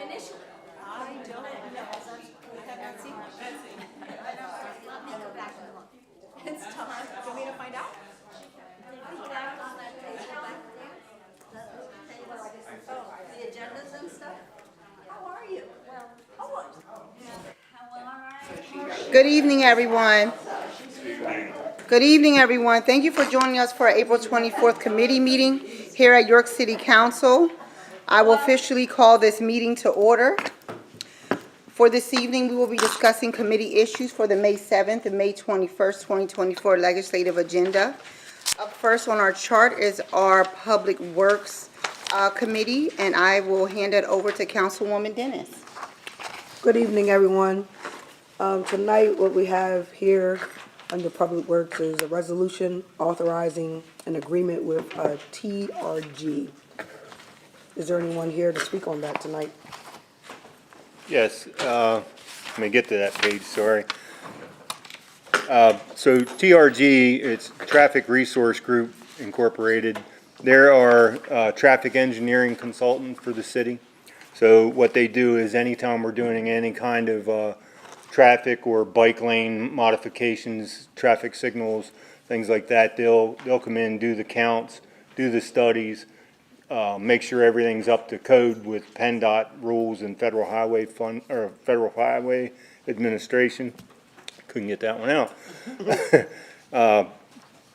Initially. I don't know. I have not seen one. Let me go back and look. It's time. Do you want me to find out? The agendas and stuff? How are you? Well, oh, all right. Good evening, everyone. Good evening, everyone. Thank you for joining us for our April 24th committee meeting here at York City Council. I will officially call this meeting to order. For this evening, we will be discussing committee issues for the May 7th and May 21st, 2024 legislative agenda. Up first on our chart is our Public Works Committee, and I will hand it over to Councilwoman Dennis. Good evening, everyone. Tonight, what we have here under Public Works is a resolution authorizing an agreement with TRG. Is there anyone here to speak on that tonight? Yes, let me get to that page, sorry. So TRG, it's Traffic Resource Group Incorporated. They're our traffic engineering consultant for the city. So what they do is anytime we're doing any kind of traffic or bike lane modifications, traffic signals, things like that, they'll come in, do the counts, do the studies, make sure everything's up to code with PennDOT rules and Federal Highway Fund or Federal Highway Administration. Couldn't get that one out.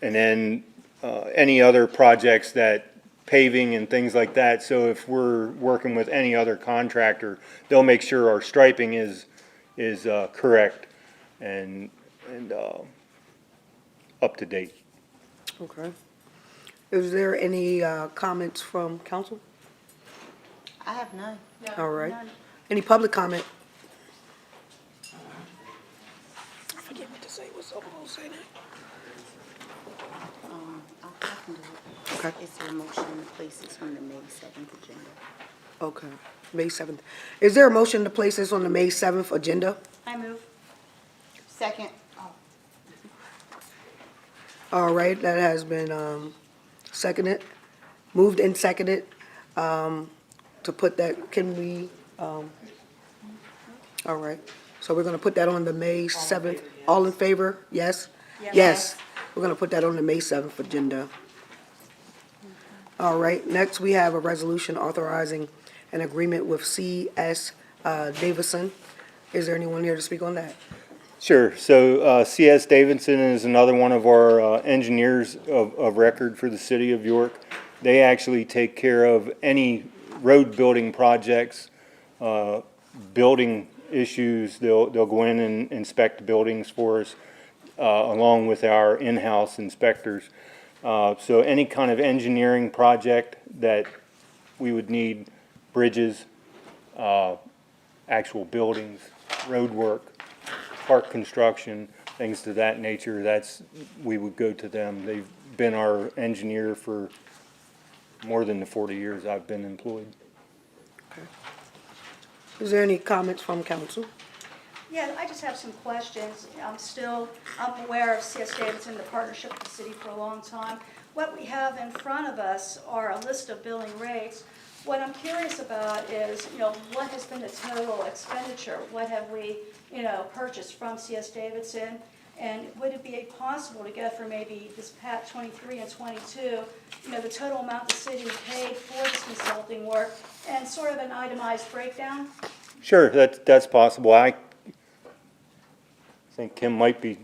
And then any other projects that paving and things like that. So if we're working with any other contractor, they'll make sure our striping is correct and up to date. Okay. Is there any comments from council? I have none. All right. Any public comment? I forget what to say. What's up? I'll say that. I can do it. Okay. It's a motion to place this on the May 7th agenda. Okay. May 7th. Is there a motion to place this on the May 7th agenda? I move. Second. All right, that has been seconded, moved and seconded to put that, can we, all right. So we're going to put that on the May 7th. All in favor? Yes? Yes. We're going to put that on the May 7th agenda. All right, next we have a resolution authorizing an agreement with C.S. Davison. Is there anyone here to speak on that? Sure. So C.S. Davidson is another one of our engineers of record for the city of York. They actually take care of any road building projects, building issues. They'll go in and inspect buildings for us, along with our in-house inspectors. So any kind of engineering project that we would need, bridges, actual buildings, road work, park construction, things to that nature, we would go to them. They've been our engineer for more than the 40 years I've been employed. Okay. Is there any comments from council? Yeah, I just have some questions. I'm aware of C.S. Davidson, the partnership with the city for a long time. What we have in front of us are a list of billing rates. What I'm curious about is, what has been the total expenditure? What have we, purchased from C.S. Davidson? And would it be possible to get for maybe this PAT 23 and 22, the total amount the city paid for this consulting work and sort of an itemized breakdown? Sure, that's possible. I think Kim might be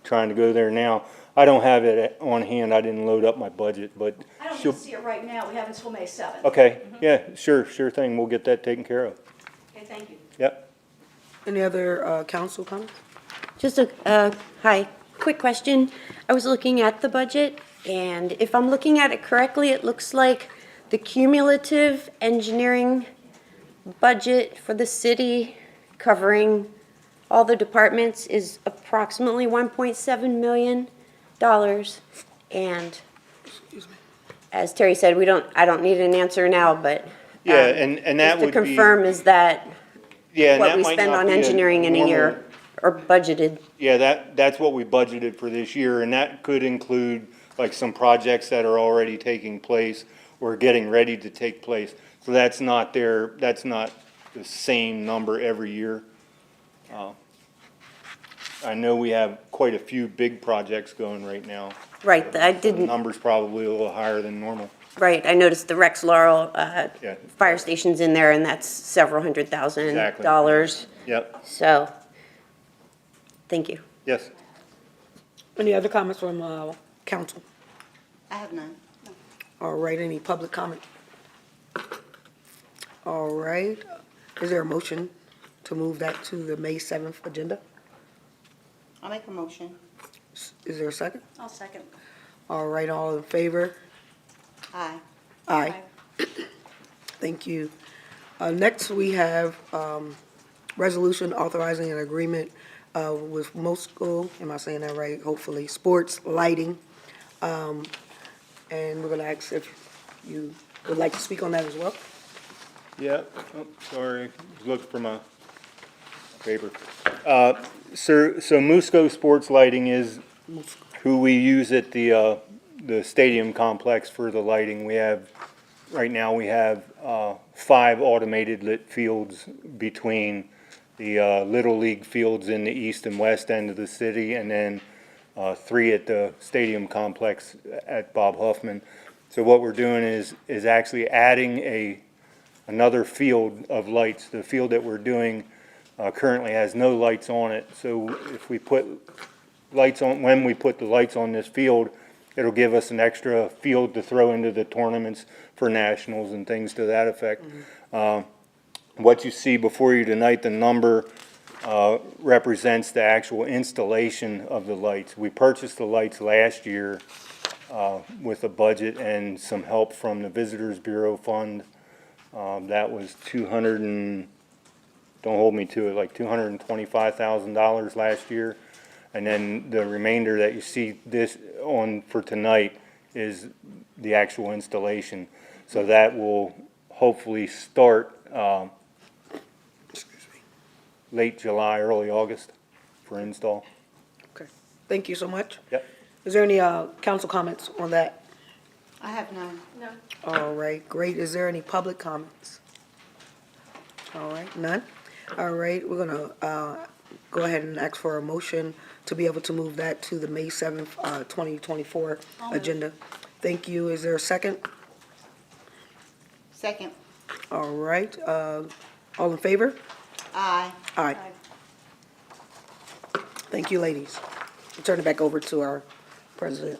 trying to go there now. I don't have it on hand. I didn't load up my budget, but I don't need to see it right now. We have until May 7th. okay, yeah, sure thing. We'll get that taken care of. Okay, thank you. Yep. Any other council comments? Just hi, quick question. I was looking at the budget, and if I'm looking at it correctly, it looks like the cumulative engineering budget for the city covering all the departments is approximately $1.7 million. And as Terry said, I don't need an answer now, but Yeah, and that just to would be. confirm, is that Yeah, and what that we might spend not on be engineering in a normal- year, or budgeted? Yeah, that's what we budgeted for this year, and that could include like some projects that are already taking place or getting ready to take place. So that's not the same number every year. I know we have quite a few big projects going right now. Right, I The didn't, number's probably a little higher than normal. right, I noticed the Rex Laurel Yeah. fire station's in there, and that's several Exactly. $100,000. Yep, So, thank you. yes. Any other comments from, council? I have none. All right, any public comment? All right, is there a motion to move that to the May 7th agenda? I'll make a motion. Is there a second? I'll second. All right, all in favor? Aye. Aye. Thank you. Next, we have resolution authorizing an agreement with Mosco, am I saying that right? Hopefully, Sports Lighting. And we're going to ask if you would like to speak on that as well. Yeah, oh, sorry, look for my paper. So Musco Sports Lighting is who we use at the stadium complex for the lighting. Right now, we have 5 automated lit fields between the Little League fields in the east and west end of the city, and then 3 at the stadium complex at Bob Huffman. So what we're doing is actually adding another field of lights. The field that we're doing currently has no lights on it. So if we put lights on, when we put the lights on this field, it'll give us an extra field to throw into the tournaments for nationals and things to that effect. What you see before you tonight, the number represents the actual installation of the lights. We purchased the lights last year with a budget and some help from the Visitors Bureau Fund. That was don't hold me to it, like $225,000 last year. And then the remainder that you see this on for tonight is the actual installation. So that will hopefully start late July, early August for install. Okay, thank you so much. Yep. Is there any council comments on that? I have none. No. All right, great. Is there any public comments? All right, none? All right, we're gonna go ahead and ask for a motion to be able to move that to the May 7th, 2024 agenda. Thank you. Is there a second? Second. All right, all in favor? Aye. Aye. Thank you, ladies. I'll turn it back over to our President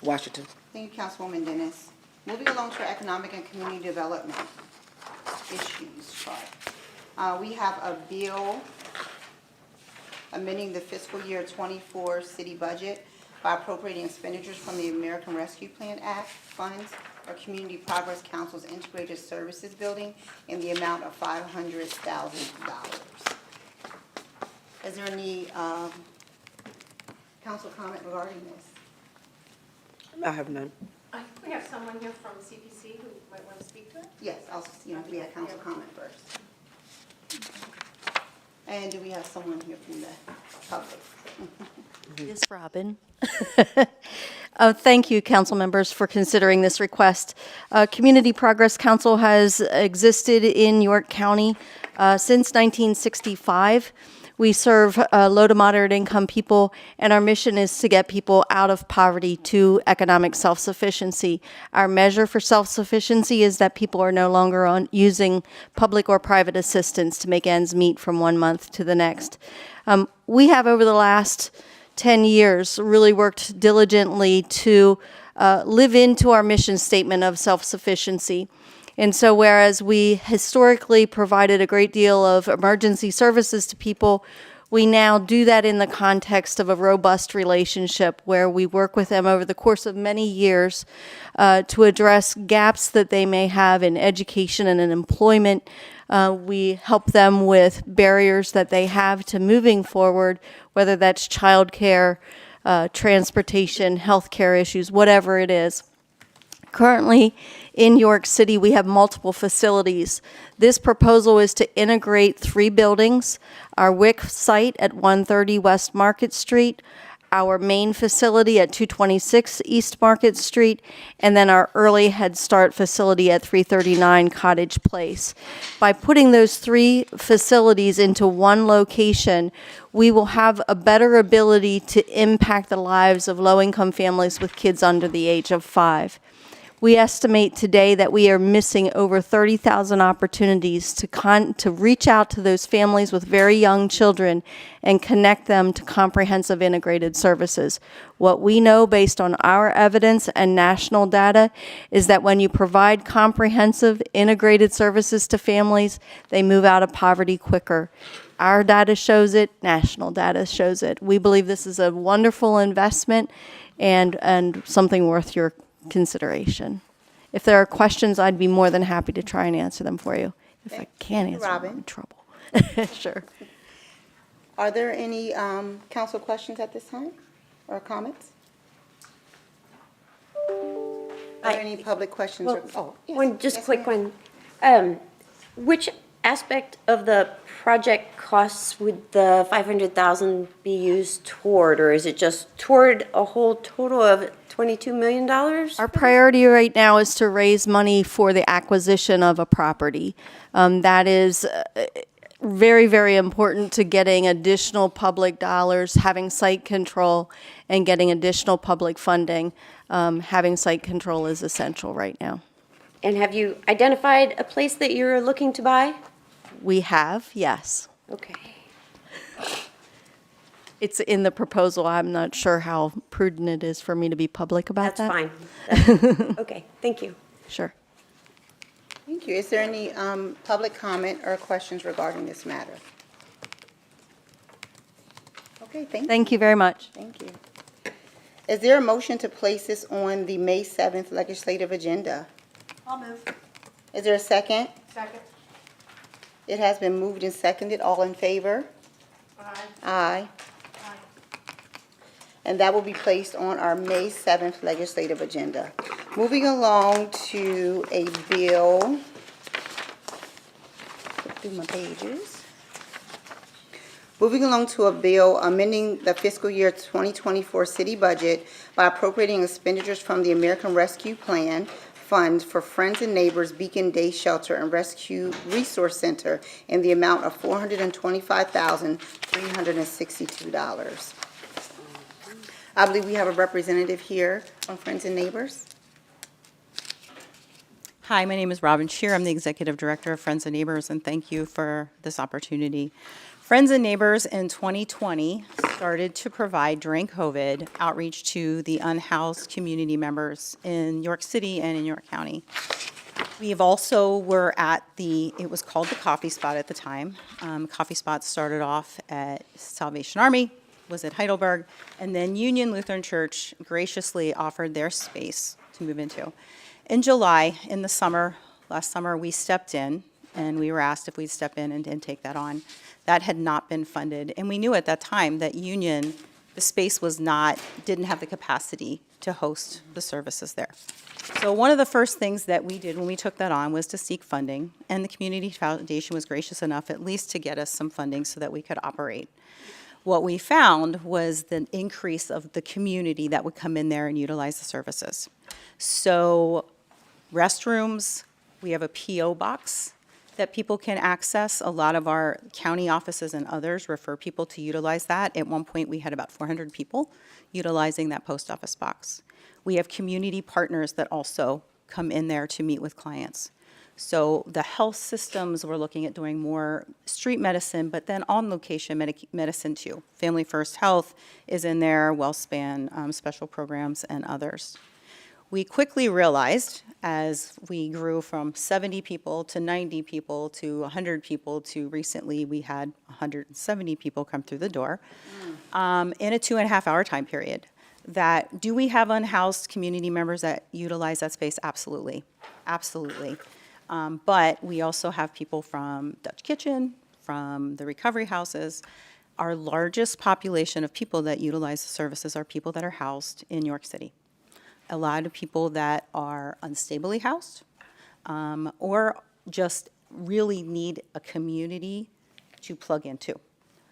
Washington. Thank you, Councilwoman Dennis. Moving along to our economic and community development issues chart. We have a bill amending the fiscal year 24 city budget by appropriating expenditures from the American Rescue Plan Act funds for Community Progress Council's Integrated Services Building in the amount of $500,000. Is there any council comment regarding this? I have none. We have someone here from CPC who might want to speak to it. Yes, we have council comment first. And do we have someone here from the public? This is Robin. Thank you, council members, for considering this request. Community Progress Council has existed in York County since 1965. We serve low to moderate income people, and our mission is to get people out of poverty to economic self-sufficiency. Our measure for self-sufficiency is that people are no longer using public or private assistance to make ends meet from one month to the next. We have, over the last 10 years, really worked diligently to live into our mission statement of self-sufficiency. And so whereas we historically provided a great deal of emergency services to people, we now do that in the context of a robust relationship where we work with them over the course of many years to address gaps that they may have in education and in employment. We help them with barriers that they have to moving forward, whether that's childcare, transportation, healthcare issues, whatever it is. Currently, in York City, we have multiple facilities. This proposal is to integrate 3 buildings: our WIC site at 130 West Market Street, our main facility at 226 East Market Street, and then our early Head Start facility at 339 Cottage Place. By putting those 3 facilities into one location, we will have a better ability to impact the lives of low-income families with kids under the age of 5. We estimate today that we are missing over 30,000 opportunities to reach out to those families with very young children and connect them to comprehensive integrated services. What we know based on our evidence and national data is that when you provide comprehensive integrated services to families, they move out of poverty quicker. Our data shows it, national data shows it. We believe this is a wonderful investment and something worth your consideration. If there are questions, I'd be more than happy to try and answer them for you. If I can't answer them, I'm in trouble. Sure. Are there any council questions at this time or comments? Are there any public questions? Yes. One, just Yes, quick ma'am. one. Which aspect of the project costs would the 500,000 be used toward, or is it just toward a whole total of $22 million? Our priority right now is to raise money for the acquisition of a property. That is very, very important to getting additional public dollars, having site control, and getting additional public funding. Having site control is essential right now. And have you identified a place that you're looking to buy? We have, yes. Okay. It's in the proposal. I'm not sure how prudent it is for me to be public about That's that. fine. Okay, thank you. Sure. Thank you. Is there any public comment or questions regarding this matter? Okay, thank you. Thank you very much. Thank you. Is there a motion to place this on the May 7th legislative agenda? I'll move. Is there a second? Second. It has been moved and seconded. All in favor? Aye. Aye. And that will be placed on our May 7th legislative agenda. Moving along to a bill. Flip through my pages. Moving along to a bill amending the fiscal year 2024 city budget by appropriating expenditures from the American Rescue Plan Fund for Friends and Neighbors Beacon Day Shelter and Rescue Resource Center in the amount of $425,362. I believe we have a representative here from Friends and Neighbors. Hi, my name is Robin Shear. I'm the Executive Director of Friends and Neighbors, and thank you for this opportunity. Friends and Neighbors in 2020 started to provide, during COVID, outreach to the unhoused community members in York City and in York County. We've also were at it was called the Coffee Spot at the time. Coffee Spot started off at Salvation Army, was at Heidelberg, and then Union Lutheran Church graciously offered their space to move into. In July, in the summer, last summer, we stepped in, and we were asked if we'd step in and take that on. That had not been funded, and we knew at that time that Union, the space didn't have the capacity to host the services there. So one of the first things that we did when we took that on was to seek funding, and the Community Foundation was gracious enough at least to get us some funding so that we could operate. What we found was the increase of the community that would come in there and utilize the services. So restrooms, we have a P.O. box that people can access. A lot of our county offices and others refer people to utilize that. At one point, we had about 400 people utilizing that post office box. We have community partners that also come in there to meet with clients. So the health systems, we're looking at doing more street medicine, but then on-location medicine too. Family First Health is in there, WellSpan, special programs, and others. We quickly realized, as we grew from 70 people to 90 people to 100 people to recently we had 170 people come through the door in a 2.5-hour time period, that do we have unhoused community members that utilize that space? Absolutely, absolutely. But we also have people from Dutch Kitchen, from the recovery houses. Our largest population of people that utilize the services are people that are housed in York City. A lot of people that are unstably housed or just really need a community to plug into.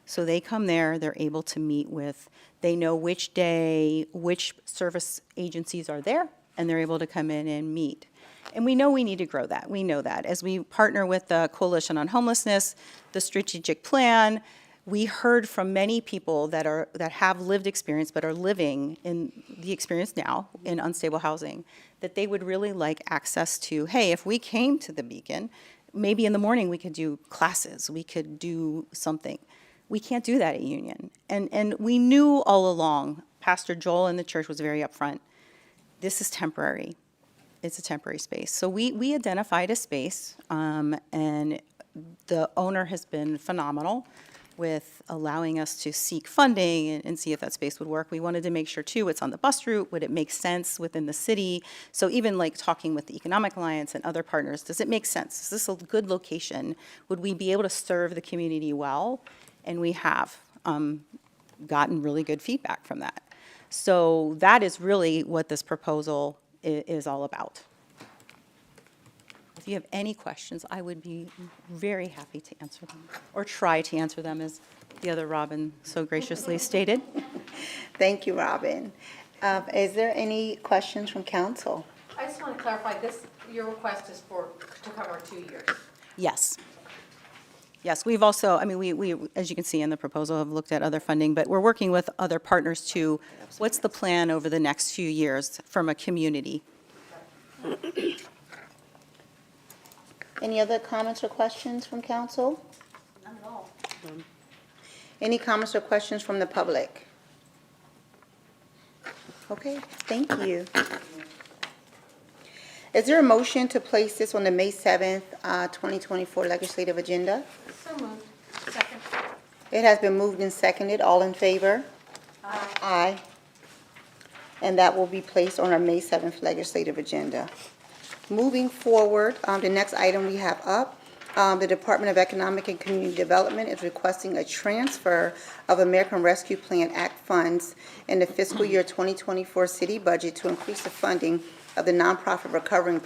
So they come there, they're able to meet with, they know which day, which service agencies are there, and they're able to come in and meet. And we know we need to grow that. We know that. As we partner with the Coalition on Homelessness, the strategic plan, we heard from many people that have lived experience but are living in the experience now in unstable housing, that they would really like access to, hey, if we came to the Beacon, maybe in the morning we could do classes, we could do something. We can't do that at Union. And we knew all along, Pastor Joel in the church was very upfront, this is temporary. It's a temporary space. So we identified a space, and the owner has been phenomenal with allowing us to seek funding and see if that space would work. We wanted to make sure, too, it's on the bus route. Would it make sense within the city? So even like talking with the Economic Alliance and other partners, does it make sense? Is this a good location? Would we be able to serve the community well? And we have gotten really good feedback from that. So that is really what this proposal is all about. If you have any questions, I would be very happy to answer them, or try to answer them, as the other Robin so graciously stated. Thank you, Robin. Is there any questions from council? I just want to clarify, your request is to cover 2 years. Yes. Yes, we've also, I mean, we, as you can see in the proposal, have looked at other funding, but we're working with other partners to, what's the plan over the next few years from a community? Any other comments or questions from council? None at all. Any comments or questions from the public? Okay, thank you. Is there a motion to place this on the May 7th, 2024 legislative agenda? So moved. Second. It has been moved and seconded. All in favor? Aye. Aye. And that will be placed on our May 7th legislative agenda. Moving forward, the next item we have up, the Department of Economic and Community Development is requesting a transfer of American Rescue Plan Act funds in the fiscal year 2024 city budget to increase the funding of the nonprofit recovery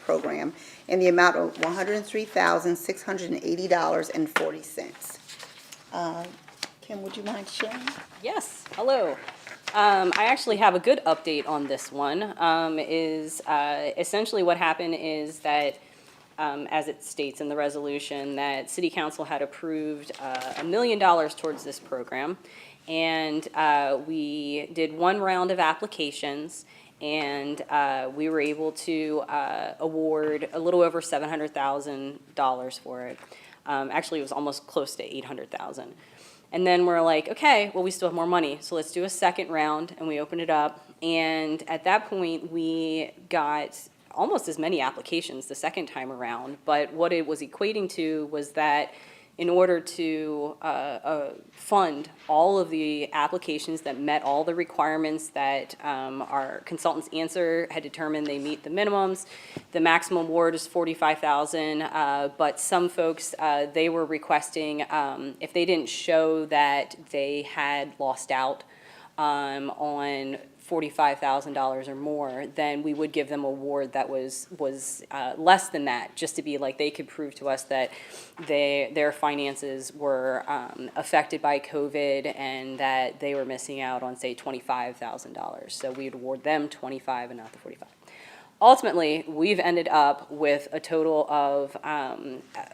program in the amount of $103,680.40. Kim, would you mind sharing? Yes, hello. I actually have a good update on this one. Essentially what happened is that, as it states in the resolution, that City Council had approved $1 million towards this program. And we did one round of applications, and we were able to award a little over $700,000 for it. Actually, it was almost close to $800,000. And then we're like, okay, well, we still have more money, so let's do a second round, and we opened it up. And at that point, we got almost as many applications the second time around, but what it was equating to was that in order to fund all of the applications that met all the requirements that our consultant's answer had determined they meet the minimums, the maximum award is $45,000, but some folks, they were requesting, if they didn't show that they had lost out on $45,000 or more, then we would give them a award that was less than that, just to be like they could prove to us that their finances were affected by COVID and that they were missing out on, say, $25,000. So we'd award them 25 and not the 45. Ultimately, we've ended up with a total of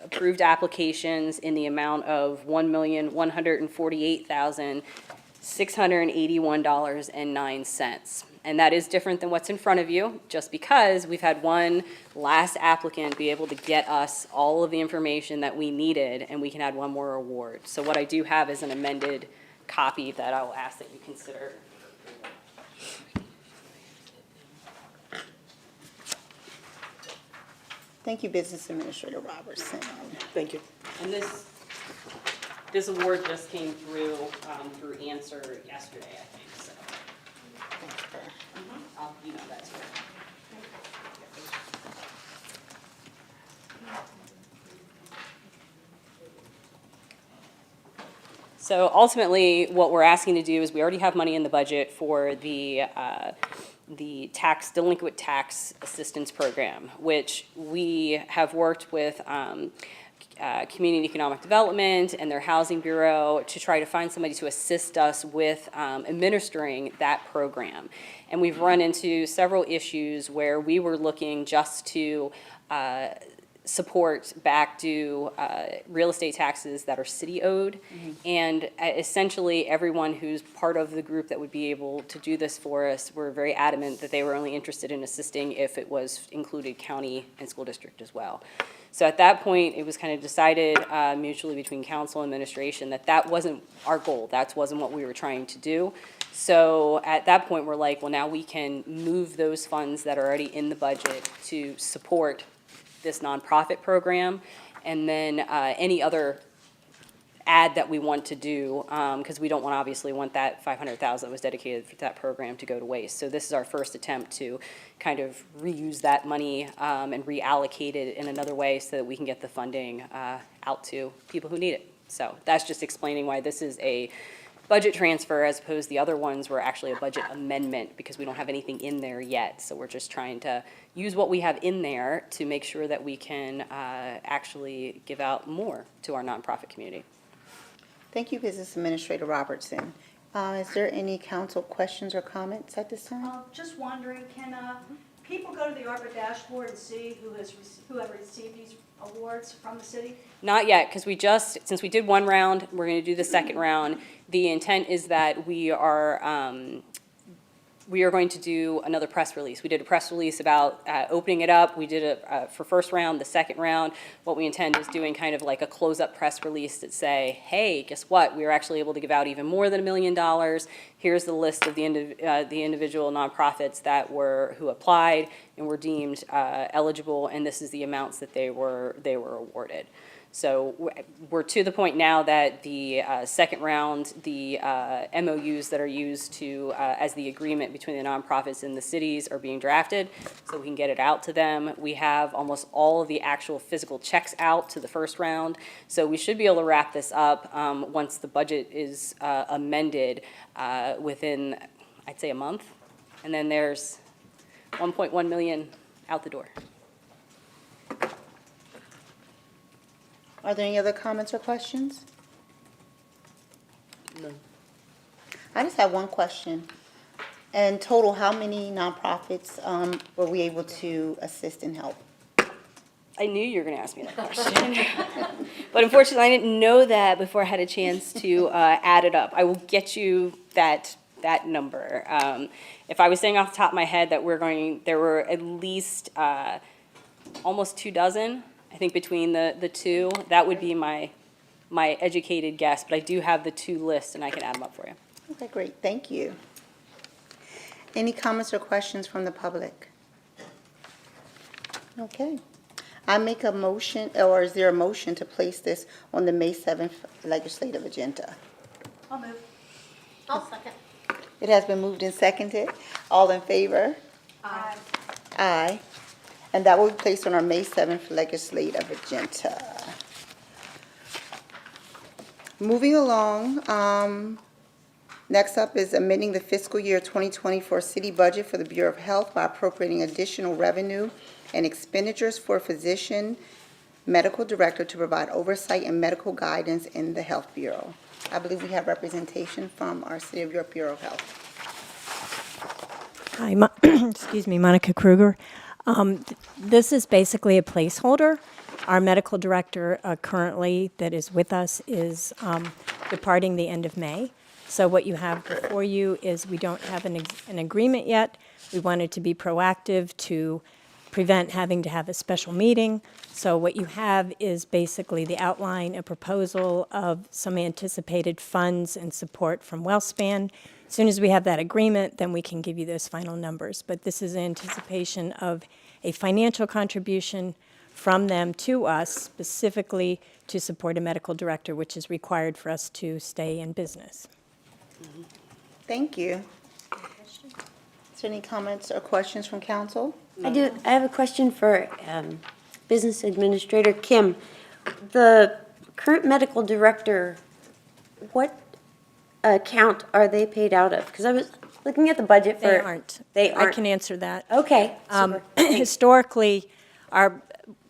approved applications in the amount of $1,148,681.09. And that is different than what's in front of you, just because we've had one last applicant be able to get us all of the information that we needed, and we can add one more award. So what I do have is an amended copy that I will ask that you consider. Thank you, Business Administrator Robertson. Thank you. And this award just came through answer yesterday, I think, so. I'll email that to you. So ultimately, what we're asking to do is we already have money in the budget for the delinquent tax assistance program, which we have worked with Community Economic Development and their Housing Bureau to try to find somebody to assist us with administering that program. And we've run into several issues where we were looking just to support back due real estate taxes that are city owed. And essentially, everyone who's part of the group that would be able to do this for us were very adamant that they were only interested in assisting if it was included county and school district as well. So at that point, it was kind of decided mutually between council and administration that that wasn't our goal. That wasn't what we were trying to do. So at that point, we're like, well, now we can move those funds that are already in the budget to support this nonprofit program, and then any other ad that we want to do, because we don't obviously want that $500,000 that was dedicated to that program to go to waste. So this is our first attempt to kind of reuse that money and reallocate it in another way so that we can get the funding out to people who need it. So that's just explaining why this is a budget transfer as opposed to the other ones were actually a budget amendment, because we don't have anything in there yet. So we're just trying to use what we have in there to make sure that we can actually give out more to our nonprofit community. Thank you, Business Administrator Robertson. Is there any council questions or comments at this time? Just wondering, can people go to the ARPA dashboard and see who have received these awards from the city? Not yet, because since we did one round, we're going to do the second round. The intent is that we are going to do another press release. We did a press release about opening it up. We did it for first round. The second round, what we intend is doing kind of like a close-up press release that say, hey, guess what? We were actually able to give out even more than $1 million. Here's the list of the individual nonprofits who applied and were deemed eligible, and this is the amounts that they were awarded. So we're to the point now that the second round, the MOUs that are used to as the agreement between the nonprofits and the cities are being drafted, so we can get it out to them. We have almost all of the actual physical checks out to the first round, so we should be able to wrap this up once the budget is amended within, I'd say, a month, and then there's 1.1 million out the door. Are there any other comments or questions? No. I just have one question. In total, how many nonprofits were we able to assist and help? I knew you were going to ask me that question. But unfortunately, I didn't know that before I had a chance to add it up. I will get you that number. If I was saying off the top of my head that there were at least almost 24, I think between the two, that would be my educated guess, but I do have the two lists and I can add them up for you. Okay, great, thank you. Any comments or questions from the public? Okay. I make a motion, or is there a motion to place this on the May 7th legislative agenda? I'll move. I'll second. It has been moved and seconded. All in favor? Aye. Aye. And that will be placed on our May 7th legislative agenda. Moving along, next up is amending the fiscal year 2024 city budget for the Bureau of Health by appropriating additional revenue and expenditures for physician, medical director to provide oversight and medical guidance in the Health Bureau. I believe we have representation from our City of York Bureau of Health. Hi, excuse me, Monica Kruger. This is basically a placeholder. Our medical director currently that is with us is departing the end of May. So what you have before you is we don't have an agreement yet. We wanted to be proactive to prevent having to have a special meeting. So what you have is basically the outline, a proposal of some anticipated funds and support from WellSpan. As soon as we have that agreement, then we can give you those final numbers. But this is anticipation of a financial contribution from them to us specifically to support a medical director, which is required for us to stay in business. Thank you. Is there any comments or questions from council? I have a question for Business Administrator Kim. The current medical director, what account are they paid out of? Because I was looking at the budget for... They aren't. They aren't. I can answer that. Okay, super. Historically,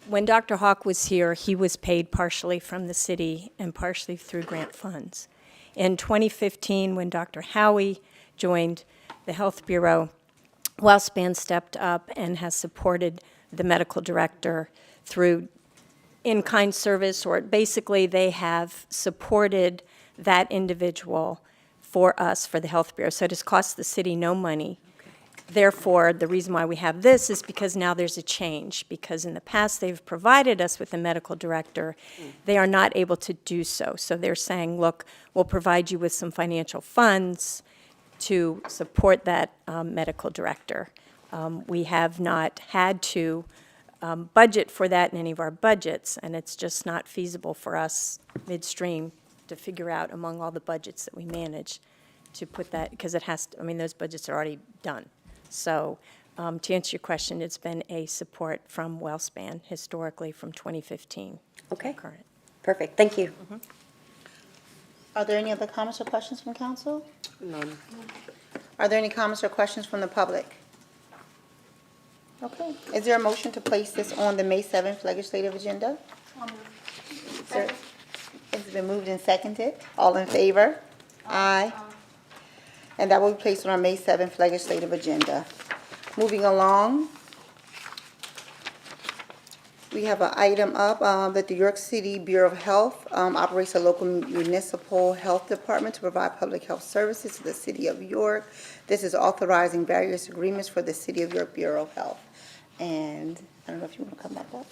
When Dr. Hawk was here, he was paid partially from the city and partially through grant funds. In 2015, when Dr. Howie joined the Health Bureau, WellSpan stepped up and has supported the medical director through in-kind service, or basically they have supported that individual for us, for the Health Bureau. So it has cost the city no money. Therefore, the reason why we have this is because now there's a change, because in the past they've provided us with a medical director. They are not able to do so. So they're saying, look, we'll provide you with some financial funds to support that medical director. We have not had to budget for that in any of our budgets, and it's just not feasible for us midstream to figure out among all the budgets that we manage to put that, because it has to, I mean, those budgets are already done. So to answer your question, it's been a support from WellSpan historically from 2015. Okay. Current. Perfect, thank you. Are there any other comments or questions from council? None. Are there any comments or questions from the public? Okay. Is there a motion to place this on the May 7th legislative agenda? Sir, it's been moved and seconded. All in favor? Aye. And that will be placed on our May 7th legislative agenda. Moving along, we have an item up that the York City Bureau of Health operates a local municipal health department to provide public health services to the city of York. This is authorizing various agreements for the City of York Bureau of Health. And I don't know if you want to come back up.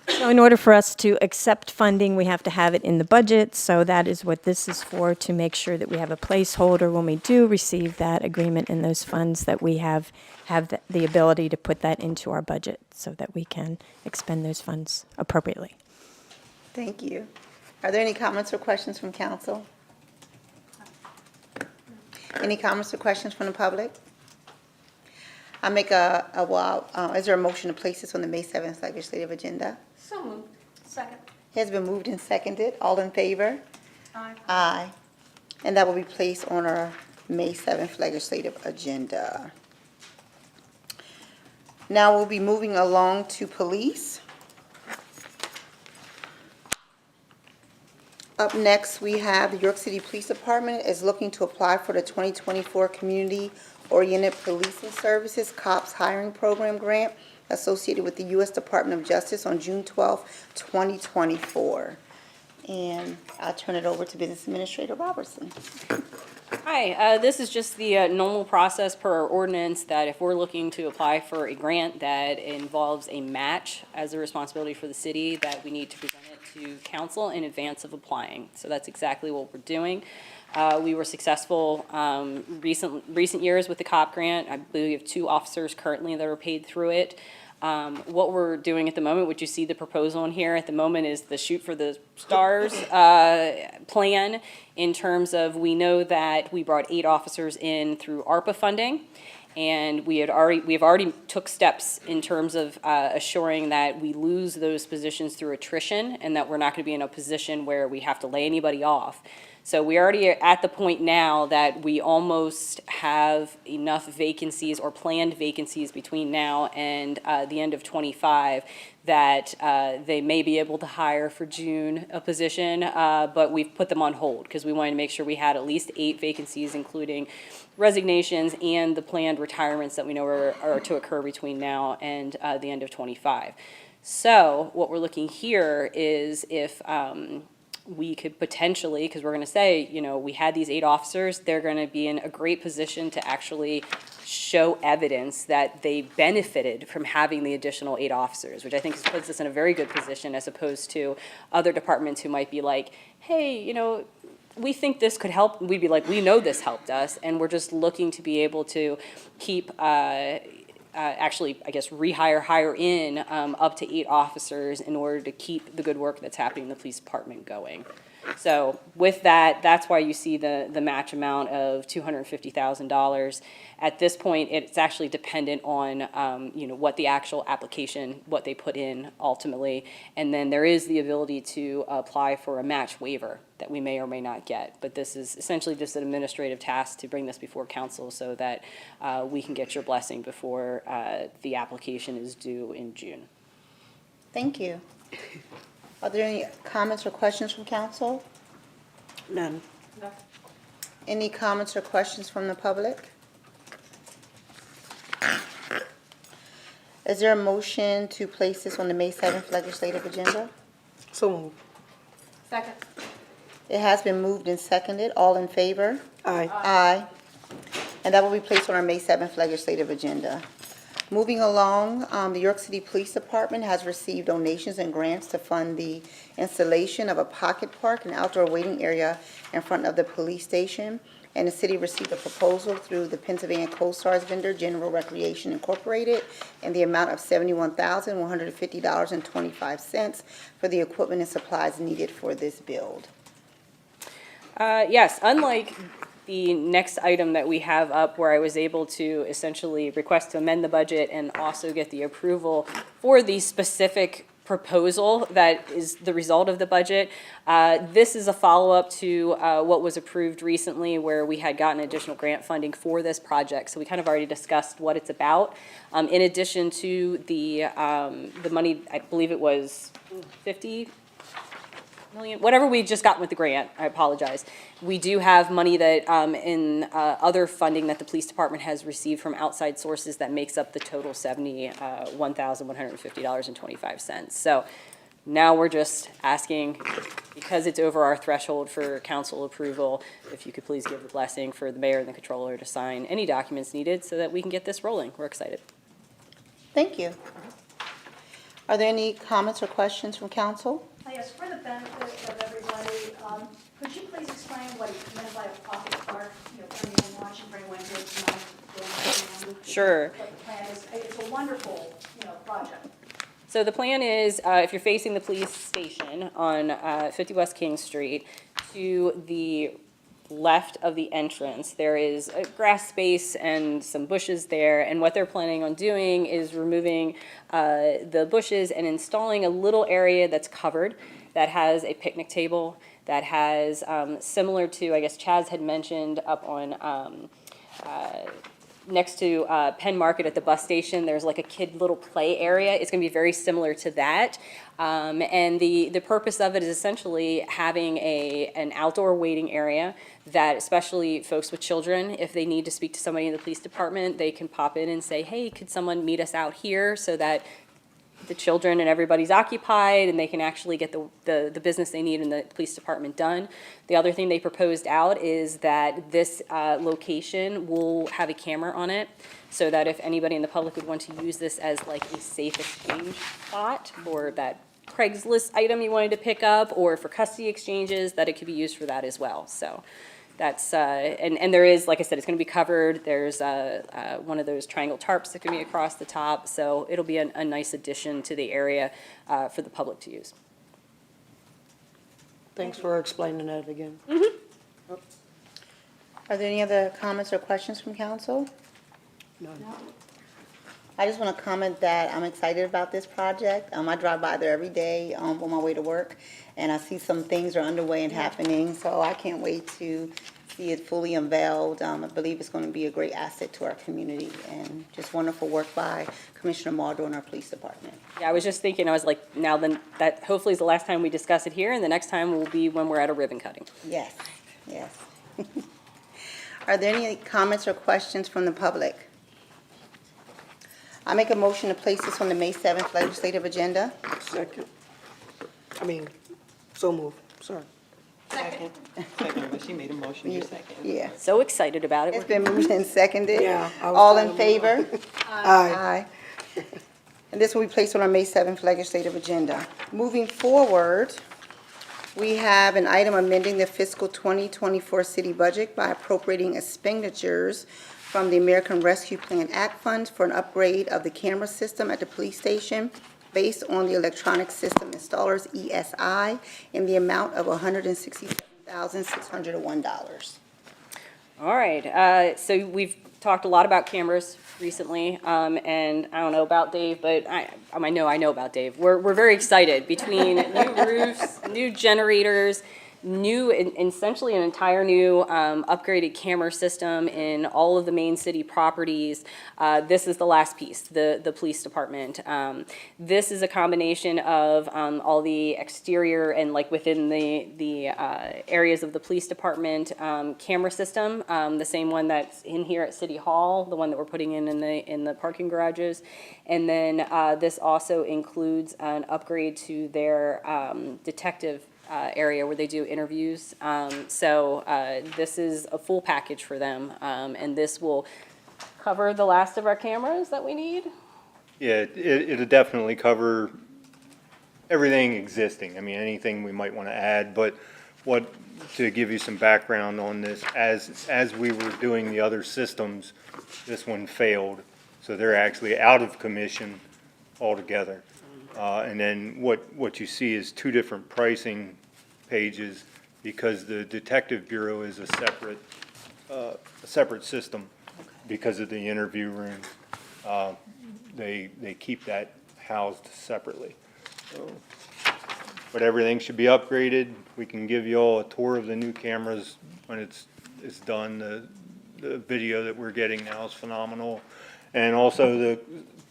So in order for us to accept funding, we have to have it in the budget. So that is what this is for, to make sure that we have a placeholder when we do receive that agreement and those funds, that we have the ability to put that into our budget so that we can expend those funds appropriately. Thank you. Are there any comments or questions from council? Any comments or questions from the public? I make is there a motion to place this on the May 7th legislative agenda? So moved. Second. It has been moved and seconded. All in favor? Aye. Aye. And that will be placed on our May 7th legislative agenda. Now we'll be moving along to police. Up next, we have the York City Police Department is looking to apply for the 2024 Community-Oriented Policing Services COPS Hiring Program Grant associated with the U.S. Department of Justice on June 12, 2024. And I'll turn it over to Business Administrator Robertson. Hi, this is just the normal process per our ordinance, that if we're looking to apply for a grant that involves a match as a responsibility for the city, that we need to present it to council in advance of applying. So that's exactly what we're doing. We were successful recent years with the COP grant. I believe we have 2 officers currently that are paid through it. What we're doing at the moment, which you see the proposal in here at the moment, is the Shoot for the Stars plan, in terms of, we know that we brought 8 officers in through ARPA funding, and we have already took steps in terms of assuring that we lose those positions through attrition, and that we're not going to be in a position where we have to lay anybody off. So we already are at the point now that we almost have enough vacancies or planned vacancies between now and the end of '25 that they may be able to hire for June a position, but we've put them on hold because we wanted to make sure we had at least 8 vacancies, including resignations and the planned retirements that we know are to occur between now and the end of '25. So what we're looking here is if we could potentially, because we're going to say, you know, we had these 8 officers, they're going to be in a great position to actually show evidence that they benefited from having the additional 8 officers, which I think puts us in a very good position as opposed to other departments who might be like, hey, you know, we think this could help. We'd be like, we know this helped us, and we're just looking to be able to keep actually, I guess, hire in up to 8 officers in order to keep the good work that's happening in the police department going. So with that, that's why you see the match amount of $250,000. At this point, it's actually dependent on, what the actual application, what they put in ultimately. And then there is the ability to apply for a match waiver that we may or may not get. But this is essentially just an administrative task to bring this before council so that we can get your blessing before the application is due in June. Thank you. Are there any comments or questions from council? None. Any comments or questions from the public? Is there a motion to place this on the May 7th legislative agenda? So moved. Second. It has been moved and seconded. All in favor? Aye. Aye. And that will be placed on our May 7th legislative agenda. Moving along, the York City Police Department has received donations and grants to fund the installation of a pocket park and outdoor waiting area in front of the police station. And the city received a proposal through the Pennsylvania Co-Stars vendor, General Recreation Incorporated, in the amount of $71,150.25 for the equipment and supplies needed for this build. Yes, unlike the next item that we have up where I was able to essentially request to amend the budget and also get the approval for the specific proposal that is the result of the budget. This is a follow-up to what was approved recently where we had gotten additional grant funding for this project. So we kind of already discussed what it's about. In addition to the money, I believe it was 50 million, whatever we just got with the grant, I apologize. We do have money that in other funding that the police department has received from outside sources that makes up the total $71,150.25. So now we're just asking, because it's over our threshold for council approval, if you could please give the blessing for the mayor and the controller to sign any documents needed so that we can get this rolling. We're excited. Thank you. Are there any comments or questions from council? Yes, for the benefit of everybody, could you please explain what you meant by a pocket park, for anyone watching, for anyone here tonight? Sure. What the plan is, it's a wonderful, project. So the plan is, if you're facing the police station on 50 West King Street, to the left of the entrance, there is a grass space and some bushes there, and what they're planning on doing is removing the bushes and installing a little area that's covered that has a picnic table, that has, similar to, I guess Chaz had mentioned up on next to Penn Market at the bus station, there's like a kid little play area. It's going to be very similar to that. And the purpose of it is essentially having an outdoor waiting area that especially folks with children, if they need to speak to somebody in the police department, they can pop in and say, hey, could someone meet us out here, so that the children and everybody's occupied and they can actually get the business they need in the police department done. The other thing they proposed out is that this location will have a camera on it, so that if anybody in the public would want to use this as like a safe exchange spot, or that Craigslist item you wanted to pick up, or for custody exchanges, that it could be used for that as well. So that's, and there is, like I said, it's going to be covered. There's one of those triangle tarps that can be across the top. So it'll be a nice addition to the area for the public to use. Thanks for explaining that again. Are there any other comments or questions from council? None. I just want to comment that I'm excited about this project. I drive by there every day on my way to work, and I see some things are underway and happening, so I can't wait to see it fully unveiled. I believe it's going to be a great asset to our community, and just wonderful work by Commissioner Mardo and our police department. Yeah, I was just thinking, I was like, now then, that hopefully is the last time we discuss it here, and the next time will be when we're at a ribbon cutting. Yes, yes. Are there any comments or questions from the public? I make a motion to place this on the May 7th legislative agenda. Second. So moved, sorry. Second. Second, but she made a motion, you second. Yeah. So excited about it. It's been moved and seconded. Yeah, I was All in following favor? Aye. Aye. And this will be placed on our May 7th legislative agenda. Moving forward, we have an item amending the fiscal 2024 city budget by appropriating expenditures from the American Rescue Plan Act funds for an upgrade of the camera system at the police station based on the Electronic System Installers, ESI, in the amount of $167,601. All right, so we've talked a lot about cameras recently, and I don't know about Dave, but I know about Dave. We're very excited between new roofs, new generators, new, essentially an entire new upgraded camera system in all of the main city properties. This is the last piece, the police department. This is a combination of all the exterior and like within the areas of the police department camera system, the same one that's in here at City Hall, the one that we're putting in the parking garages. And then this also includes an upgrade to their detective area where they do interviews. So this is a full package for them, and this will cover the last of our cameras that we need. Yeah, it'll definitely cover everything existing. I mean, anything we might want to add, but to give you some background on this, as we were doing the other systems, this one failed. So they're actually out of commission altogether. And then what you see is two different pricing pages because the Detective Bureau is a separate system because of the interview room. They keep that housed separately. So, but everything should be upgraded. We can give you all a tour of the new cameras when it's done. The video that we're getting now is phenomenal. And also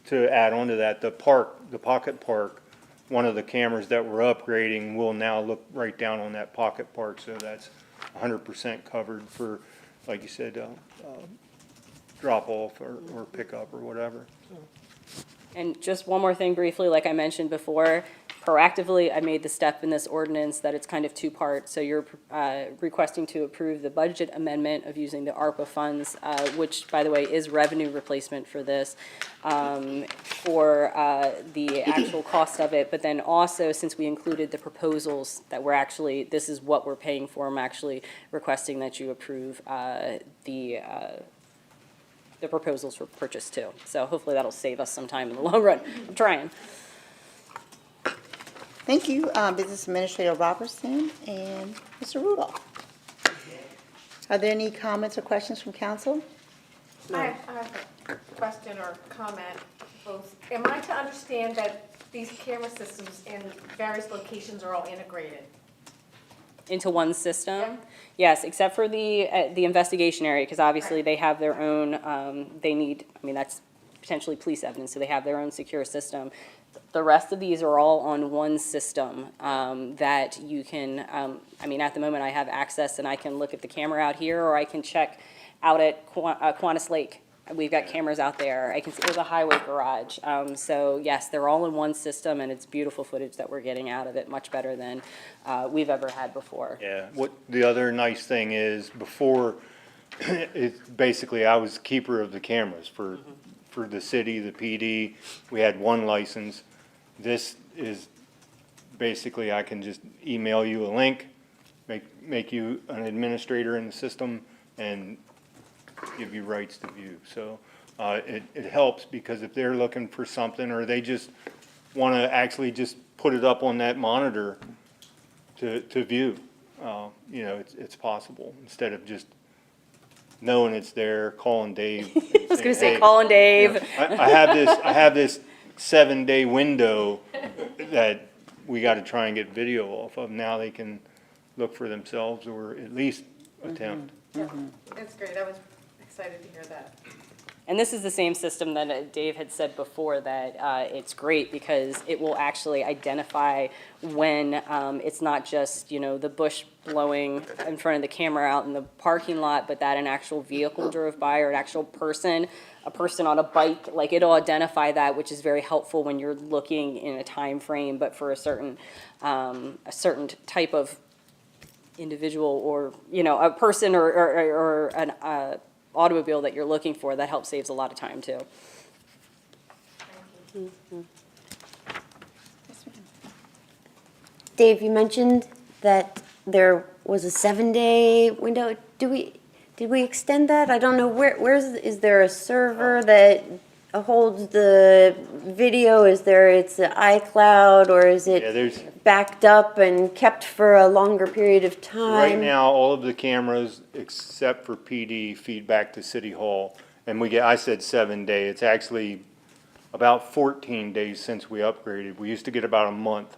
to add on to that, the pocket park, one of the cameras that we're upgrading will now look right down on that pocket park, so that's 100% covered for, like you said, drop off or pickup or whatever. And just one more thing briefly, like I mentioned before, proactively, I made the step in this ordinance that it's kind of two-part. So you're requesting to approve the budget amendment of using the ARPA funds, which, by the way, is revenue replacement for this, for the actual cost of it. But then also, since we included the proposals that we're actually, this is what we're paying for, I'm actually requesting that you approve the proposals for purchase too. So hopefully that'll save us some time in the long run. I'm trying. Thank you, Business Administrator Robertson and Mr. Rudolph. Are there any comments or questions from council? I have a question or comment, both. Am I to understand that these camera systems in various locations are all integrated? Into one system? Yeah. Yes, except for the investigation area, because obviously they have their own, they need, I mean, that's potentially police evidence, so they have their own secure system. The rest of these are all on one system that you can, I mean, at the moment I have access and I can look at the camera out here, or I can check out at Kiwanis Lake. We've got cameras out there. I can see there's a highway garage. So yes, they're all in one system, and it's beautiful footage that we're getting out of it, much better than we've ever had before. Yeah, what the other nice thing is, before, it's basically I was keeper of the cameras for the city, the PD. We had one license. This is basically I can just email you a link, make you an administrator in the system, and give you rights to view. So it helps, because if they're looking for something, or they just want to actually just put it up on that monitor to view, you know, it's possible, instead of just knowing it's there, calling Dave. I was going to say, calling Dave. You know, I have this 7-day window that we got to try and get video off of. Now they can look for themselves, or at least attempt. Yeah, that's great. I was excited to hear that. And this is the same system that Dave had said before, that it's great because it will actually identify when it's not just, you know, the bush blowing in front of the camera out in the parking lot, but that an actual vehicle drove by, or an actual person, a person on a bike. Like, it'll identify that, which is very helpful when you're looking in a time frame, but for a certain type of individual, or, you know, a person or an automobile that you're looking for. That helps, saves a lot of time too. Dave, you mentioned that there was a 7-day window. Did we extend that? I don't know. Is there a server that holds the video? Is there, it's the iCloud, or is Yeah, it there's, backed up and kept for a longer period of time? right now, all of the cameras, except for PD, feed back to City Hall. And we get, I said 7 day, it's actually about 14 days since we upgraded. We used to get about a month.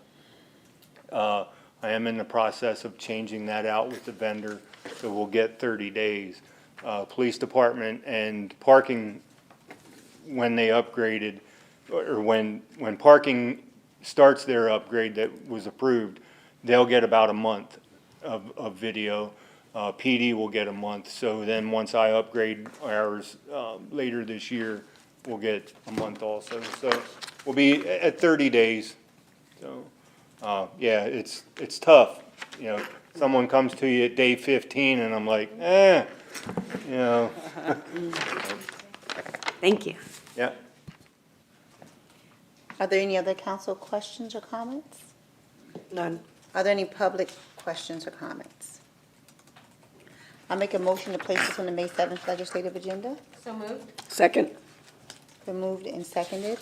I am in the process of changing that out with the vendor, so we'll get 30 days. Police department and parking, when they upgraded, or when parking starts their upgrade that was approved, they'll get about a month of video. PD will get a month, so then once I upgrade ours, later this year, we'll get a month also. So we'll be at 30 days, so. Yeah, it's tough, you know, someone comes to you at day 15 and I'm like, you know, Thank you. yeah. Are there any other council questions or comments? None. Are there any public questions or comments? I'll make a motion to place this on the May 7th legislative agenda. So moved? Second. Been moved and seconded.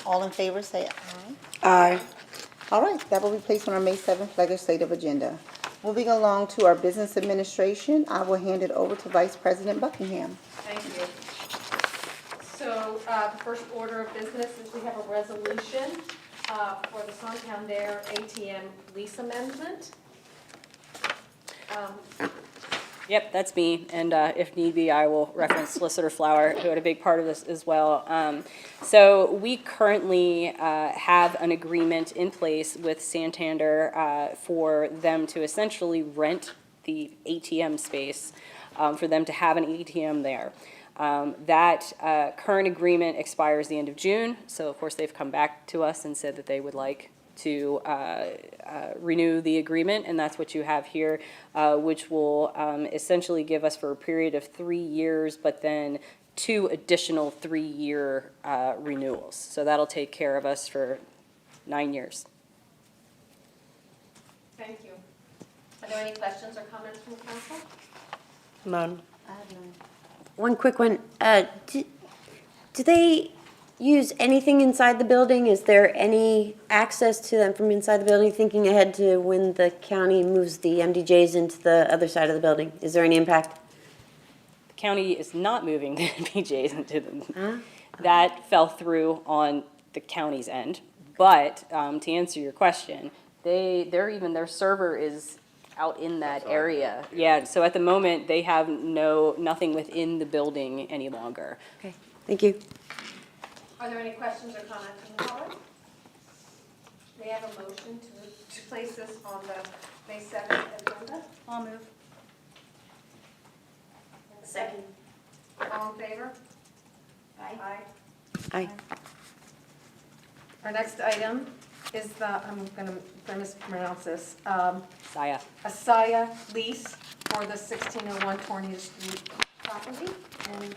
All in favor, say aye. Aye. All right, that will be placed on our May 7th legislative agenda. Moving along to our business administration, I will hand it over to Vice President Buckingham. Thank you. So, the first order of business is we have a resolution for the Santander ATM lease amendment. Yep, that's me, and if need be, I will reference Solicitor Flower, who had a big part of this as well. So we currently have an agreement in place with Santander for them to essentially rent the ATM space, for them to have an ATM there. That current agreement expires the end of June, so of course they've come back to us and said that they would like to renew the agreement, and that's what you have here, which will essentially give us for a period of 3 years, but then 2 additional 3-year renewals. So that'll take care of us for 9 years. Thank you. Are there any questions or comments from council? None. I have none. One quick one. Do they use anything inside the building? Is there any access to them from inside the building, thinking ahead to when the county moves the MDJs into the other side of the building? Is there any impact? The county is not moving the MPJs into them. That fell through on the county's end. But to answer your question, their server is out in that area. Yeah, so at the moment, they have nothing within the building any longer. Okay, thank you. Are there any questions or comments from the public? May I have a motion to place this on the May 7th agenda? I'll move. Second. All in favor? Aye. Aye. Our next item is the, I'm gonna mispronounce this, Saya. Asaya lease for the 1601 Tornado Street property. And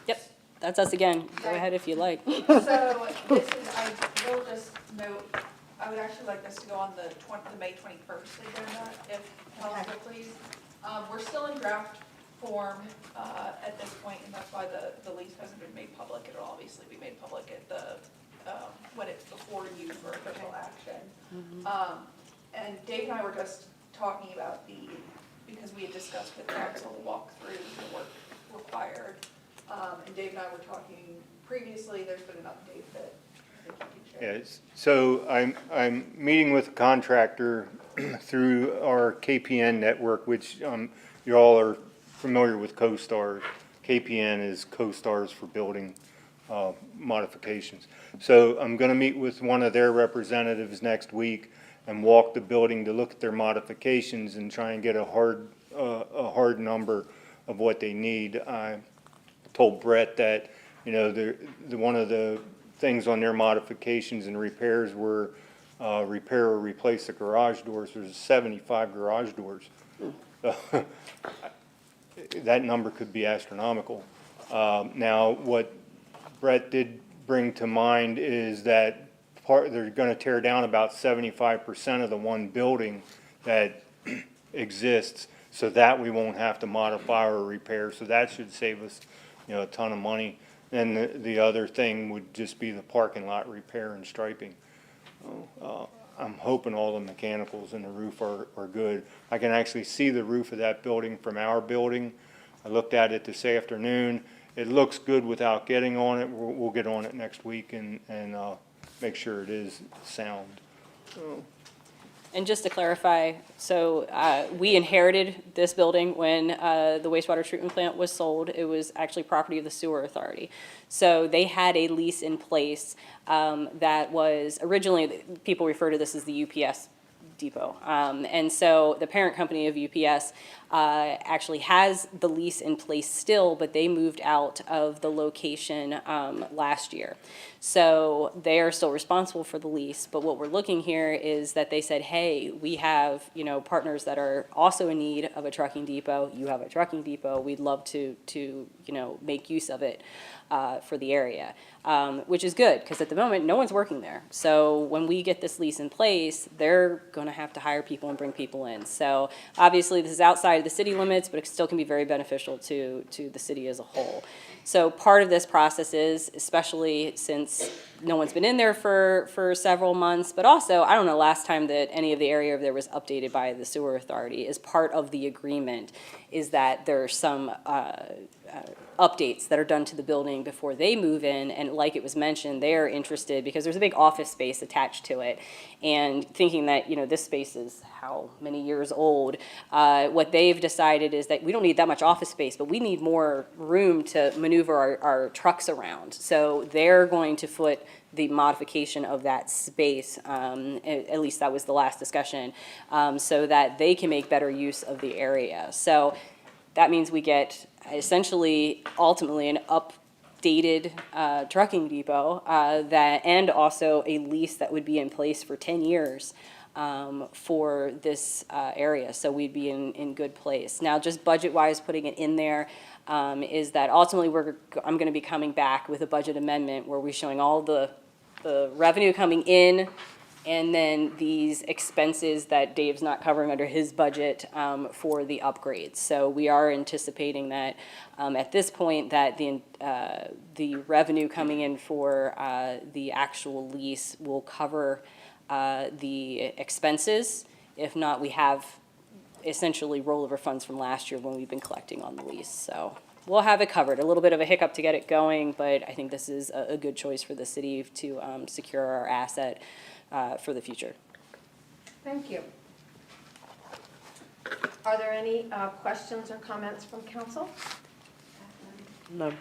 Yep, that's us again. Go ahead if you like. So this is, I will just note, I would actually like this to go on the May 21st agenda, if possible, please. We're still in draft form at this point, and that's why the lease hasn't been made public. It'll obviously be made public at the, when it's before you for official action. And Dave and I were just talking about because we had discussed with council to walk through the work required. And Dave and I were talking previously, there's been an update that I think you can share. Yes, so I'm meeting with a contractor through our KPN network, which you all are familiar with CoStars. KPN is CoStars for building modifications. So I'm going to meet with one of their representatives next week and walk the building to look at their modifications and try and get a hard number of what they need. I told Brett that, you know, one of the things on their modifications and repairs were repair or replace the garage doors. There's 75 garage doors. That number could be astronomical. Now, what Brett did bring to mind is that they're going to tear down about 75% of the one building that exists, so that we won't have to modify or repair. So that should save us a ton of money. And the other thing would just be the parking lot repair and striping. I'm hoping all the mechanicals in the roof are good. I can actually see the roof of that building from our building. I looked at it this afternoon. It looks good without getting on it. We'll get on it next week and make sure it is sound. And just to clarify, so we inherited this building when the wastewater treatment plant was sold. It was actually property of the sewer authority. So they had a lease in place that was originally, people refer to this as the UPS depot. And so the parent company of UPS actually has the lease in place still, but they moved out of the location last year. So they are still responsible for the lease, but what we're looking here is that they said, hey, we have, partners that are also in need of a trucking depot. You have a trucking depot. We'd love to make use of it for the area, which is good, because at the moment, no one's working there. So when we get this lease in place, they're going to have to hire people and bring people in. So obviously, this is outside of the city limits, but it still can be very beneficial to the city as a whole. So part of this process is, especially since no one's been in there for several months, but also, I don't know last time that any of the area over there was updated by the sewer authority. As part of the agreement is that there are some updates that are done to the building before they move in, and like it was mentioned, they are interested because there's a big office space attached to it, and thinking that this space is how many years old, what they've decided is that we don't need that much office space, but we need more room to maneuver our trucks around. So they're going to foot the modification of that space, at least that was the last discussion, so that they can make better use of the area. So that means we get essentially, ultimately, an updated trucking depot and also a lease that would be in place for 10 years for this area. So we'd be in good place. Now, just budget-wise, putting it in there is that ultimately I'm going to be coming back with a budget amendment where we're showing all the revenue coming in, and then these expenses that Dave's not covering under his budget for the upgrades. So we are anticipating that at this point that the revenue coming in for the actual lease will cover the expenses. If not, we have essentially rollover funds from last year when we've been collecting on the lease. So we'll have it covered. A little bit of a hiccup to get it going, but I think this is a good choice for the city to secure our asset for the future. Thank you. Are there any questions or comments from council? No.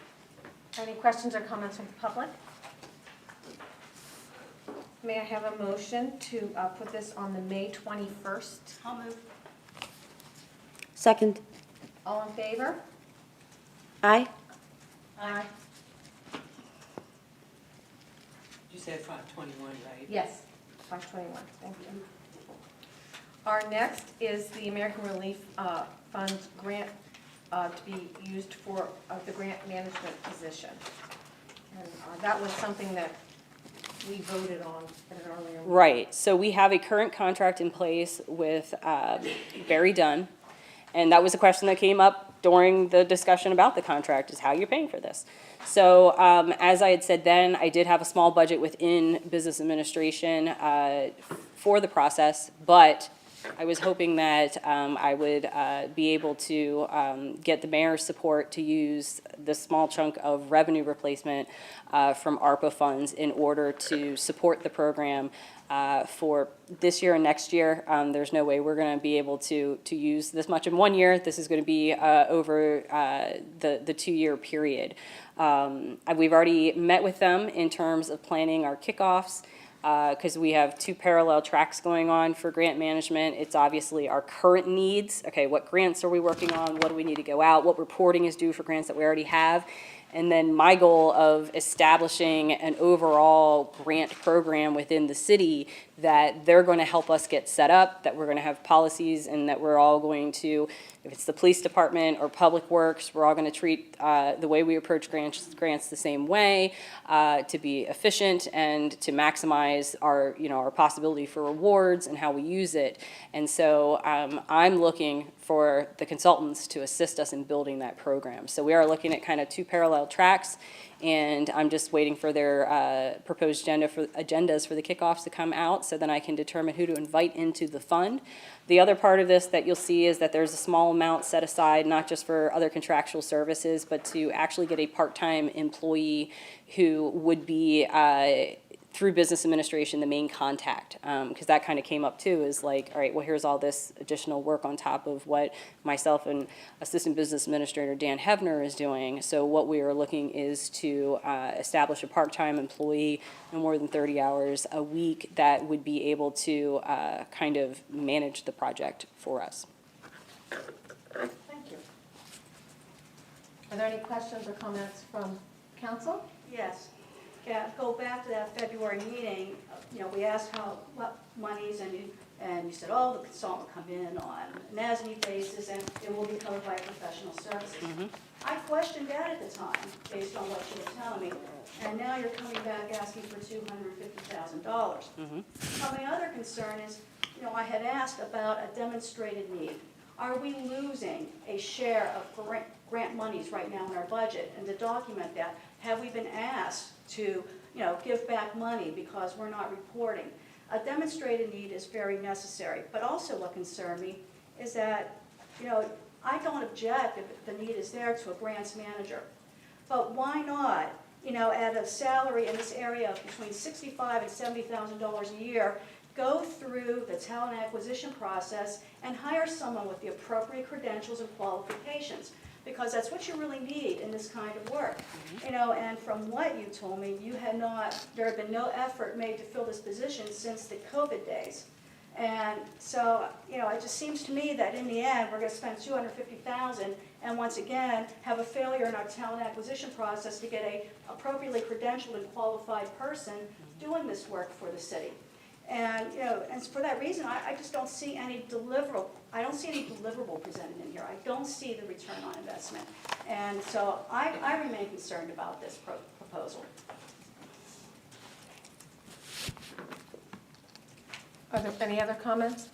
Any questions or comments from the public? May I have a motion to put this on the May 21st? I'll move. Second. All in favor? Aye. Aye. You said 521, right? Yes, 521, thank you. Our next is the American Relief Fund's grant to be used for the grant management position. And that was something that we voted on at an earlier meeting. Right, so we have a current contract in place with Barry Dunn, and that was a question that came up during the discussion about the contract, is how you're paying for this. So as I had said then, I did have a small budget within business administration for the process, but I was hoping that I would be able to get the mayor's support to use the small chunk of revenue replacement from ARPA funds in order to support the program for this year and next year. There's no way we're going to be able to use this much in 1 year. This is going to be over the 2-year period. We've already met with them in terms of planning our kickoffs, because we have 2 parallel tracks going on for grant management. It's obviously our current needs. Okay, what grants are we working on? What do we need to go out? What reporting is due for grants that we already have? And then my goal of establishing an overall grant program within the city that they're going to help us get set up, that we're going to have policies, and that we're all going to if it's the police department or public works, we're all going to treat the way we approach grants the same way, to be efficient and to maximize our, our possibility for rewards and how we use it. And so I'm looking for the consultants to assist us in building that program. So we are looking at kind of two parallel tracks, and I'm just waiting for their proposed agendas for the kickoffs to come out, so then I can determine who to invite into the fund. The other part of this that you'll see is that there's a small amount set aside, not just for other contractual services, but to actually get a part-time employee who would be, through business administration, the main contact. Because that kind of came up too, is like, all right, well, here's all this additional work on top of what myself and Assistant Business Administrator Dan Hebner is doing. So what we are looking is to establish a part-time employee, no more than 30 hours a week, that would be able to kind of manage the project for us. Thank you. Are there any questions or comments from council? Yes. Yeah, go back to that February meeting, we asked what monies, and you said, oh, the consultant will come in on an as-need basis, and it will be covered by professional services. I questioned that at the time, based on what you were telling me, and now you're coming back asking for $250,000. Now, my other concern is, I had asked about a demonstrated need. Are we losing a share of grant monies right now in our budget? And to document that, have we been asked to, give back money because we're not reporting? A demonstrated need is very necessary, but also what concerned me is that, I don't object if the need is there to a grants manager, but why not, at a salary in this area of between $65,000 and $70,000 a year, go through the talent acquisition process and hire someone with the appropriate credentials and qualifications, because that's what you really need in this kind of work. And from what you told me, there had been no effort made to fill this position since the COVID days. And so, it just seems to me that in the end, we're going to spend $250,000 and once again have a failure in our talent acquisition process to get a appropriately credentialed and qualified person doing this work for the city. And, and for that reason, I just don't see any deliverable. I don't see any deliverable presented in here. I don't see the return on investment. And so I remain concerned about this proposal. Are there any other comments?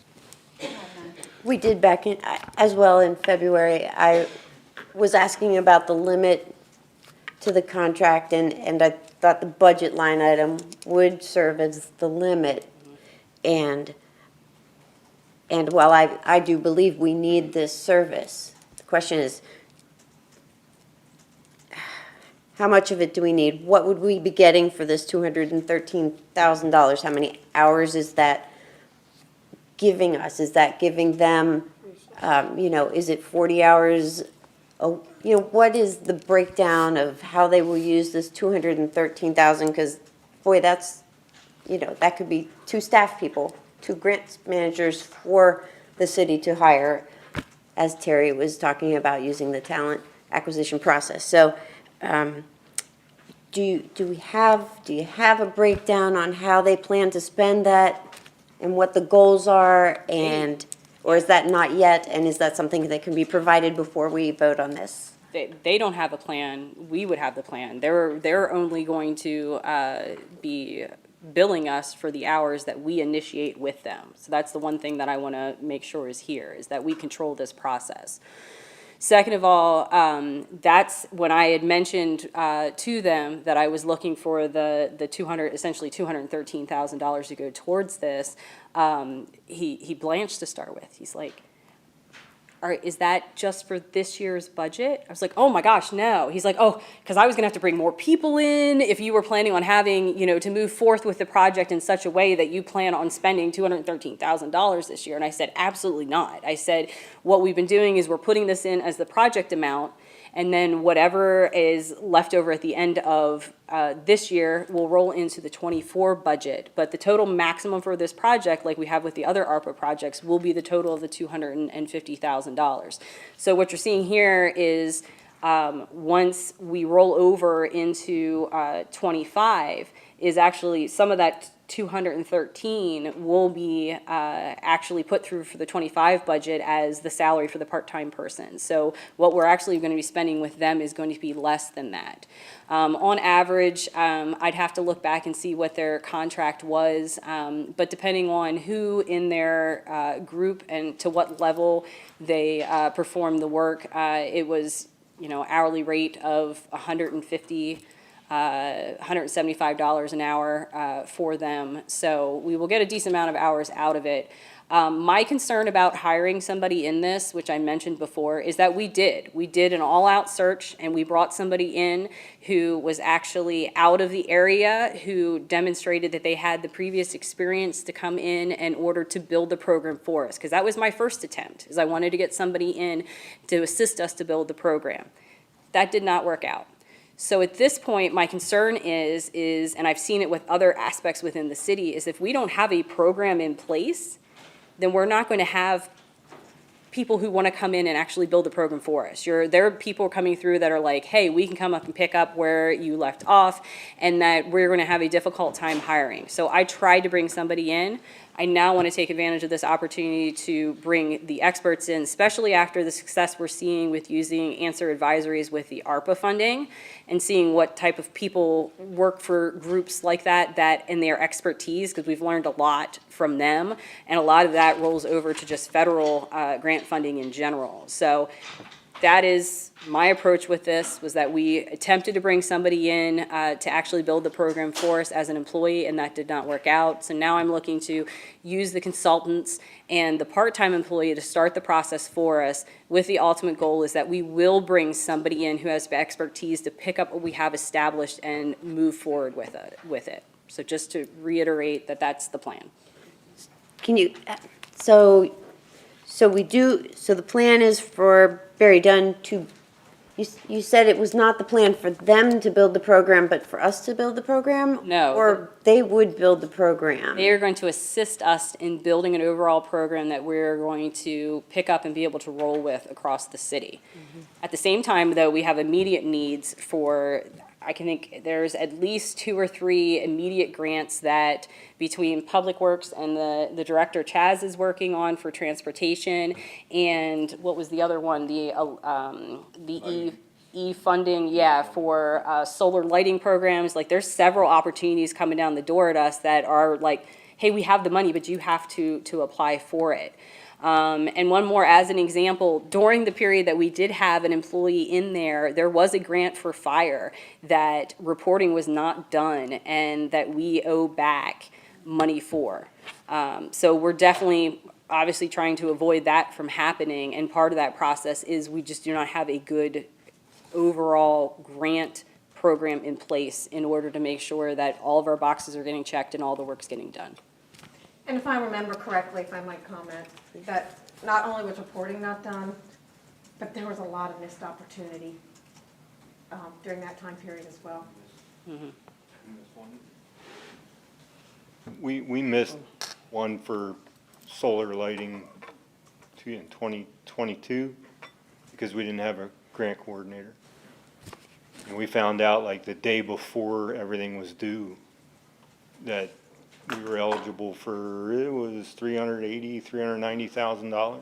We did back in, as well in February, I was asking about the limit to the contract, and I thought the budget line item would serve as the limit. And while I do believe we need this service, the question is, how much of it do we need? What would we be getting for this $213,000? How many hours is that giving us? Is that giving them, is it 40 hours? What is the breakdown of how they will use this $213,000? Because, boy, that's, that could be 2 staff people, 2 grants managers for the city to hire, as Terry was talking about using the talent acquisition process. So, do you have a breakdown on how they plan to spend that and what the goals are, or is that not yet, and is that something that can be provided before we vote on this? They don't have a plan. We would have the plan. They're only going to be billing us for the hours that we initiate with them. So that's the one thing that I want to make sure is here, is that we control this process. Second of all, that's when I had mentioned to them that I was looking for the essentially $213,000 to go towards this. He blanched to start with. He's like, all right, is that just for this year's budget? I was like, oh my gosh, no. He's like, oh, because I was gonna have to bring more people in if you were planning on having, to move forth with the project in such a way that you plan on spending $213,000 this year. And I said, absolutely not. I said, what we've been doing is we're putting this in as the project amount, and then whatever is left over at the end of this year will roll into the '24 budget. But the total maximum for this project, like we have with the other ARPA projects, will be the total of the $250,000. So what you're seeing here is once we roll over into '25, is actually some of that 213 will be actually put through for the 25 budget as the salary for the part-time person. So what we're actually going to be spending with them is going to be less than that. On average, I'd have to look back and see what their contract was, but depending on who in their group and to what level they perform the work, it was, hourly rate of $175 an hour for them. So we will get a decent amount of hours out of it. My concern about hiring somebody in this, which I mentioned before, is that we did an all-out search, and we brought somebody in who was actually out of the area, who demonstrated that they had the previous experience to come in order to build the program for us. Because that was my first attempt, is I wanted to get somebody in to assist us to build the program. That did not work out. So at this point, my concern is, and I've seen it with other aspects within the city, is if we don't have a program in place, then we're not going to have people who want to come in and actually build the program for us. There are people coming through that are like, hey, we can come up and pick up where you left off, and that we're going to have a difficult time hiring. So I tried to bring somebody in. I now want to take advantage of this opportunity to bring the experts in, especially after the success we're seeing with using answer advisories with the ARPA funding, and seeing what type of people work for groups like that in their expertise, because we've learned a lot from them, and a lot of that rolls over to just federal grant funding in general. So that is my approach with this, was that we attempted to bring somebody in to actually build the program for us as an employee, and that did not work out. So now I'm looking to use the consultants and the part-time employee to start the process for us, with the ultimate goal is that we will bring somebody in who has the expertise to pick up what we have established and move forward with it. So just to reiterate that that's the plan. Can you, so the plan is for Barry Dunn to, you said it was not the plan for them to build the program, but for us to build the program? No. Or they would build the program? They are going to assist us in building an overall program that we're going to pick up and be able to roll with across the city. At the same time, though, we have immediate needs for, I can think there's at least 2 or 3 immediate grants that between Public Works and the director Chaz is working on for transportation, and what was the other one? The E-funding, for solar lighting programs. Like, there's several opportunities coming down the door at us that are like, hey, we have the money, but you have to apply for it. And one more as an example, during the period that we did have an employee in there, there was a grant for fire that reporting was not done and that we owe back money for. So we're definitely obviously trying to avoid that from happening, and part of that process is we just do not have a good overall grant program in place in order to make sure that all of our boxes are getting checked and all the work's getting done. And if I remember correctly, if I might comment, that not only was reporting not done, but there was a lot of missed opportunity during that time period as well. We missed one for solar lighting in 2022 because we didn't have a grant coordinator. And we found out like the day before everything was due that we were eligible for, it was $390,000.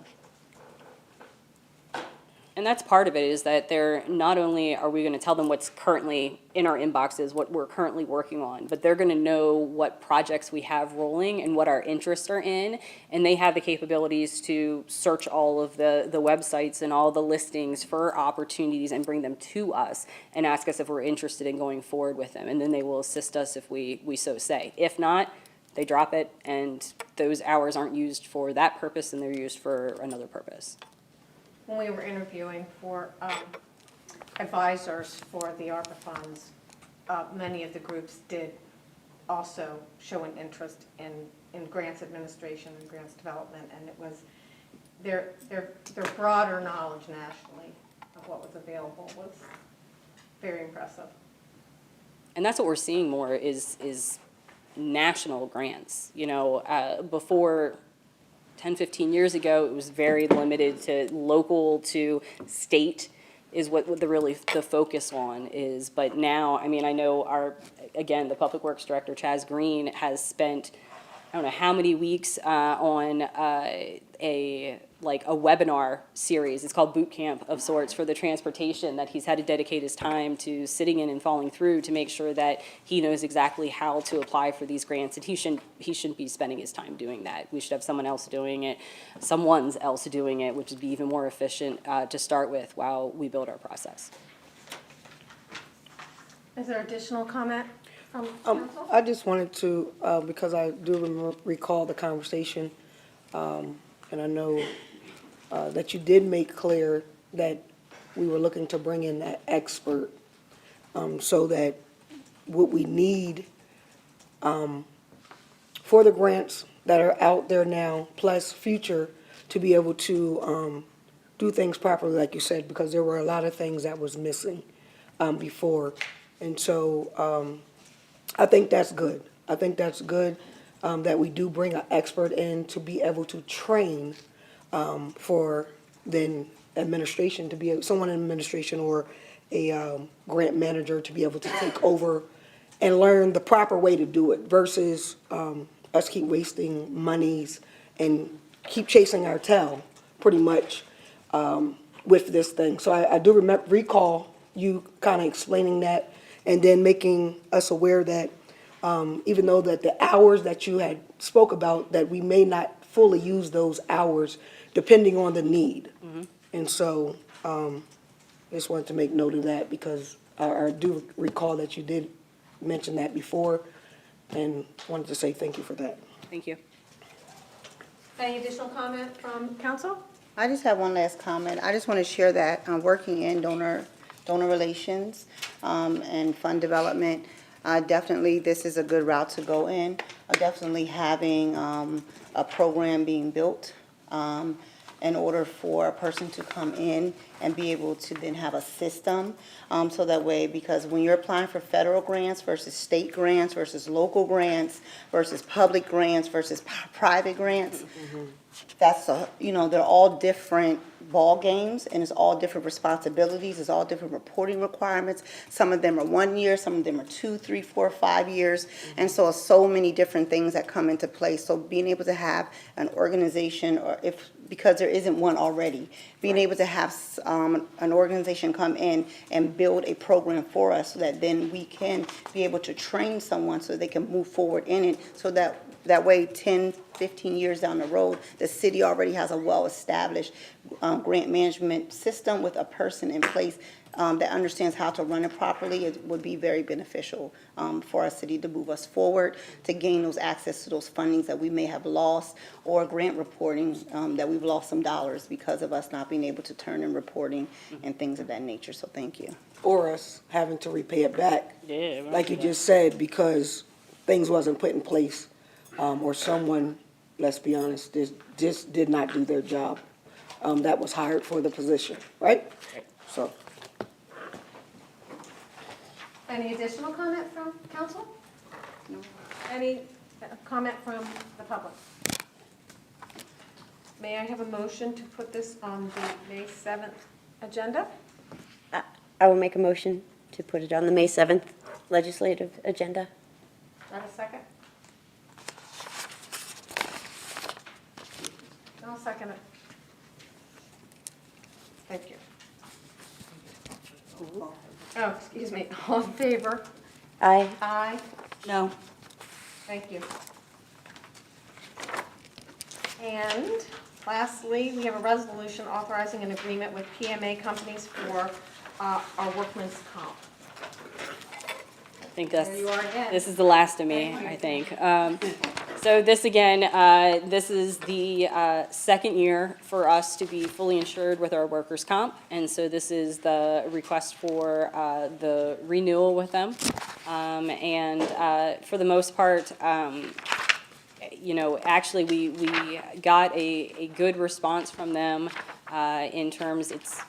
And that's part of it, is that they're, not only are we going to tell them what's currently in our inboxes, what we're currently working on, but they're going to know what projects we have rolling and what our interests are in, and they have the capabilities to search all of the websites and all the listings for opportunities and bring them to us and ask us if we're interested in going forward with them, and then they will assist us if we so say. If not, they drop it, and those hours aren't used for that purpose, and they're used for another purpose. When we were interviewing for advisors for the ARPA funds, many of the groups did also show an interest in grants administration and grants development, and it was their broader knowledge nationally of what was available was very impressive. And that's what we're seeing more is national grants. You know, before 10, 15 years ago, it was very limited to local, to state, is what the focus on is. But now, I mean, I know the Public Works Director, Chaz Green, has spent, I don't know how many weeks on a webinar series. It's called Boot Camp of sorts for the transportation that he's had to dedicate his time to sitting in and following through to make sure that he knows exactly how to apply for these grants. And he shouldn't be spending his time doing that. We should have someone else doing it, which would be even more efficient to start with while we build our process. Is there additional comment from council? I just wanted to, because I do recall the conversation, and I know that you did make clear that we were looking to bring in that expert, so that what we need for the grants that are out there now, plus future, to be able to do things properly, like you said, because there were a lot of things that was missing before. And so I think that's good. I think that's good that we do bring an expert in to be able to train for then administration to be, someone in administration or a grant manager to be able to take over and learn the proper way to do it versus us keep wasting monies and keep chasing our tail pretty much with this thing. So I do recall you kind of explaining that and then making us aware that even though that the hours that you had spoke about, that we may not fully use those hours depending on the need. And so just wanted to make note of that because I do recall that you did mention that before and wanted to say thank you for that. Thank you. Any additional comment from council? I just have one last comment. I just want to share that working in donor relations and fund development, definitely this is a good route to go in. Definitely having a program being built in order for a person to come in and be able to then have a system. So that way, because when you're applying for federal grants versus state grants versus local grants versus public grants versus private grants, that's they're all different ball games, and it's all different responsibilities, it's all different reporting requirements. Some of them are 1 year, some of them are 2, 3, 4, 5 years, and so many different things that come into play. So being able to have an organization, or because there isn't one already, being able to have an organization come in and build a program for us so that then we can be able to train someone so they can move forward in it, so that way 10, 15 years down the road, the city already has a well-established grant management system with a person in place that understands how to run it properly. It would be very beneficial for our city to move us forward, to gain those access to those fundings that we may have lost, or grant reporting that we've lost some dollars because of us not being able to turn in reporting and things of that nature. So thank you. Or us having to repay it back, Yeah. like you just said, because things wasn't put in place, or someone, let's be honest, just did not do their job that was hired for the position, right? So. Any additional comment from council? No. Any comment from the public? May I have a motion to put this on the May 7th agenda? I will make a motion to put it on the May 7th legislative agenda. Have a second? I'll second it. Thank you. Oh, excuse me, all in favor? Aye. Aye. No. Thank you. And lastly, we have a resolution authorizing an agreement with PMA companies for our workman's comp. I think that's, There you are again. this is the last of me, I think. So this again, this is the second year for us to be fully insured with our workers' comp. And so this is the request for the renewal with them. And for the most part, actually we got a good response from them in terms, it's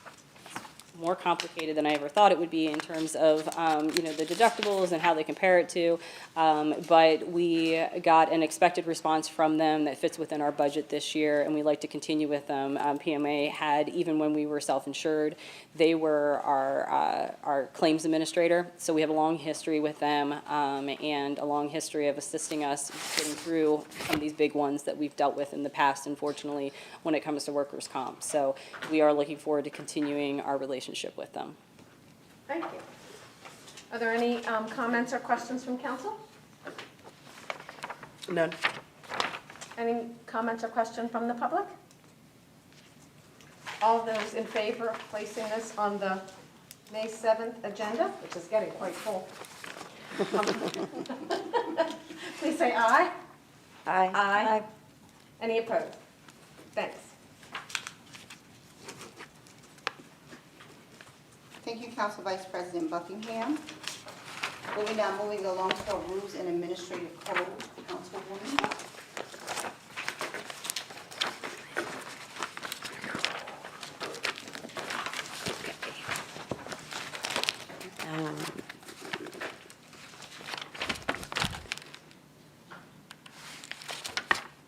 more complicated than I ever thought it would be in terms of, the deductibles and how they compare it to. But we got an expected response from them that fits within our budget this year, and we'd like to continue with them. PMA had, even when we were self-insured, they were our claims administrator, so we have a long history with them, and a long history of assisting us getting through some of these big ones that we've dealt with in the past, unfortunately, when it comes to workers' comp. So we are looking forward to continuing our relationship with them. Thank you. Are there any comments or questions from council? None. Any comments or questions from the public? All those in favor of placing this on the May 7th agenda, which is getting quite full. Please say aye. Aye. Aye. Any opposed? Thanks. Thank you, Council Vice President Buckingham. Moving along to our Rules and Administrative Code, Councilwoman.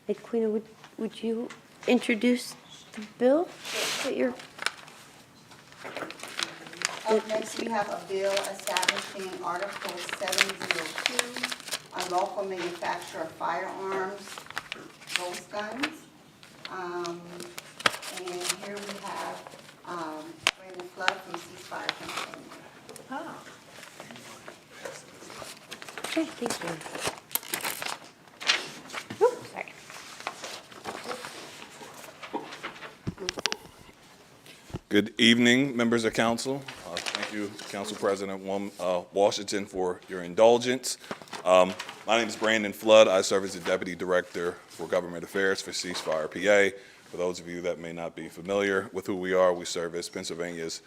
Edwina, would you introduce the bill that you're? Up next, we have a bill establishing Article 702, unlawful manufacture of firearms, ghost guns. And here we have Brandon Flood from Ceasefire, Pennsylvania. Okay, thank you. Sorry. Good evening, members of council. Thank you, Council President Washington, for your indulgence. My name is Brandon Flood. I serve as the Deputy Director for Government Affairs for Ceasefire, PA. For those of you that may not be familiar with who we are, we serve as Pennsylvania's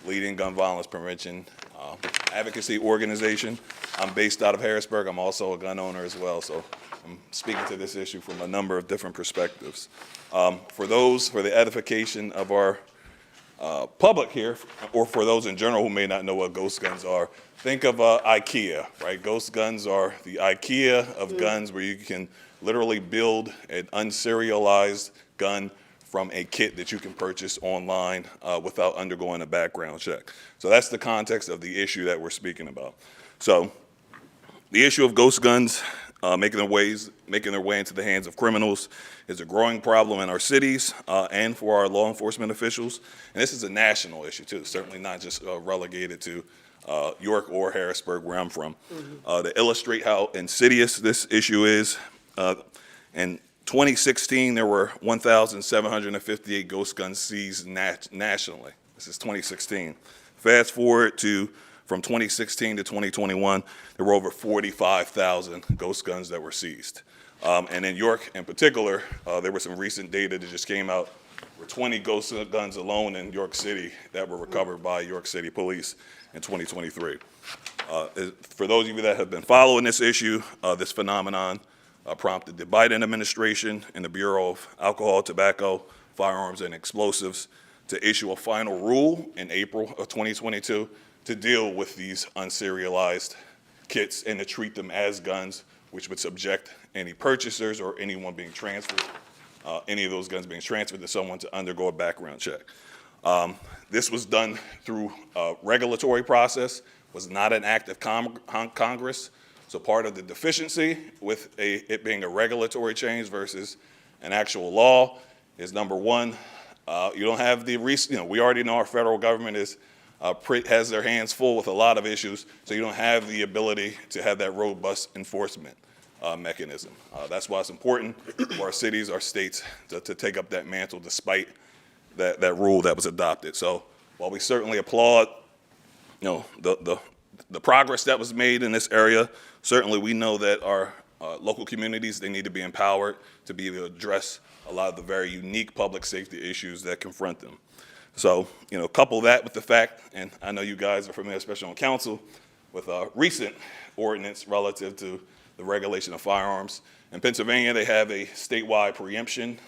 leading gun violence prevention advocacy organization. I'm based out of Harrisburg. I'm also a gun owner as well, so I'm speaking to this issue from a number of different perspectives. For the edification of our public here, or for those in general who may not know what ghost guns are, think of IKEA, right? Ghost guns are the IKEA of guns, where you can literally build an unserialized gun from a kit that you can purchase online without undergoing a background check. So that's the context of the issue that we're speaking about. So the issue of ghost guns making their way into the hands of criminals is a growing problem in our cities and for our law enforcement officials. And this is a national issue too, certainly not just relegated to York or Harrisburg, where I'm from. To illustrate how insidious this issue is, in 2016, there were 1,758 ghost guns seized nationally. This is 2016. Fast forward to from 2016 to 2021, there were over 45,000 ghost guns that were seized. And in York in particular, there was some recent data that just came out. There were 20 ghost guns alone in York City that were recovered by York City Police in 2023. For those of you that have been following this issue, this phenomenon prompted the Biden administration and the Bureau of Alcohol, Tobacco, Firearms, and Explosives to issue a final rule in April of 2022 to deal with these unserialized kits and to treat them as guns, which would subject any purchasers or anyone being transferred, any of those guns being transferred to someone to undergo a background check. This was done through a regulatory process, was not an act of Congress. So part of the deficiency with it being a regulatory change versus an actual law is, number one, you don't have the, we already know our federal government has their hands full with a lot of issues, so you don't have the ability to have that robust enforcement mechanism. That's why it's important for our cities, our states to take up that mantle despite that rule that was adopted. So while we certainly applaud the progress that was made in this area, certainly we know that our local communities, they need to be empowered to be able to address a lot of the very unique public safety issues that confront them. So, couple that with the fact, and I know you guys are familiar, especially on council, with a recent ordinance relative to the regulation of firearms. In Pennsylvania, they have a statewide preemption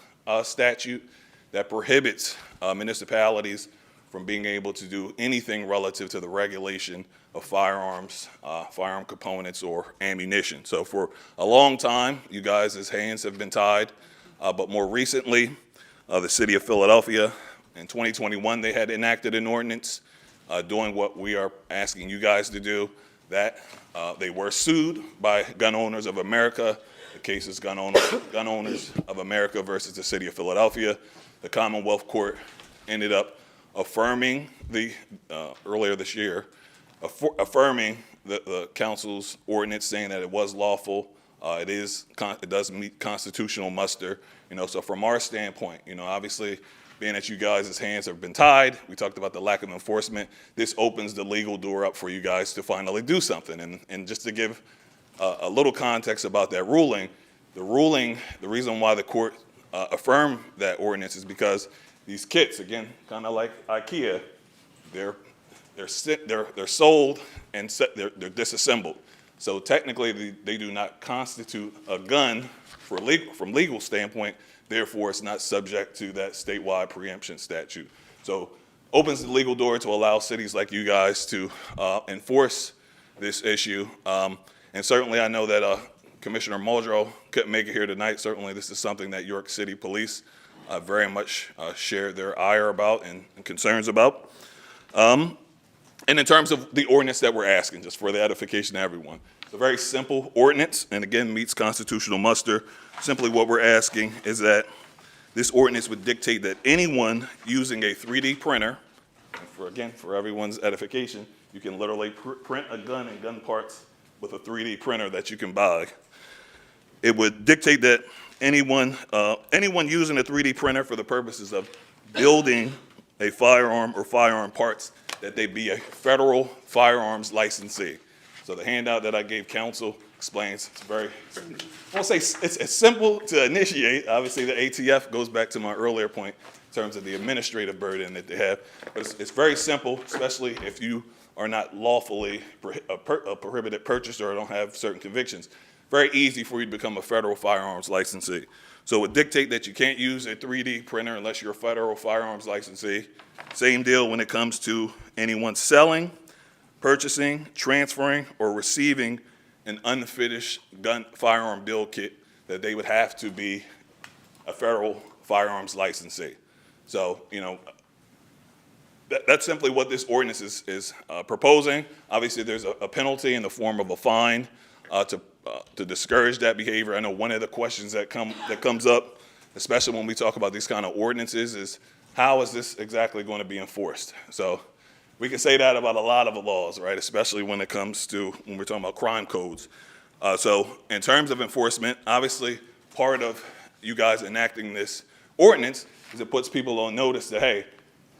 statute that prohibits municipalities from being able to do anything relative to the regulation of firearms, firearm components, or ammunition. So for a long time, you guys' hands have been tied, but more recently, the city of Philadelphia, in 2021, they had enacted an ordinance doing what we are asking you guys to do, that they were sued by Gun Owners of America. The case is Gun Owners of America versus the city of Philadelphia. The Commonwealth Court ended up affirming earlier this year, affirming the council's ordinance, saying that it was lawful. It does meet constitutional muster. So from our standpoint, obviously, being that you guys' hands have been tied, we talked about the lack of enforcement, this opens the legal door up for you guys to finally do something. And just to give a little context about that ruling, the reason why the court affirmed that ordinance is because these kits, again, kind of like IKEA, they're sold and they're disassembled. So technically, they do not constitute a gun from legal standpoint. Therefore, it's not subject to that statewide preemption statute. So opens the legal door to allow cities like you guys to enforce this issue. And certainly, I know that Commissioner Muldrow couldn't make it here tonight. Certainly, this is something that York City Police very much share their ire about and concerns about. And in terms of the ordinance that we're asking, just for the edification of everyone, it's a very simple ordinance, and again, meets constitutional muster. Simply what we're asking is that this ordinance would dictate that anyone using a 3D printer, and for everyone's edification, you can literally print a gun and gun parts with a 3D printer that you can buy. It would dictate that anyone using a 3D printer for the purposes of building a firearm or firearm parts, that they be a federal firearms licensee. So the handout that I gave council explains, I won't say it's simple to initiate. Obviously, the ATF goes back to my earlier point in terms of the administrative burden that they have. But it's very simple, especially if you are not lawfully a prohibited purchaser or don't have certain convictions. Very easy for you to become a federal firearms licensee. So it would dictate that you can't use a 3D printer unless you're a federal firearms licensee. Same deal when it comes to anyone selling, purchasing, transferring, or receiving an unfinished firearm build kit, that they would have to be a federal firearms licensee. So, that's simply what this ordinance is proposing. Obviously, there's a penalty in the form of a fine to discourage that behavior. I know one of the questions that comes up, especially when we talk about these kind of ordinances, is how is this exactly going to be enforced? So we can say that about a lot of the laws, right? Especially when it comes to when we're talking about crime codes. So in terms of enforcement, obviously part of you guys enacting this ordinance is it puts people on notice that, hey,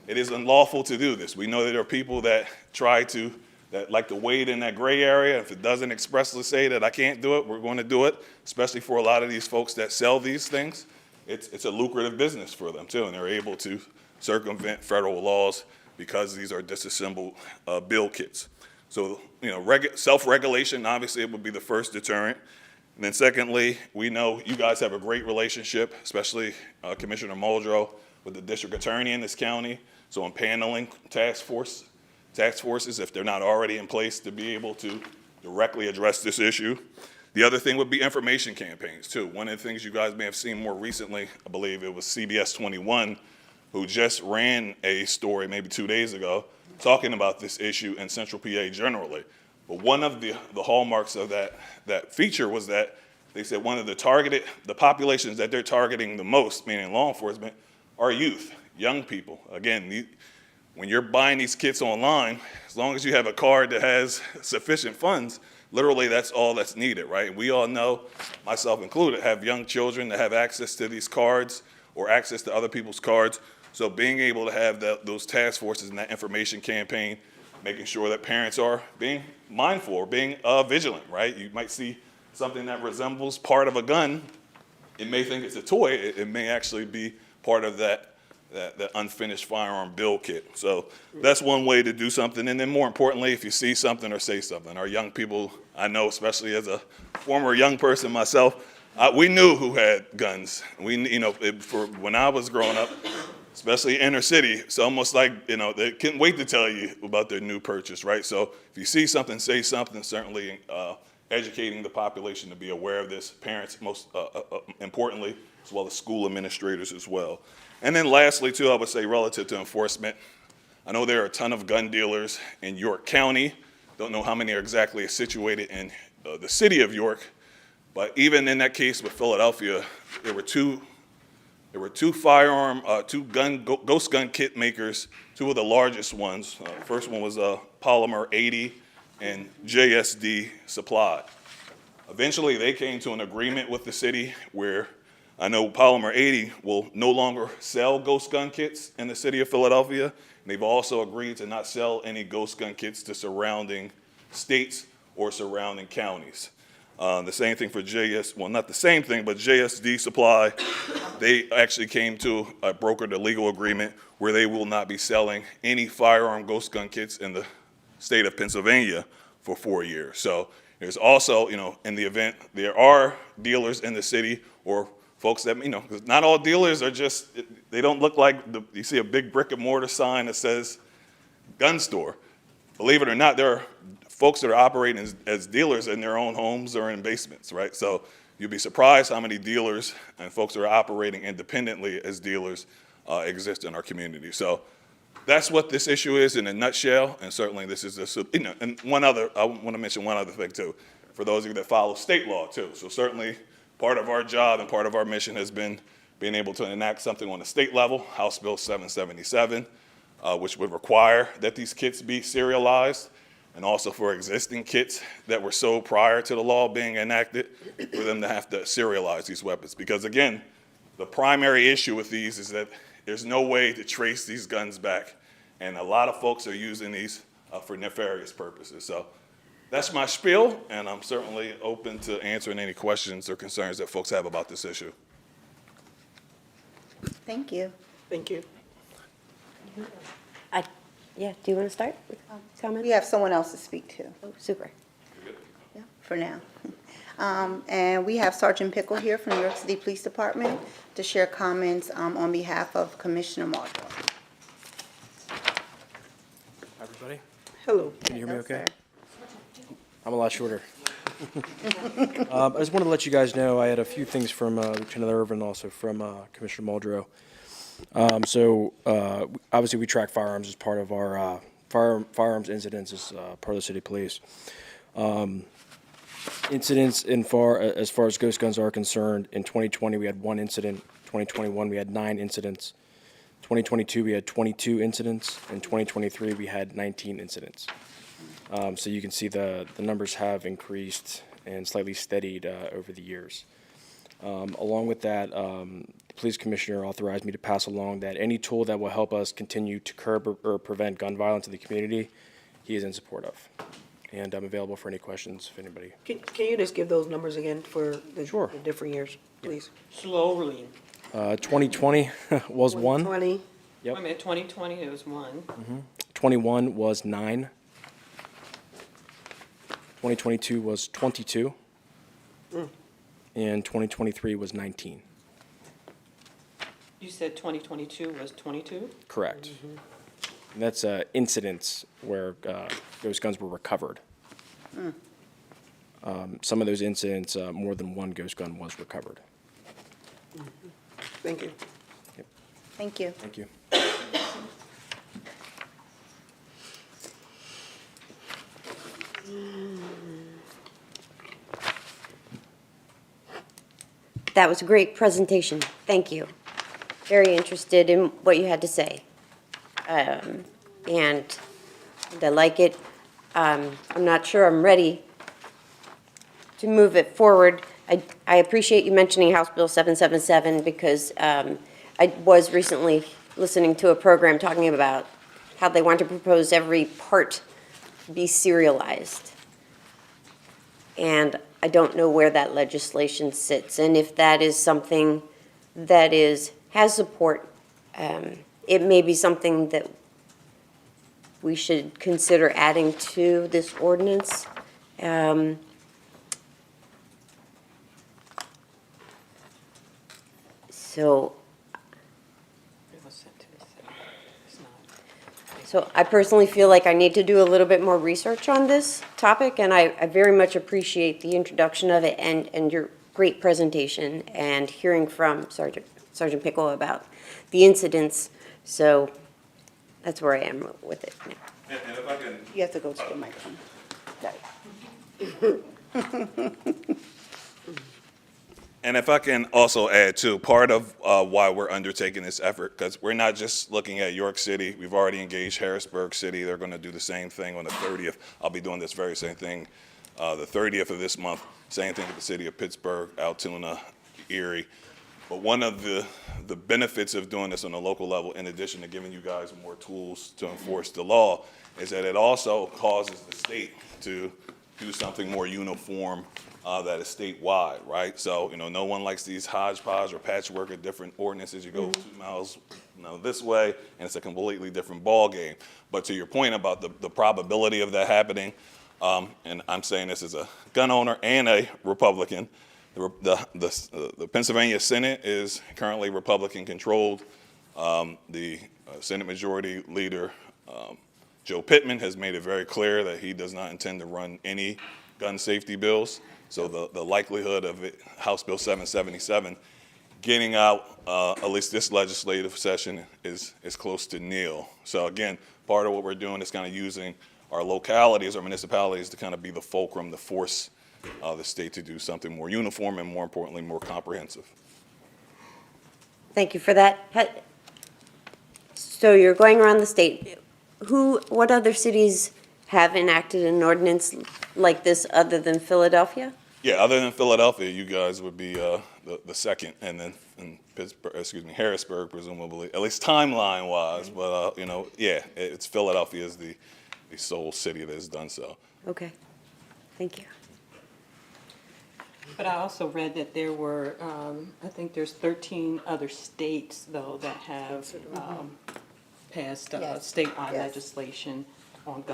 it is unlawful to do this. We know that there are people that that like to wade in that gray area. If it doesn't expressly say that I can't do it, we're going to do it, especially for a lot of these folks that sell these things. It's a lucrative business for them too, and they're able to circumvent federal laws because these are disassembled build kits. So, self-regulation, obviously it would be the first deterrent. And then secondly, we know you guys have a great relationship, especially Commissioner Muldrow, with the district attorney in this county. So in paneling task forces, if they're not already in place, to be able to directly address this issue. The other thing would be information campaigns too. One of the things you guys may have seen more recently, I believe it was CBS 21, who just ran a story maybe 2 days ago talking about this issue in Central PA generally. But one of the hallmarks of that feature was that they said one of the populations that they're targeting the most, meaning law enforcement, are youth, young people. Again, when you're buying these kits online, as long as you have a card that has sufficient funds, literally that's all that's needed, right? We all know, myself included, have young children that have access to these cards or access to other people's cards. So being able to have those task forces and that information campaign, making sure that parents are being mindful or being vigilant, right? You might see something that resembles part of a gun. It may think it's a toy. It may actually be part of that unfinished firearm build kit. So that's one way to do something. And then more importantly, if you see something or say something, our young people, I know, especially as a former young person myself, we knew who had guns. For when I was growing up, especially inner city, it's almost like, they can't wait to tell you about their new purchase, right? So if you see something, say something, certainly educating the population to be aware of this, parents most importantly, as well as school administrators as well. And then lastly, too, I would say relative to enforcement, I know there are a ton of gun dealers in York County. Don't know how many are exactly situated in the city of York, but even in that case with Philadelphia, there were two ghost gun kit makers, two of the largest ones. First one was Polymer 80 and JSD Supply. Eventually, they came to an agreement with the city where I know Polymer 80 will no longer sell ghost gun kits in the city of Philadelphia. And they've also agreed to not sell any ghost gun kits to surrounding states or surrounding counties. The same thing for not the same thing, but JSD Supply, they actually came to a brokered a legal agreement where they will not be selling any firearm ghost gun kits in the state of Pennsylvania for 4 years. So there's also, in the event there are dealers in the city or folks that, because not all dealers are they don't look like, you see a big brick and mortar sign that says gun store. Believe it or not, there are folks that are operating as dealers in their own homes or in basements, right? So you'd be surprised how many dealers and folks that are operating independently as dealers exist in our community. So that's what this issue is in a nutshell, and certainly this is and I want to mention one other thing too, for those of you that follow state law too. So certainly part of our job and part of our mission has been being able to enact something on the state level, House Bill 777, which would require that these kits be serialized, and also for existing kits that were sold prior to the law being enacted, for them to have to serialize these weapons. Because again, the primary issue with these is that there's no way to trace these guns back, and a lot of folks are using these for nefarious purposes. So that's my spiel, and I'm certainly open to answering any questions or concerns that folks have about this issue. Thank you. Thank you. Yeah, do you want to start with comments? We have someone else to speak to. Oh, super. Yeah, for now. And we have Sergeant Pickle here from New York City Police Department to share comments on behalf of Commissioner Muldrow. Hi, everybody. Hello. Can you hear me Hello, okay? sir. I'm a lot shorter. I just wanted to let you guys know I had a few things from Lieutenant Irvin, also from Commissioner Muldrow. Obviously we track firearms as part of our firearms incidents as part of the city police. Incidents as far as ghost guns are concerned, in 2020 we had 1 incident, 2021 we had 9 incidents, 2022 we had 22 incidents, and 2023 we had 19 incidents. So you can see the numbers have increased and slightly steadied over the years. Along with that, the police commissioner authorized me to pass along that any tool that will help us continue to curb or prevent gun violence in the community, he is in support of. And I'm available for any questions if anybody. Can you just give those numbers again for the Sure. the different years, please? Slowly. 2020 was 1. 20. Yep. Wait a minute, 2020, it was 1. 21 was 9. 2022 was 22. And 2023 was 19. You said 2022 was 22? Correct. And that's incidents where those guns were recovered. Some of those incidents, more than 1 ghost gun was recovered. Thank you. Thank you. Thank you. That was a great presentation. Thank you. Very interested in what you had to say. And I like it. I'm not sure I'm ready to move it forward. I appreciate you mentioning House Bill 777 because I was recently listening to a program talking about how they want to propose every part be serialized. And I don't know where that legislation sits, and if that is something that has support, it may be something that we should consider adding to this ordinance. It was sent to me. So I personally feel like I need to do a little bit more research on this topic, and I very much appreciate the introduction of it and your great presentation and hearing from Sergeant Pickle about the incidents. So that's where I am with it now. And if I can, You have to go to the microphone. and if I can also add too, part of why we're undertaking this effort, because we're not just looking at York City. We've already engaged Harrisburg City. They're going to do the same thing on the 30th. I'll be doing this very same thing the 30th of this month. Same thing with the city of Pittsburgh, Altoona, Erie. But one of the benefits of doing this on a local level, in addition to giving you guys more tools to enforce the law, is that it also causes the state to do something more uniform that is statewide, right? So, no one likes these hodgepodge or patchwork of different ordinances. You go 2 miles this way, and it's a completely different ball game. But to your point about the probability of that happening, and I'm saying this as a gun owner and a Republican, the Pennsylvania Senate is currently Republican-controlled. The Senate Majority Leader, Joe Pittman, has made it very clear that he does not intend to run any gun safety bills. So the likelihood of House Bill 777 getting out, at least this legislative session, is close to nil. So again, part of what we're doing is kind of using our localities, our municipalities, to kind of be the fulcrum, to force the state to do something more uniform and, more importantly, more comprehensive. Thank you for that. So you're going around the state. What other cities have enacted an ordinance like this other than Philadelphia? Yeah, other than Philadelphia, you guys would be the second, and then in Harrisburg, presumably, at least timeline-wise. But yeah, it's Philadelphia is the sole city that has done so. Okay, thank you. But I also read that there were, I think there's 13 other states, though, that have passed statewide legislation on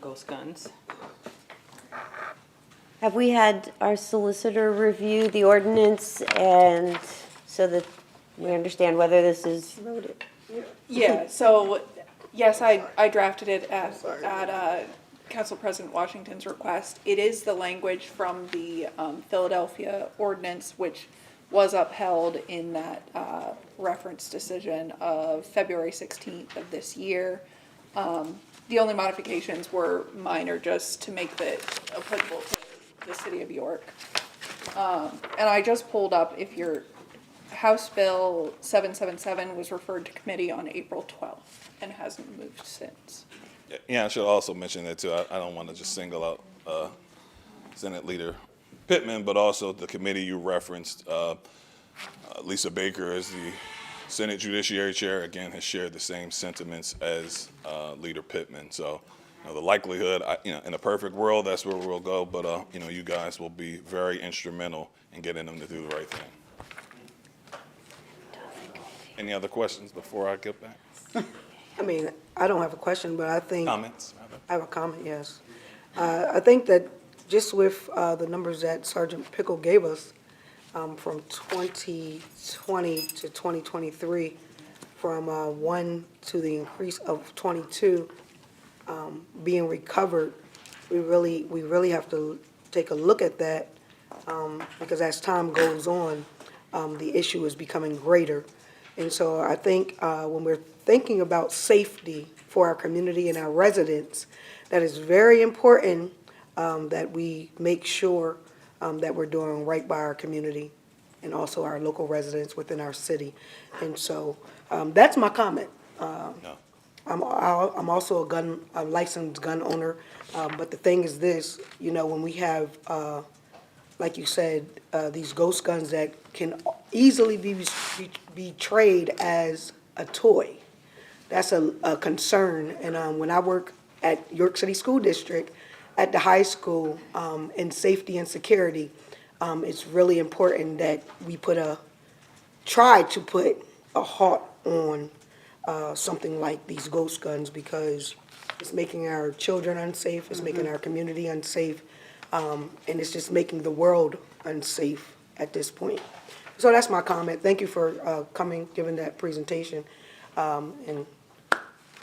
ghost guns. Have we had our solicitor review the ordinance and so that we understand whether this is voted? Yeah, so, yes, I drafted it at Council President Washington's request. It is the language from the Philadelphia ordinance, which was upheld in that reference decision of February 16th of this year. The only modifications were minor, just to make it applicable to the city of York. And I just pulled up, if your House Bill 777 was referred to committee on April 12th and hasn't moved since. Yeah, I should also mention that too. I don't want to just single out Senate Leader Pittman, but also the committee you referenced. Lisa Baker, as the Senate Judiciary Chair, again has shared the same sentiments as Leader Pittman. So, the likelihood, in a perfect world, that's where we'll go. But you guys will be very instrumental in getting them to do the right thing. Any other questions before I get back? I mean, I don't have a question, but I think. Comments? I have a comment, yes. I think that just with the numbers that Sergeant Pickle gave us from 2020 to 2023, from 1 to the increase of 22 being recovered, we really have to take a look at that because as time goes on, the issue is becoming greater. And so I think when we're thinking about safety for our community and our residents, that is very important that we make sure that we're doing right by our community and also our local residents within our city. And so that's my comment. I'm also a licensed gun owner, but the thing is this, when we have, like you said, these ghost guns that can easily be traded as a toy, that's a concern. And when I work at York City School District, at the high school, in safety and security, it's really important that we try to put a halt on something like these ghost guns because it's making our children unsafe, it's making our community unsafe, and it's just making the world unsafe at this point. So that's my comment. Thank you for coming, giving that presentation, and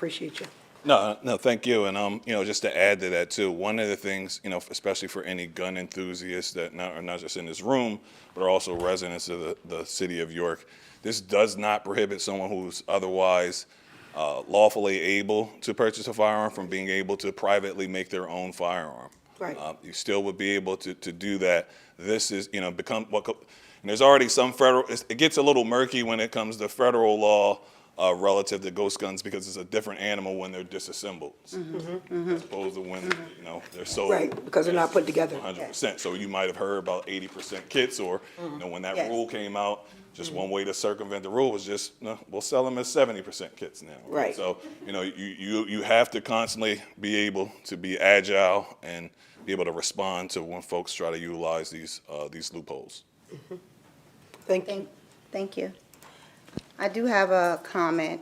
appreciate you. No, thank you. And, just to add to that too, one of the things, especially for any gun enthusiasts that are not just in this room, but are also residents of the city of York, this does not prohibit someone who's otherwise lawfully able to purchase a firearm from being able to privately make their own firearm. Right. You still would be able to do that. This is, become what, and there's already some federal, it gets a little murky when it comes to federal law relative to ghost guns because it's a different animal when they're disassembled, as opposed to when, they're sold. Right, because they're not put together. 100%. So you might have heard about 80% kits, or, when that Yes. rule came out, just one way to circumvent the rule was just, we'll sell them as 70% kits now. Right. So, you have to constantly be able to be agile and be able to respond to when folks try to utilize these loopholes. Thank you. I do have a comment,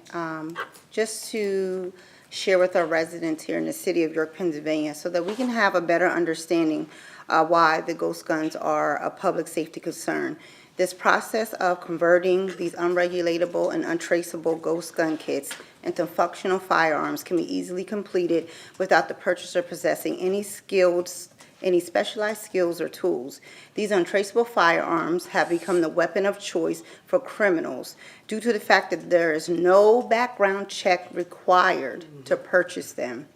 just to share with our residents here in the city of York, Pennsylvania, so that we can have a better understanding why the ghost guns are a public safety concern. This process of converting these unregulatable and untraceable ghost gun kits into functional firearms can be easily completed without the purchaser possessing any specialized skills or tools. These untraceable firearms have become the weapon of choice for criminals due to the fact that there is no background check required to purchase them.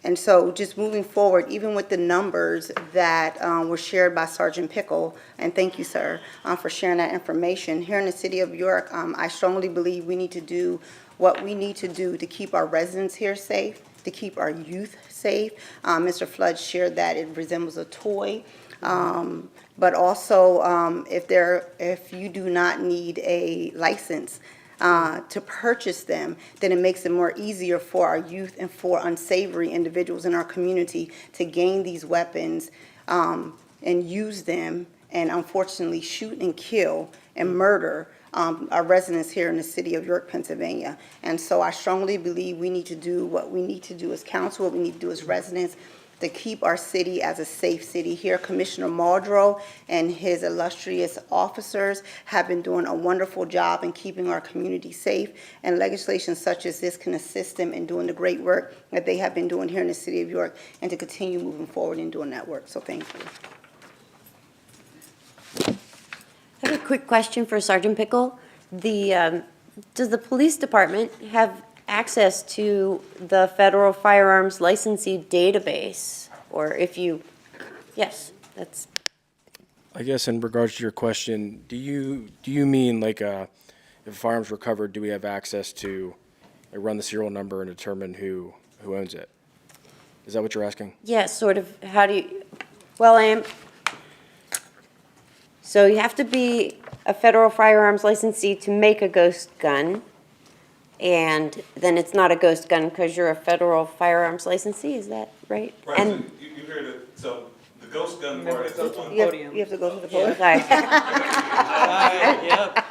And so just moving forward, even with the numbers that were shared by Sergeant Pickle, and thank you, sir, for sharing that information, here in the city of York, I strongly believe we need to do what we need to do to keep our residents here safe, to keep our youth safe. Mr. Flood shared that it resembles a toy. But also, if you do not need a license to purchase them, then it makes it more easier for our youth and for unsavory individuals in our community to gain these weapons and use them and unfortunately shoot and kill and murder our residents here in the city of York, Pennsylvania. And so I strongly believe we need to do what we need to do as council, what we need to do as residents, to keep our city as a safe city. Here, Commissioner Muldrow and his illustrious officers have been doing a wonderful job in keeping our community safe, and legislation such as this can assist them in doing the great work that they have been doing here in the city of York, and to continue moving forward in doing that work. So thank you. I have a quick question for Sergeant Pickle. Does the police department have access to the federal firearms licensee database? Or yes, that's. I guess in regards to your question, do you mean like if a firearm's recovered, do we have access to run the serial number and determine who owns it? Is that what you're asking? Yes, sort of. How do you, well, so you have to be a federal firearms licensee to make a ghost gun, and then it's not a ghost gun because you're a federal firearms licensee, is that right? Right, And so you heard it, so the ghost gun part is up on. You have to go to the podium. Okay. Yep.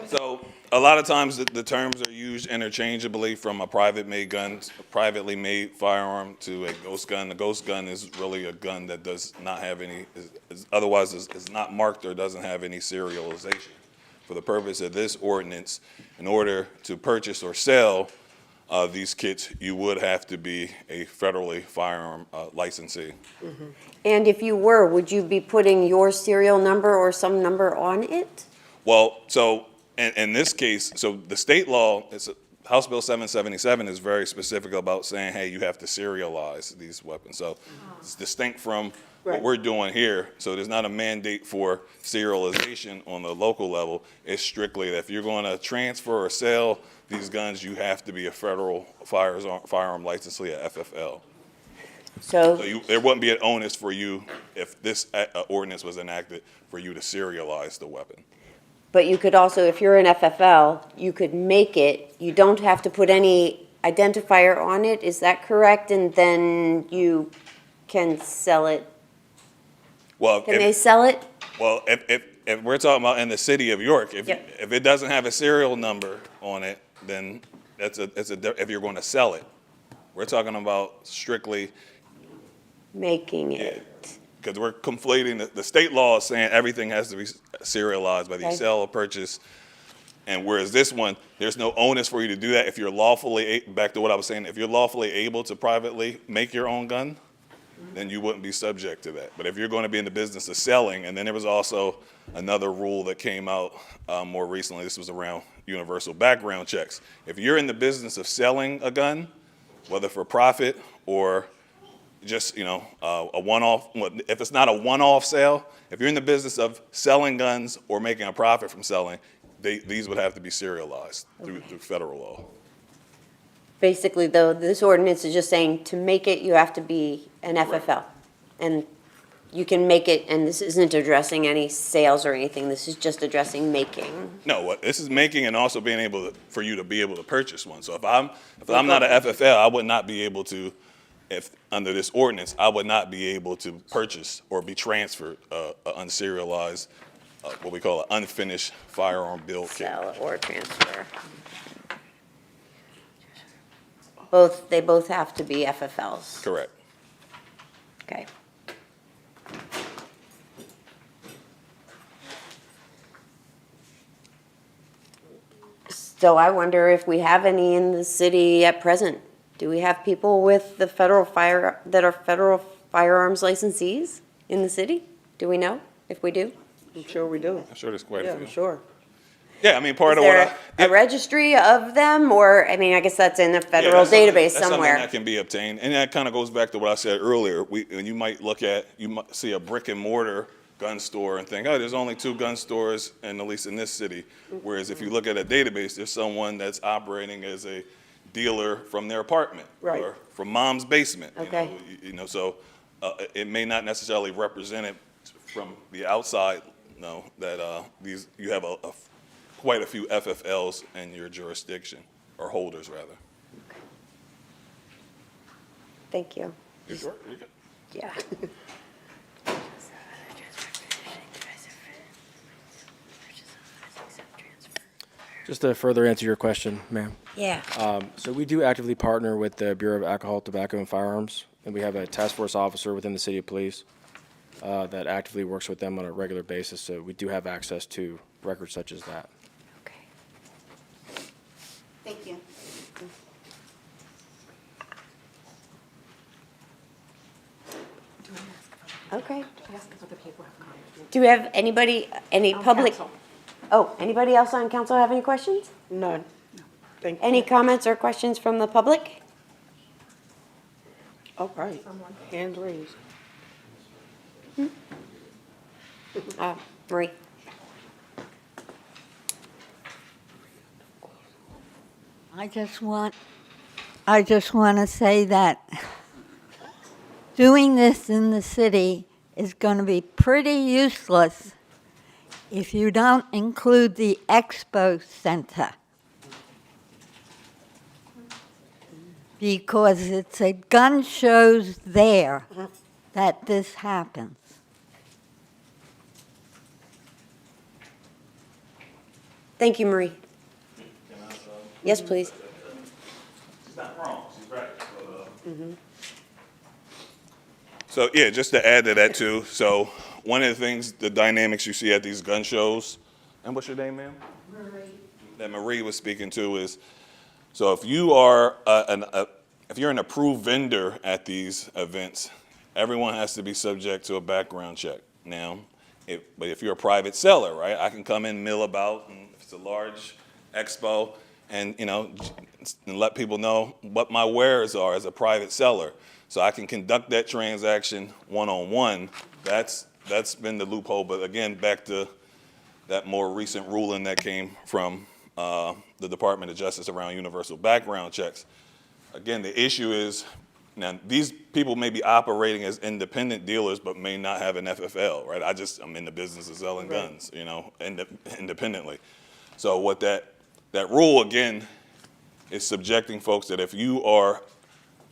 So a lot of times the terms are used interchangeably from a privately made firearm to a ghost gun. The ghost gun is really a gun that does not have any, otherwise is not marked or doesn't have any serialization. For the purpose of this ordinance, in order to purchase or sell these kits, you would have to be a federally firearm licensee. And if you were, would you be putting your serial number or some number on it? Well, so in this case, so the state law, House Bill 777 is very specific about saying, hey, you have to serialize these weapons. So it's distinct from what we're doing here. So there's not a mandate for serialization on the local level. It's strictly that if you're going to transfer or sell these guns, you have to be a federal firearm licensee at FFL. So there wouldn't be an onus for you if this ordinance was enacted for you to serialize the weapon. But you could also, if you're an FFL, you could make it. You don't have to put any identifier on it. Is that correct? And then you can sell it. Well, Can they sell it? Well, if we're talking about in the city of York, if it doesn't have a serial number on it, then if you're going to sell it. We're talking about strictly making it. Because we're conflating the state law is saying everything has to be serialized, whether you sell or purchase And whereas this one, there's no onus for you to do that if you're lawfully, back to what I was saying, if you're lawfully able to privately make your own gun, then you wouldn't be subject to that. But if you're going to be in the business of selling, and then there was also another rule that came out more recently, this was around universal background checks. If you're in the business of selling a gun, whether for profit or just, a one-off, if it's not a one-off sale, if you're in the business of selling guns or making a profit from selling, these would have to be serialized through federal law. Basically, though, this ordinance is just saying to make it, you have to be an FFL. And you can make it, and this isn't addressing any sales or anything, this is just addressing making. No, what this is making and also being able to, for you to be able to purchase one. So if I'm not an FFL, I would not be able to, if under this ordinance, I would not be able to purchase or be transferred a unserialized, what we call an unfinished firearm build kit. Sell or transfer. They both have to be FFLs. Correct. Okay. So I wonder if we have any in the city at present. Do we have people with the that are federal firearms licensees in the city? Do we know if we do? I'm sure we do. I'm sure there's quite Yeah, a few. I'm sure. Yeah, I mean, part Is of there what a registry of them, or, I mean, I guess that's in a federal database that's something somewhere. that can be obtained, and that kind of goes back to what I said earlier. And you might see a brick and mortar gun store and think, oh, there's only 2 gun stores, and at least in this city. Whereas if you look at a database, there's someone that's operating as a dealer from their apartment. Right. Or from mom's basement. Okay. So it may not necessarily represent it from the outside, that you have quite a few FFLs in your jurisdiction, or holders rather. Thank you. You sure? You good? Yeah. Just to further answer your question, ma'am. Yeah. So we do actively partner with the Bureau of Alcohol, Tobacco, and Firearms, and we have a task force officer within the city of police that actively works with them on a regular basis. So we do have access to records such as that. Okay. Thank you. Okay. Do we have any public? Oh, anybody else on council have any questions? None. Thank you. Any comments or questions from the public? All right. Hands raised. Marie? I just want to say that doing this in the city is going to be pretty useless if you don't include the expo center. Because it's at gun shows there that this happens. Thank you, Marie. Yes, please. She's not wrong, she's right. So yeah, just to add to that too, so one of the things, the dynamics you see at these gun shows, and what's your name, ma'am? Marie. That Marie was speaking to is, so if you are if you're an approved vendor at these events, everyone has to be subject to a background check. Now, but if you're a private seller, right, I can come in, mill about, and if it's a large expo, and and let people know what my wares are as a private seller, so I can conduct that transaction one-on-one. That's been the loophole. But again, back to that more recent ruling that came from the Department of Justice around universal background checks. Again, the issue is, now these people may be operating as independent dealers, but may not have an FFL, right? I'm in the business of selling guns, independently. So what that rule, again, is subjecting folks that if you are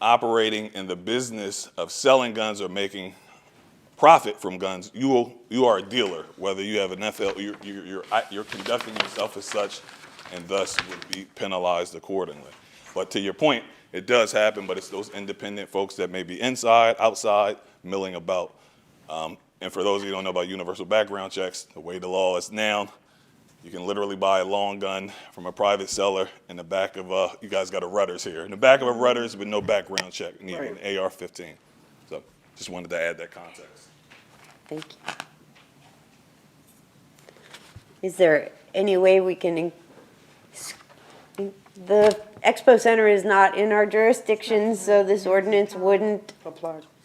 operating in the business of selling guns or making profit from guns, you are a dealer, whether you have an FL, you're conducting yourself as such, and thus would be penalized accordingly. But to your point, it does happen, but it's those independent folks that may be inside, outside, milling about. And for those of you who don't know about universal background checks, the way the law is now, You can literally buy a long gun from a private seller in the back of you guys got a Rudders here, in the back of a Rudders with no background check needed, an AR-15. So just wanted to add that context. Thank you. Is there any way we can, the Expo Center is not in our jurisdiction, so this ordinance wouldn't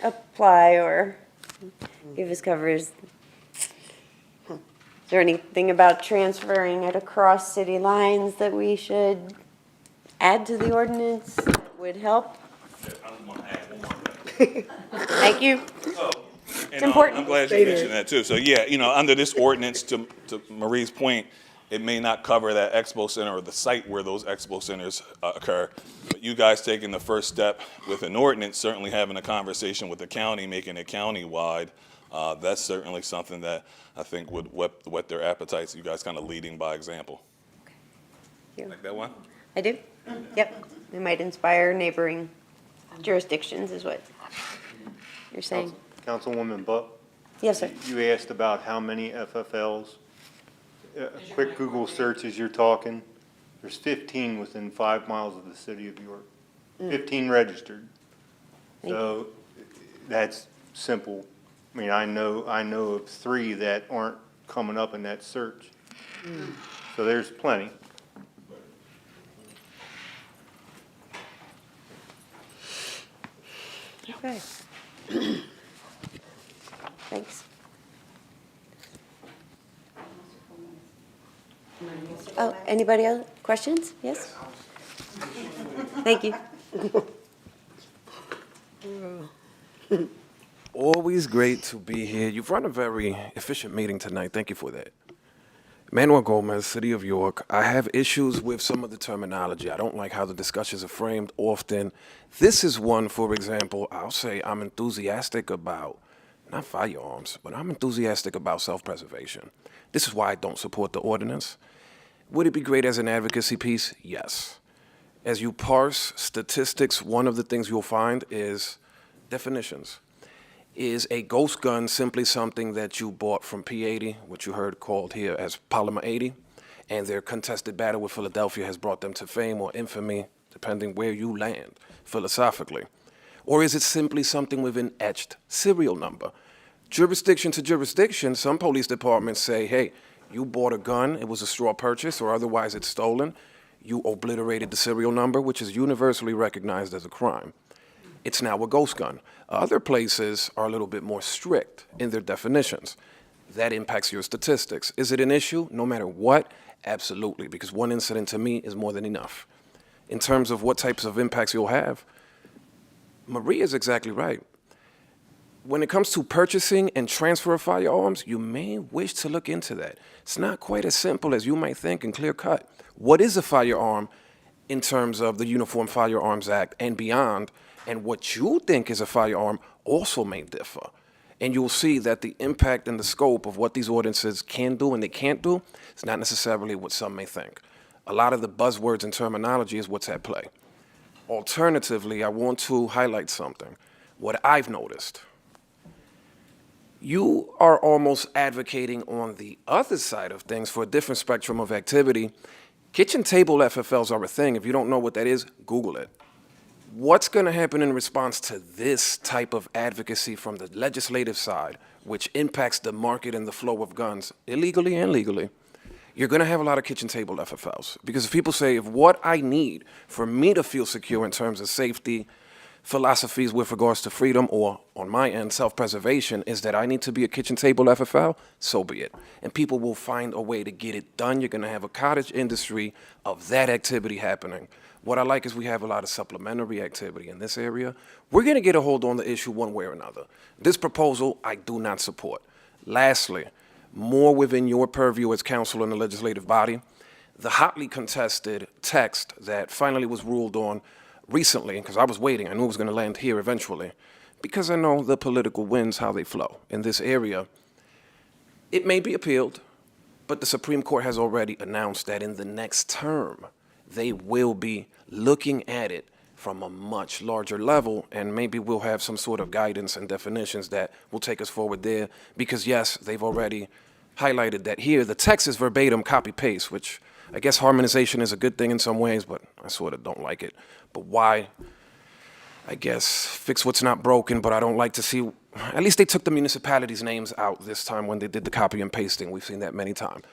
apply or give us coverage. Is there anything about transferring it across city lines that we should add to the ordinance that would help? Thank you. It's important. I'm glad you mentioned that too. So yeah, under this ordinance, to Marie's point, it may not cover that expo center or the site where those expo centers occur. But you guys taking the first step with an ordinance, certainly having a conversation with the county, making it county-wide, that's certainly something that I think would whet their appetites. You guys kind of leading by example. Thank you. Like that one? I do? Yep. It might inspire neighboring jurisdictions is what you're saying. Councilwoman Buck? Yes, sir. You asked about how many FFLs. A quick Google search as you're talking, there's 15 within 5 miles of the city of York. 15 registered. So that's simple. I mean, I know of 3 that aren't coming up in that search. So there's plenty. Okay. Thanks. Oh, anybody else? Questions? Yes? Thank you. Always great to be here. You've run a very efficient meeting tonight. Thank you for that. Manuel Gomez, City of York. I have issues with some of the terminology. I don't like how the discussions are framed often. This is one, for example, I'll say I'm enthusiastic about, not firearms, but I'm enthusiastic about self-preservation. This is why I don't support the ordinance. Would it be great as an advocacy piece? Yes. As you parse statistics, one of the things you'll find is definitions. Is a ghost gun simply something that you bought from P80, which you heard called here as Polymer 80, and their contested battle with Philadelphia has brought them to fame or infamy, depending where you land philosophically? Or is it simply something with an etched serial number? Jurisdiction to jurisdiction, some police departments say, hey, you bought a gun, it was a straw purchase, or otherwise it's stolen. You obliterated the serial number, which is universally recognized as a crime. It's now a ghost gun. Other places are a little bit more strict in their definitions. That impacts your statistics. Is it an issue? No matter what, absolutely, because one incident to me is more than enough. In terms of what types of impacts you'll have, Maria is exactly right. When it comes to purchasing and transfer of firearms, you may wish to look into that. It's not quite as simple as you might think and clear cut. What is a firearm in terms of the Uniform Firearms Act and beyond, and what you think is a firearm also may differ. And you'll see that the impact and the scope of what these ordinances can do and they can't do is not necessarily what some may think. A lot of the buzzwords and terminology is what's at play. Alternatively, I want to highlight something. What I've noticed, you are almost advocating on the other side of things for a different spectrum of activity. Kitchen table FFLs are a thing. If you don't know what that is, Google it. What's going to happen in response to this type of advocacy from the legislative side, which impacts the market and the flow of guns, illegally and legally? You're going to have a lot of kitchen table FFLs. Because if people say, if what I need for me to feel secure in terms of safety, philosophies with regards to freedom, or on my end, self-preservation, is that I need to be a kitchen table FFL, so be it. And people will find a way to get it done. You're going to have a cottage industry of that activity happening. What I like is we have a lot of supplementary activity in this area. We're going to get a hold on the issue one way or another. This proposal, I do not support. Lastly, more within your purview as counsel in the legislative body, the hotly contested text that finally was ruled on recently, because I was waiting, I knew it was going to land here eventually, because I know the political winds, how they flow in this area. It may be appealed, but the Supreme Court has already announced that in the next term, they will be looking at it from a much larger level, and maybe we'll have some sort of guidance and definitions that will take us forward there, because yes, they've already highlighted that here, the text is verbatim copy-paste, which I guess harmonization is a good thing in some ways, but I sort of don't like it. But why? I guess fix what's not broken, but I don't like to see, at least they took the municipalities' names out this time when they did the copy and pasting. We've seen that many times.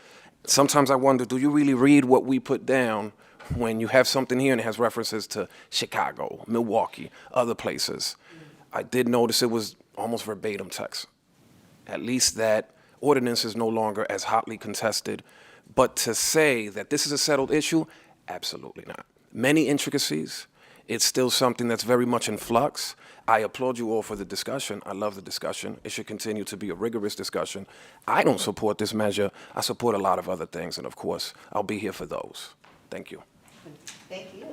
Sometimes I wonder, do you really read what we put down when you have something here and it has references to Chicago, Milwaukee, other places? I did notice it was almost verbatim text. At least that ordinance is no longer as hotly contested. But to say that this is a settled issue, absolutely not. Many intricacies. It's still something that's very much in flux. I applaud you all for the discussion. I love the discussion. It should continue to be a rigorous discussion. I don't support this measure. I support a lot of other things, and of course, I'll be here for those. Thank you. Thank you.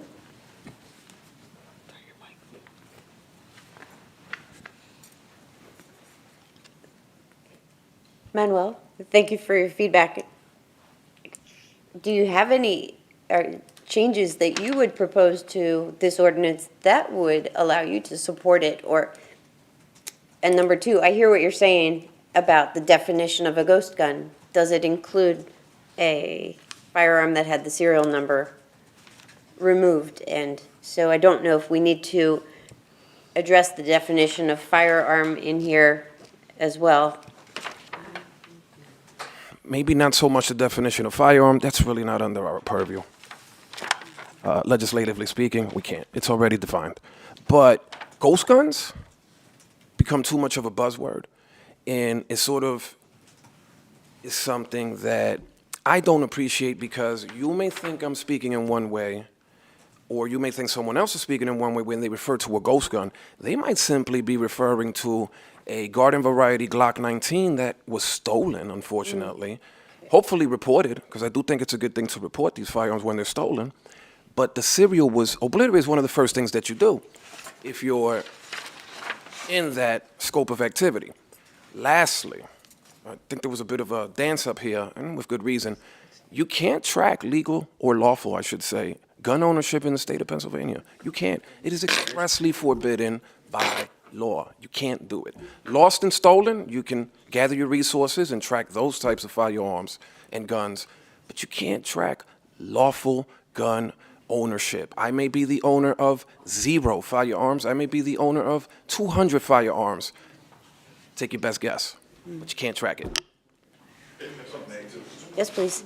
Manuel, thank you for your feedback. Do you have any changes that you would propose to this ordinance that would allow you to support it? And number two, I hear what you're saying about the definition of a ghost gun. Does it include a firearm that had the serial number removed? And so I don't know if we need to address the definition of firearm in here as well. Maybe not so much the definition of firearm. That's really not under our purview. Legislatively speaking, we can't. It's already defined. But ghost guns become too much of a buzzword, and it sort of is something that I don't appreciate, because you may think I'm speaking in one way, or you may think someone else is speaking in one way when they refer to a ghost gun. They might simply be referring to a garden variety Glock 19 that was stolen, unfortunately. Hopefully reported, because I do think it's a good thing to report these firearms when they're stolen. But the serial was obliterated. Is one of the first things that you do if you're in that scope of activity. Lastly, I think there was a bit of a dance up here, and with good reason. You can't track legal, or lawful, I should say, gun ownership in the state of Pennsylvania. You can't. It is expressly forbidden by law. You can't do it. Lost and stolen, you can gather your resources and track those types of firearms and guns, but you can't track lawful gun ownership. I may be the owner of 0 firearms. I may be the owner of 200 firearms. Take your best guess, but you can't track it. Yes, please.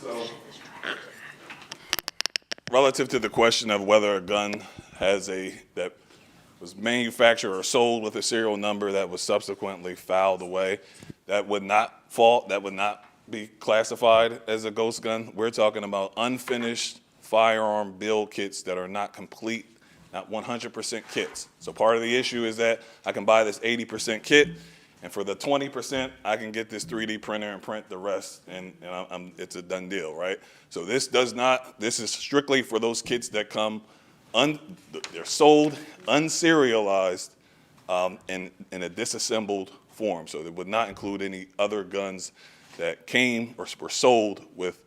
So, relative to the question of whether a gun that was manufactured or sold with a serial number that was subsequently filed away, that would not be classified as a ghost gun. We're talking about unfinished firearm build kits that are not complete, not 100% kits. So part of the issue is that I can buy this 80% kit, and for the 20%, I can get this 3D printer and print the rest, and it's a done deal, right? So this is strictly for those kits that come, they're sold unserialized in a disassembled form. So it would not include any other guns that came or were sold with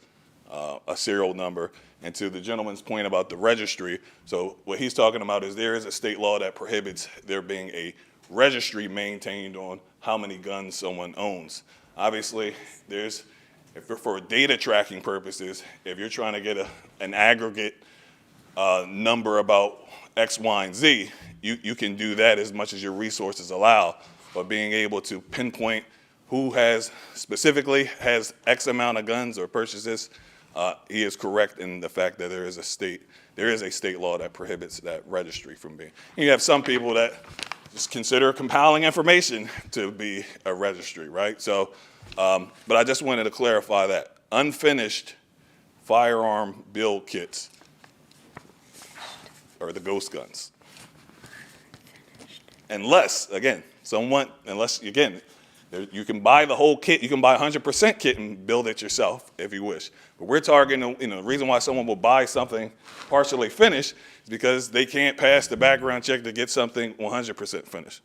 a serial number. And to the gentleman's point about the registry, so what he's talking about is there is a state law that prohibits there being a registry maintained on how many guns someone owns. Obviously, for data tracking purposes, if you're trying to get an aggregate number about X, Y, and Z, you can do that as much as your resources allow. But being able to pinpoint who specifically has X amount of guns or purchases, he is correct in the fact that there is a state law that prohibits that registry from being. You have some people that just consider compelling information to be a registry, right? So, but I just wanted to clarify that. Unfinished firearm build kits are the ghost guns. Unless you can buy the whole kit, you can buy 100% kit and build it yourself if you wish. But we're targeting, the reason why someone will buy something partially finished is because they can't pass the background check to get something 100% finished.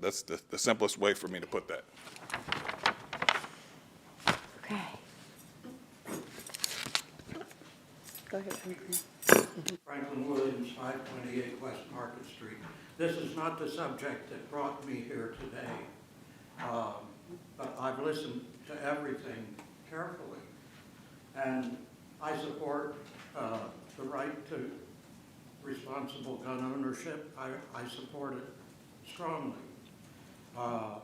That's the simplest way for me to put that. Okay. Go ahead, Franklin. Franklin Williams, 528 West Market Street. This is not the subject that brought me here today. but I've listened to everything carefully. And I support the right to responsible gun ownership. I support it strongly. I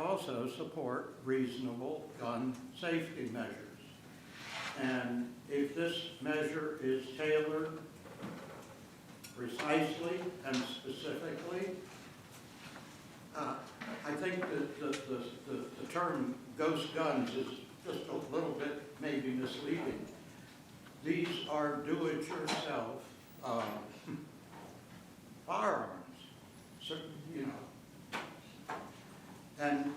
also support reasonable gun safety measures. And if this measure is tailored precisely and specifically, I think that the term ghost guns is just a little bit maybe misleading. These are do-it-yourself firearms, so, you know. And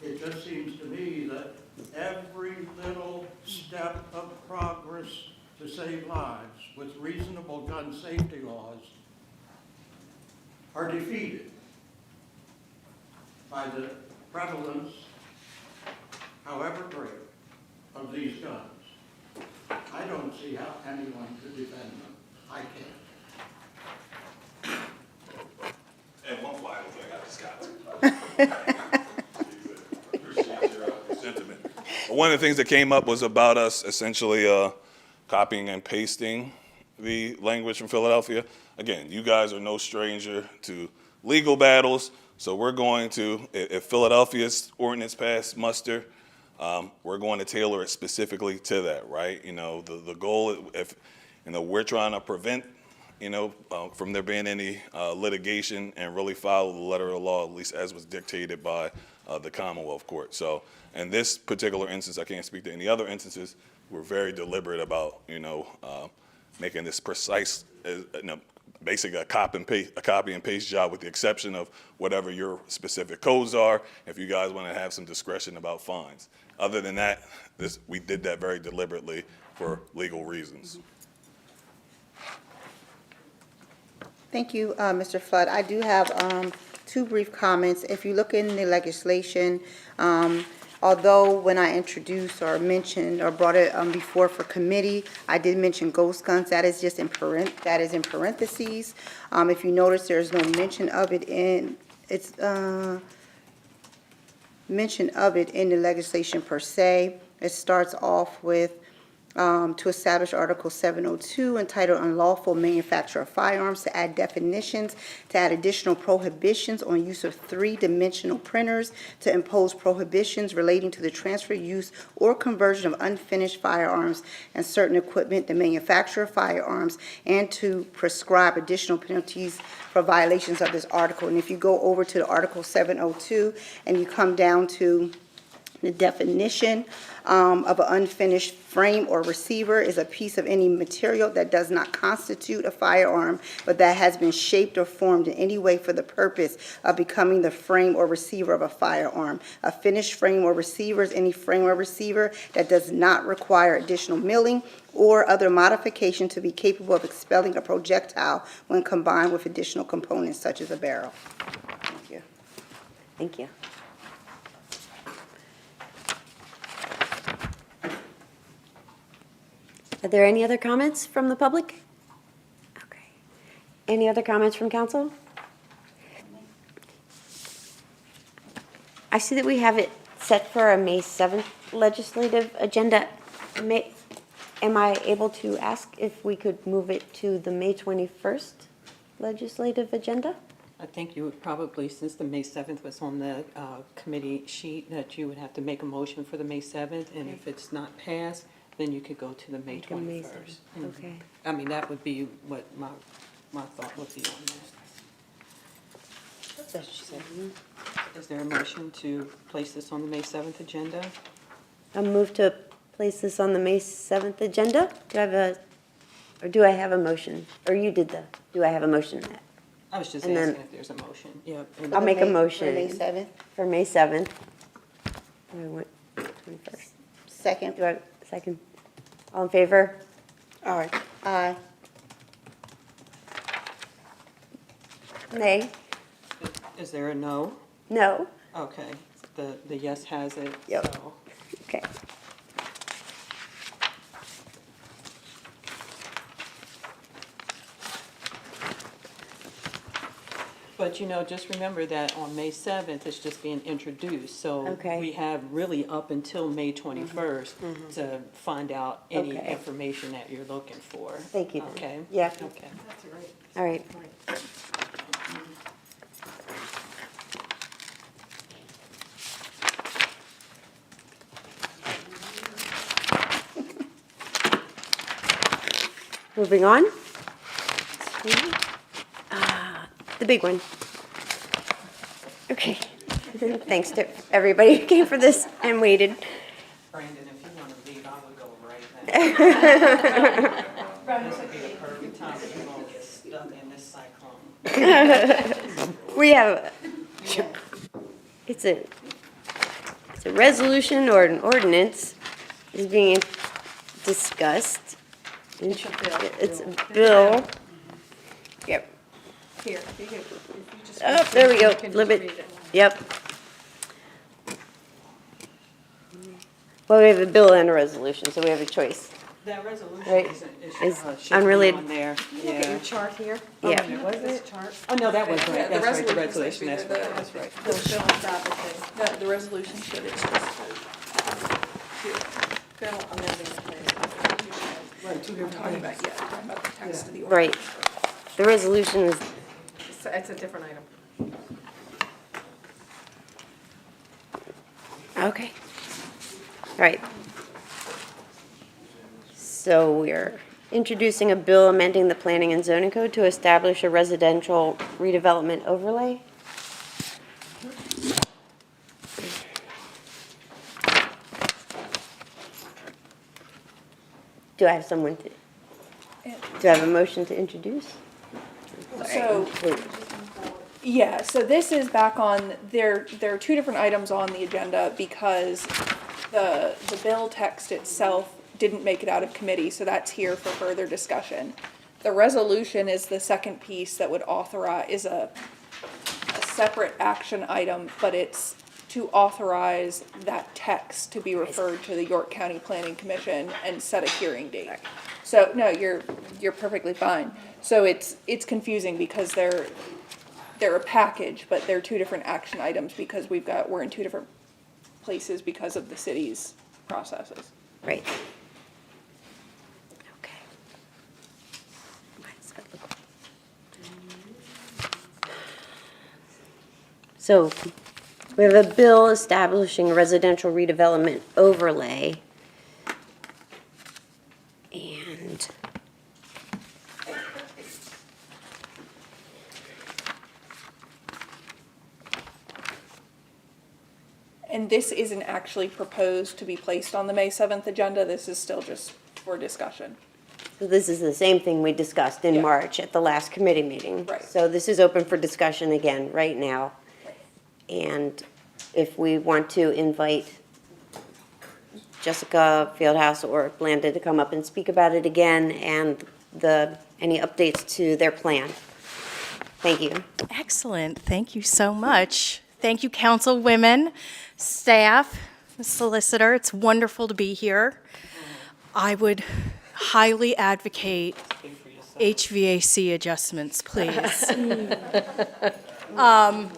it just seems to me that every little step of progress to save lives with reasonable gun safety laws are defeated by the prevalence, however great, of these guns. I don't see how anyone could defend them. I can't. And one final thing, I just got to. Appreciate your sentiment. One of the things that came up was about us essentially copying and pasting the language from Philadelphia. Again, you guys are no stranger to legal battles, so we're going to, if Philadelphia's ordinance passed muster, we're going to tailor it specifically to that, right? You know, the goal, if, you know, we're trying to prevent, you know, from there being any litigation and really follow the letter of the law, at least as was dictated by the Commonwealth Court. So in this particular instance, I can't speak to any other instances, we're very deliberate about, you know, making this precise, you know, basically a copy and paste job with the exception of whatever your specific codes are, if you guys want to have some discretion about fines. Other than that, we did that very deliberately for legal reasons. Thank you, Mr. Flood. I do have two brief comments. If you look in the legislation, although when I introduced or mentioned or brought it before for committee, I did mention ghost guns. That is just in parentheses. If you notice, there is no mention of it in the legislation per se. It starts off with to establish Article 702 entitled Unlawful Manufacture of Firearms, to add definitions, to add additional prohibitions on use of three-dimensional printers, to impose prohibitions relating to the transfer, use, or conversion of unfinished firearms and certain equipment, the manufacture of firearms, and to prescribe additional penalties for violations of this article. And if you go over to the Article 702 and you come down to the definition of an unfinished frame or receiver is a piece of any material that does not constitute a firearm, but that has been shaped or formed in any way for the purpose of becoming the frame or receiver of a firearm. A finished frame or receiver is any frame or receiver that does not require additional milling or other modification to be capable of expelling a projectile when combined with additional components such as a barrel. Thank you. Thank you. Are there any other comments from the public? Okay. Any other comments from council? I see that we have it set for a May 7th legislative agenda. Am I able to ask if we could move it to the May 21st legislative agenda? I think you would probably, since the May 7th was on the committee sheet, that you would have to make a motion for the May 7th, and if it's not passed, then you could go to the May 21st. Okay. I mean, that would be what my thought would be on that. That's what she said. Is there a motion to place this on the May 7th agenda? I move to place this on the May 7th agenda. Do I have a motion? Or you did do I have a motion? I was just And then- asking if there's a motion. Yeah. I'll make a motion. For May 7th? For May 7th. I went 21st. Second. Do I, second? All in favor? Aye. Aye. Nay? Is there a no? No? Okay, the yes has it. Yep. So Okay. But But, you know, just remember that on May 7th, it's just being introduced. So Okay. we have really up until May 21st to find out any Okay. information that you're looking for. Thank you. then. Okay? Yeah, Okay. all right. Moving on. The big one. Okay. Thanks to everybody who came for this and waited. Brandon, if you want to leave, I would go right now. This would be the perfect time for you all to get stuck in this cyclone. We have, it's a resolution or an ordinance is being discussed. It's a bill. It's a bill. Yep. Here, you can- if you just- Oh, there we go. you can just Flip it. read it. Yep. Well, we have a bill and a resolution, so we have a choice. That resolution Right. is Is should be unrelated. on there. Look at your chart here. Yeah. Was it? Oh, no, that was right. Yeah, the That's right, the resolution, resolution, that's right, that's right. The bill establishing, the resolution should, it's just, here, bill amending the plan. Right, two different Talking things. about, yeah, talking about the text of the Right. ordinance. The resolution is, It's a different item. okay. All right. So we're introducing a bill amending the planning and zoning code to establish a residential redevelopment overlay. Do I have someone to, do I have a motion to introduce? So, yeah, so this is back on, there are two different items on the agenda because the bill text itself didn't make it out of committee, so that's here for further discussion. The resolution is the second piece that would authorize, is a separate action item, but it's to authorize that text to be referred to the York County Planning Commission and set a hearing date. So, no, you're perfectly fine. So it's confusing because they're a package, but they're two different action items because we're in two different places because of the city's processes. Right. Okay. Why does that look- So, we have a bill establishing a residential redevelopment overlay. And And this isn't actually proposed to be placed on the May 7th agenda, this is still just for discussion. so this is the same thing we discussed in Yeah. March at the last committee meeting. Right. So this is open for discussion again right now. And if we want to invite Jessica Fieldhouse or Blanda to come up and speak about it again and any updates to their plan. Thank you. Excellent. Thank you so much. Thank you, councilwomen, staff, the solicitor. It's wonderful to be here. I would highly advocate HVAC adjustments, please. All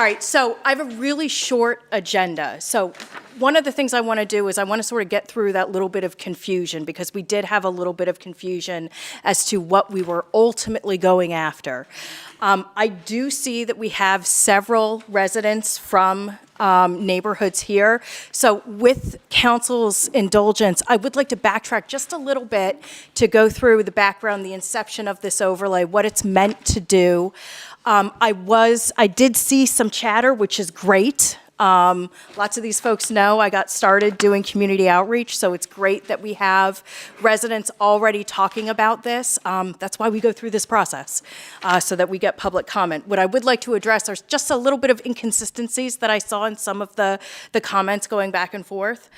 right, so I have a really short agenda. So one of the things I want to do is I want to sort of get through that little bit of confusion because we did have a little bit of confusion as to what we were ultimately going after. I do see that we have several residents from neighborhoods here. So with council's indulgence, I would like to backtrack just a little bit to go through the background, the inception of this overlay, what it's meant to do. I did see some chatter, which is great. Lots of these folks know I got started doing community outreach, so it's great that we have residents already talking about this. That's why we go through this process, so that we get public comment. What I would like to address are just a little bit of inconsistencies that I saw in some of the comments going back and forth.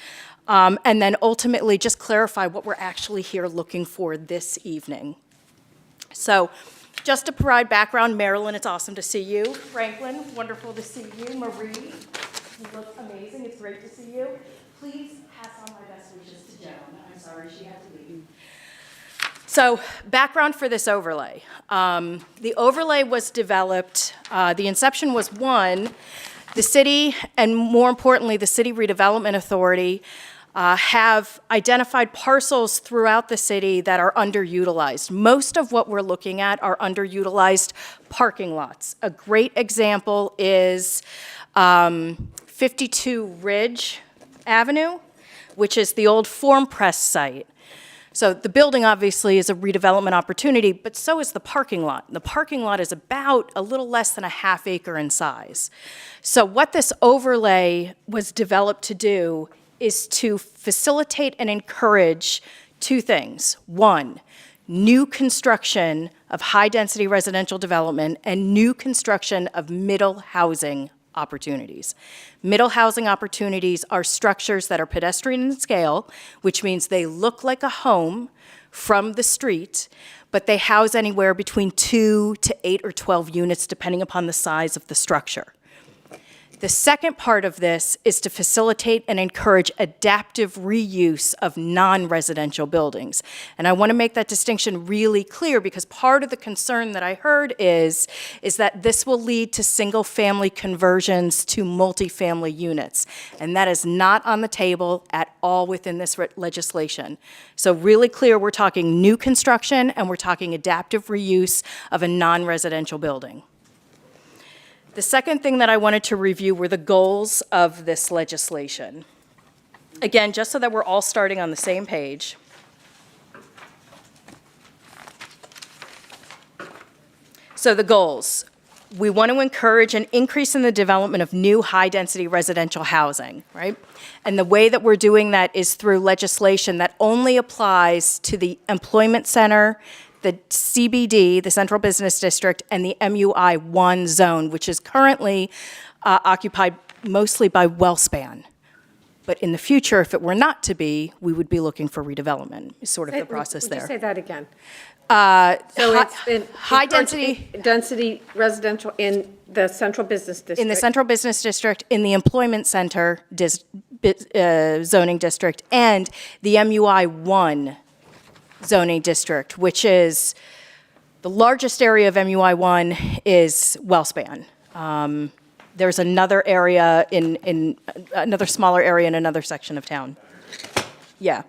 And then ultimately just clarify what we're actually here looking for this evening. So, just to provide background, Marilyn, it's awesome to see you. Franklin, wonderful to see you. Marie, you look amazing. It's great to see you. Please pass on my best wishes to Joan. I'm sorry she had to leave. So background for this overlay. The overlay was developed, the inception was one, the city, and more importantly, the City Redevelopment Authority have identified parcels throughout the city that are underutilized. Most of what we're looking at are underutilized parking lots. A great example is 52 Ridge Avenue, which is the old Form Press site. So the building obviously is a redevelopment opportunity, but so is the parking lot. The parking lot is about a little less than a half acre in size. So what this overlay was developed to do is to facilitate and encourage two things. One, new construction of high-density residential development and new construction of middle housing opportunities. Middle housing opportunities are structures that are pedestrian in scale, which means they look like a home from the street, but they house anywhere between 2 to 8 or 12 units, depending upon the size of the structure. The second part of this is to facilitate and encourage adaptive reuse of non-residential buildings. And I want to make that distinction really clear because part of the concern that I heard is that this will lead to single-family conversions to multifamily units. And that is not on the table at all within this legislation. So really clear, we're talking new construction and we're talking adaptive reuse of a non-residential building. The second thing that I wanted to review were the goals of this legislation. Again, just so that we're all starting on the same page. So the goals. We want to encourage an increase in the development of new high-density residential housing, right? And the way that we're doing that is through legislation that only applies to the employment center, the CBD, the Central Business District, and the MUI 1 zone, which is currently occupied mostly by WellSpan. But in the future, if it were not to be, we would be looking for redevelopment, is sort of the process there. Would you say that again? So it's in high density. Density residential in the Central Business District? In the Central Business District, in the Employment Center zoning district, and the MUI 1 zoning district, which is the largest area of MUI 1 is WellSpan. There's another area in another smaller area in another section of town. Yeah.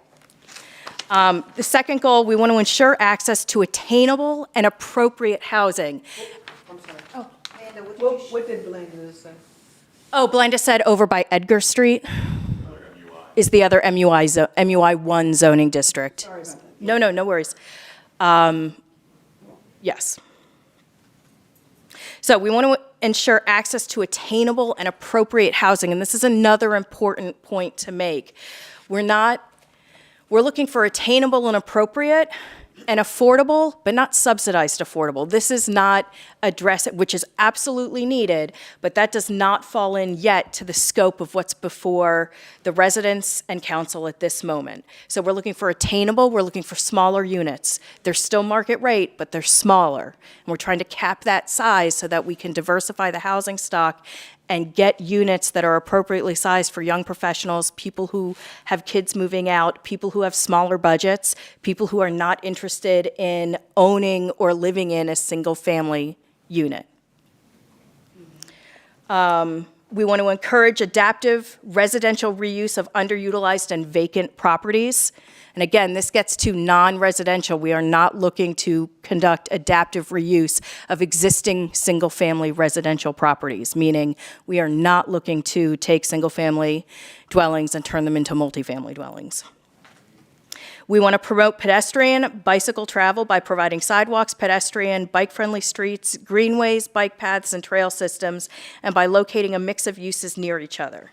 The second goal, we want to ensure access to attainable and appropriate housing. I'm sorry. Oh, Amanda, what did Belinda say? Oh, Belinda said over by Edgar Street is the other MUI 1 zoning district. Sorry about that. No worries. Yes. So we want to ensure access to attainable and appropriate housing, and this is another important point to make. We're looking for attainable and appropriate and affordable, but not subsidized affordable. This is not which is absolutely needed, but that does not fall in yet to the scope of what's before the residents and council at this moment. So we're looking for attainable, we're looking for smaller units. They're still market rate, but they're smaller. And we're trying to cap that size so that we can diversify the housing stock and get units that are appropriately sized for young professionals, people who have kids moving out, people who have smaller budgets, people who are not interested in owning or living in a single-family unit. We want to encourage adaptive residential reuse of underutilized and vacant properties. And again, this gets to non-residential. We are not looking to conduct adaptive reuse of existing single-family residential properties, meaning we are not looking to take single-family dwellings and turn them into multifamily dwellings. We want to promote pedestrian, bicycle travel by providing sidewalks, pedestrian, bike-friendly streets, greenways, bike paths, and trail systems, and by locating a mix of uses near each other.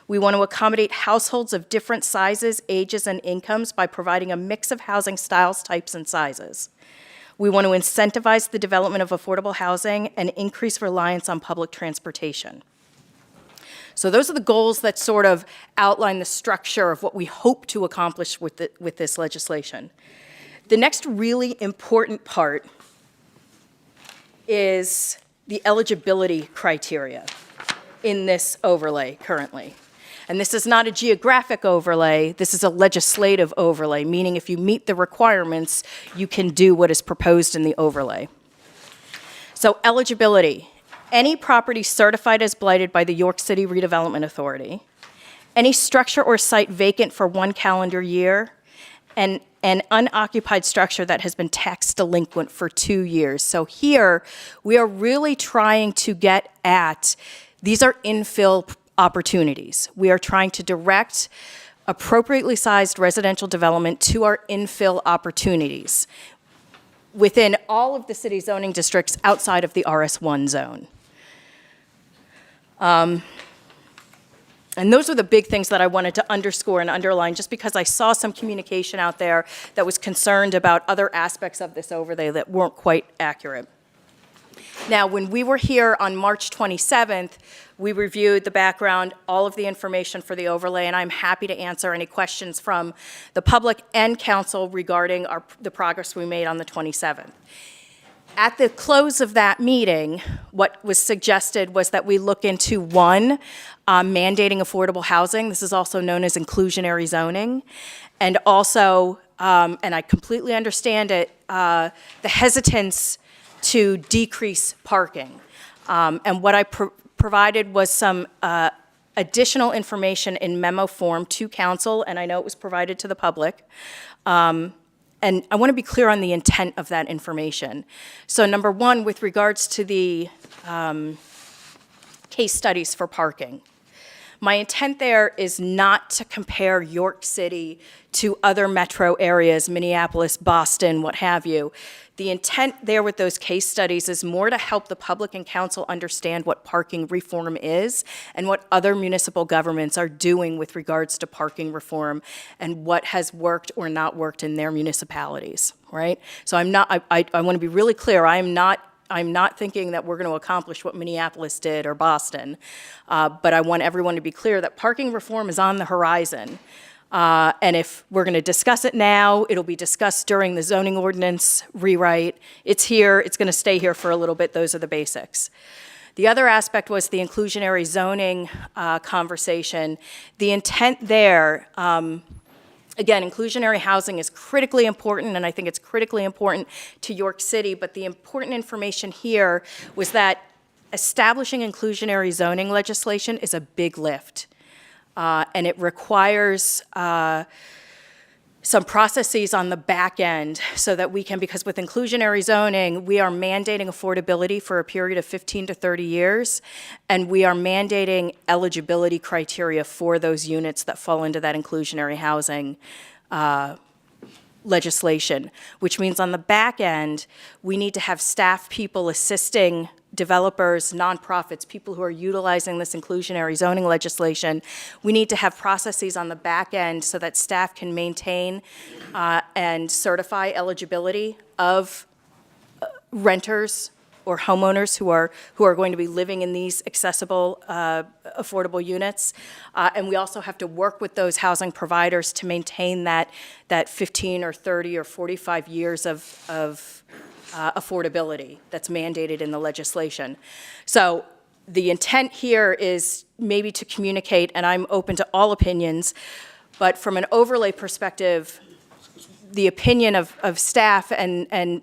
We want to accommodate households of different sizes, ages, and incomes by providing a mix of housing styles, types, and sizes. We want to incentivize the development of affordable housing and increase reliance on public transportation. So those are the goals that sort of outline the structure of what we hope to accomplish with this legislation. The next really important part is the eligibility criteria in this overlay currently. And this is not a geographic overlay, this is a legislative overlay, meaning if you meet the requirements, you can do what is proposed in the overlay. So eligibility, any property certified as blighted by the York City Redevelopment Authority, any structure or site vacant for 1 calendar year, and an unoccupied structure that has been tax delinquent for 2 years. So here, we are really trying to get at, these are infill opportunities. We are trying to direct appropriately sized residential development to our infill opportunities within all of the city zoning districts outside of the RS1 zone. And those are the big things that I wanted to underscore and underline, just because I saw some communication out there that was concerned about other aspects of this overlay that weren't quite accurate. Now, when we were here on March 27th, we reviewed the background, all of the information for the overlay, and I'm happy to answer any questions from the public and council regarding the progress we made on the 27th. At the close of that meeting, what was suggested was that we look into, one, mandating affordable housing. This is also known as inclusionary zoning. And also, and I completely understand it, the hesitance to decrease parking. And what I provided was some additional information in memo form to council, and I know it was provided to the public. And I want to be clear on the intent of that information. So number one, with regards to the case studies for parking, my intent there is not to compare York City to other metro areas, Minneapolis, Boston, what have you. The intent there with those case studies is more to help the public and council understand what parking reform is and what other municipal governments are doing with regards to parking reform and what has worked or not worked in their municipalities, right? So I want to be really clear, I'm not thinking that we're going to accomplish what Minneapolis did or Boston, but I want everyone to be clear that parking reform is on the horizon. And if we're going to discuss it now, it'll be discussed during the zoning ordinance rewrite. It's here, it's going to stay here for a little bit. Those are the basics. The other aspect was the inclusionary zoning conversation. The intent there, again, inclusionary housing is critically important, and I think it's critically important to York City, but the important information here was that establishing inclusionary zoning legislation is a big lift. And it requires some processes on the back end so that we can, because with inclusionary zoning, we are mandating affordability for a period of 15 to 30 years, and we are mandating eligibility criteria for those units that fall into that inclusionary housing legislation, which means on the back end, we need to have staff people assisting developers, nonprofits, people who are utilizing this inclusionary zoning legislation. We need to have processes on the back end so that staff can maintain and certify eligibility of renters or homeowners who are going to be living in these accessible, affordable units. And we also have to work with those housing providers to maintain that 15 or 30 or 45 years of affordability that's mandated in the legislation. So the intent here is maybe to communicate, and I'm open to all opinions, but from an overlay perspective, the opinion of staff and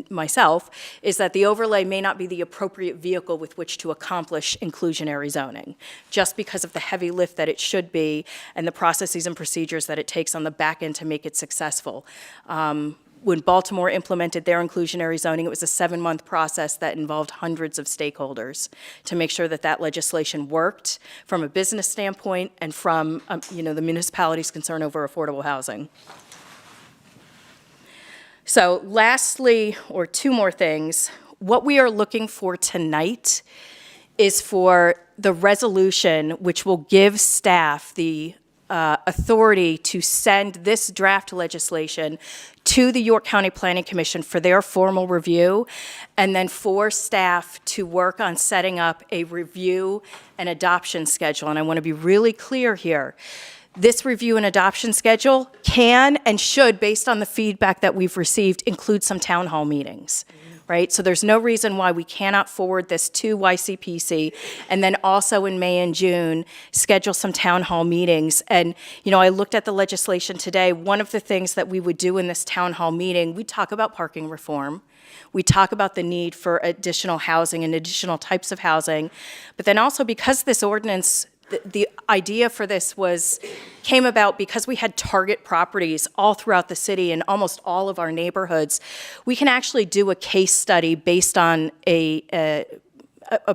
myself is that the overlay may not be the appropriate vehicle with which to accomplish inclusionary zoning, just because of the heavy lift that it should be and the processes and procedures that it takes on the back end to make it successful. When Baltimore implemented their inclusionary zoning, it was a 7-month process that involved hundreds of stakeholders to make sure that that legislation worked from a business standpoint and from the municipality's concern over affordable housing. So lastly, or two more things, what we are looking for tonight is for the resolution which will give staff the authority to send this draft legislation to the York County Planning Commission for their formal review, and then for staff to work on setting up a review and adoption schedule. And I want to be really clear here. This review and adoption schedule can and should, based on the feedback that we've received, include some town hall meetings. right? So there's no reason why we cannot forward this to YCPC, and then also in May and June, schedule some town hall meetings. And, I looked at the legislation today. One of the things that we would do in this town hall meeting, we talk about parking reform. We talk about the need for additional housing and additional types of housing. But then also, because this ordinance, the idea for this came about because we had target properties all throughout the city in almost all of our neighborhoods. We can actually do a case study based on a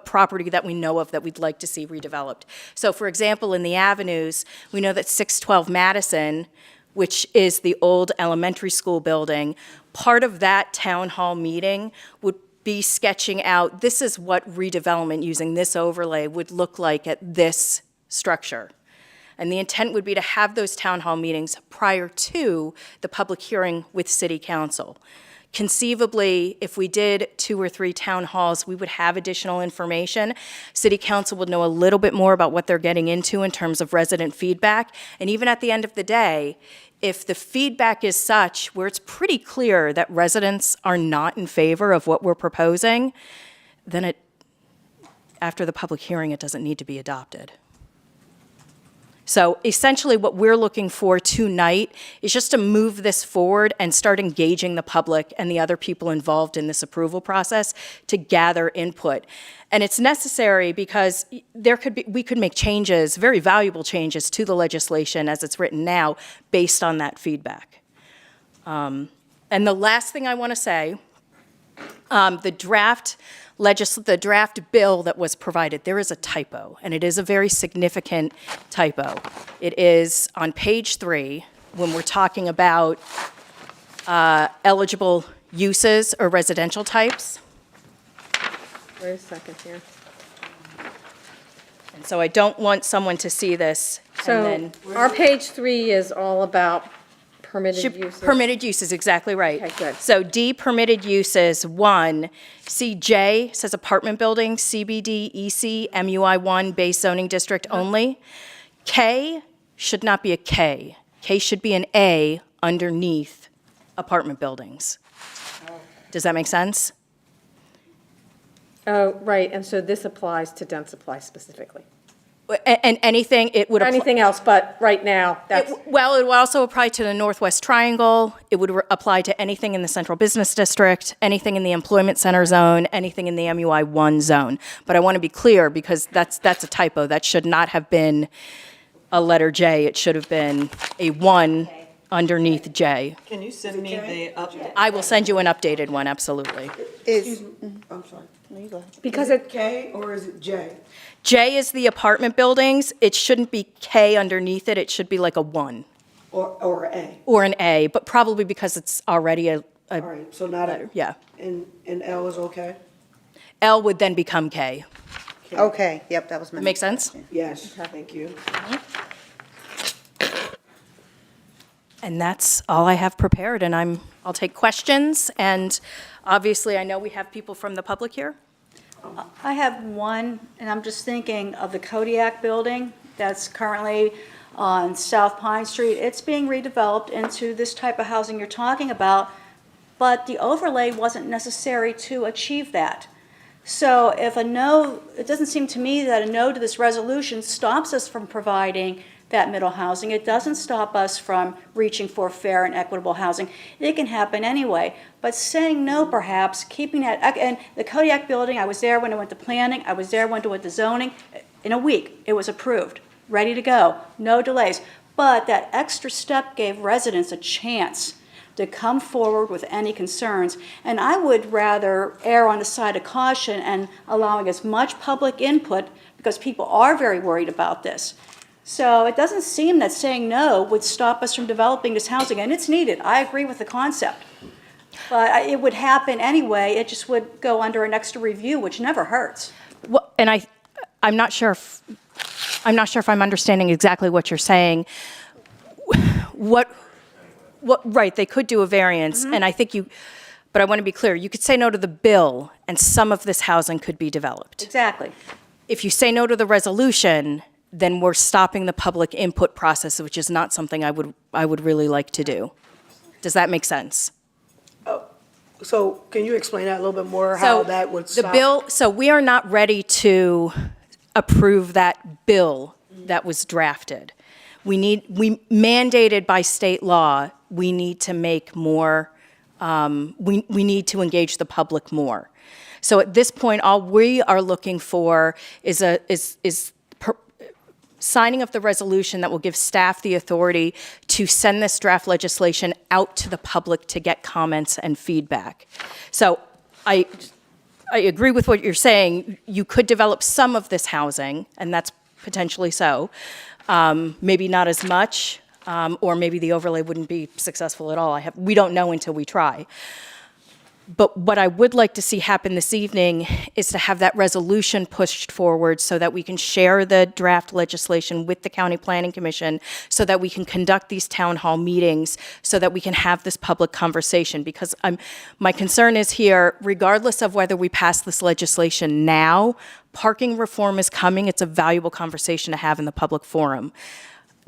property that we know of that we'd like to see redeveloped. So for example, in the avenues, we know that 612 Madison, which is the old elementary school building, part of that town hall meeting would be sketching out, this is what redevelopment using this overlay would look like at this structure. And the intent would be to have those town hall meetings prior to the public hearing with City Council. Conceivably, if we did 2 or 3 town halls, we would have additional information. City Council would know a little bit more about what they're getting into in terms of resident feedback. And even at the end of the day, if the feedback is such where it's pretty clear that residents are not in favor of what we're proposing, then after the public hearing, it doesn't need to be adopted. So essentially what we're looking for tonight is just to move this forward and start engaging the public and the other people involved in this approval process to gather input. And it's necessary because we could make changes, very valuable changes to the legislation as it's written now based on that feedback. And the last thing I want to say, the draft bill that was provided, there is a typo, and it is a very significant typo. It is on page 3, when we're talking about eligible uses or residential types. Wait a second here. And so I don't want someone to see this So and then. our page 3 is all about permitted uses. Permitted uses, exactly right. Okay, good. So D, permitted uses, 1. C, J says apartment building, CBD, EC, MUI1, base zoning district only. K should not be a K. K should be an A underneath apartment buildings. Does that make sense? Oh, right, and so this applies to dense supply specifically. And anything, it would apply. Anything else, but right now, that's. Well, it would also apply to the Northwest Triangle. It would apply to anything in the Central Business District, anything in the Employment Center zone, anything in the MUI1 zone. But I want to be clear because that's a typo. That should not have been a letter J. It should have been a 1 underneath J. Can you send me the update? I will send you an updated one, absolutely. I'm sorry. No, you go ahead. Because it. K or is it J? J is the apartment buildings. It shouldn't be K underneath it. It should be like a 1 Or A? or an A, but probably because it's already a All right, so not a, letter. Yeah. and L is okay? L would then become K. Okay, yep, that was my. Make sense? Yes, thank you. And that's all I have prepared, and I'll take questions, and obviously, I know we have people from the public here. I have one, and I'm just thinking of the Kodiak building that's currently on South Pine Street. It's being redeveloped into this type of housing you're talking about, but the overlay wasn't necessary to achieve that. So if a no, it doesn't seem to me that a no to this resolution stops us from providing that middle housing. It doesn't stop us from reaching for fair and equitable housing. It can happen anyway. But saying no, perhaps, keeping that, and the Kodiak building, I was there when I went to planning, I was there when I went to zoning. In a week, it was approved, ready to go, no delays. But that extra step gave residents a chance to come forward with any concerns. And I would rather err on the side of caution and allowing as much public input because people are very worried about this. So it doesn't seem that saying no would stop us from developing this housing, and it's needed. I agree with the concept. But it would happen anyway, it just would go under an extra review, which never hurts. Well, and I'm not sure if I'm understanding exactly what you're saying. Right, they could do a variance, and I think but I want to be clear, you could say no to the bill, and some of this housing could be developed. Exactly. If you say no to the resolution, then we're stopping the public input process, which is not something I would really like to do. Does that make sense? So can you explain that a little bit more, how that would The stop? bill, so we are not ready to approve that bill that was drafted. We mandated by state law, we need to make more, we need to engage the public more. So at this point, all we are looking for is signing of the resolution that will give staff the authority to send this draft legislation out to the public to get comments and feedback. So I agree with what you're saying. You could develop some of this housing, and that's potentially so. Maybe not as much, or maybe the overlay wouldn't be successful at all. We don't know until we try. But what I would like to see happen this evening is to have that resolution pushed forward so that we can share the draft legislation with the County Planning Commission, so that we can conduct these town hall meetings, so that we can have this public conversation. Because my concern is here, regardless of whether we pass this legislation now, parking reform is coming. It's a valuable conversation to have in the public forum.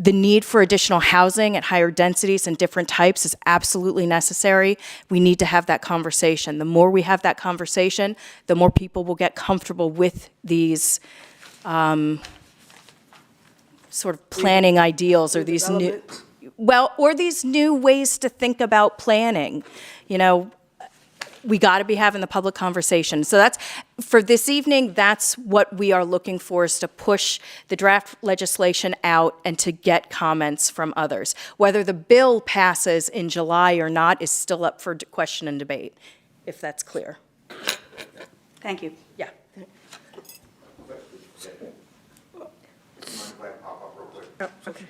The need for additional housing at higher densities and different types is absolutely necessary. We need to have that conversation. The more we have that conversation, the more people will get comfortable with these sort of planning ideals, or these new, or these new ways to think about planning. You know, we got to be having the public conversation. So that's, for this evening, that's what we are looking for, is to push the draft legislation out and to get comments from others. Whether the bill passes in July or not is still up for question and debate, if that's clear. Thank you. Yeah. Okay.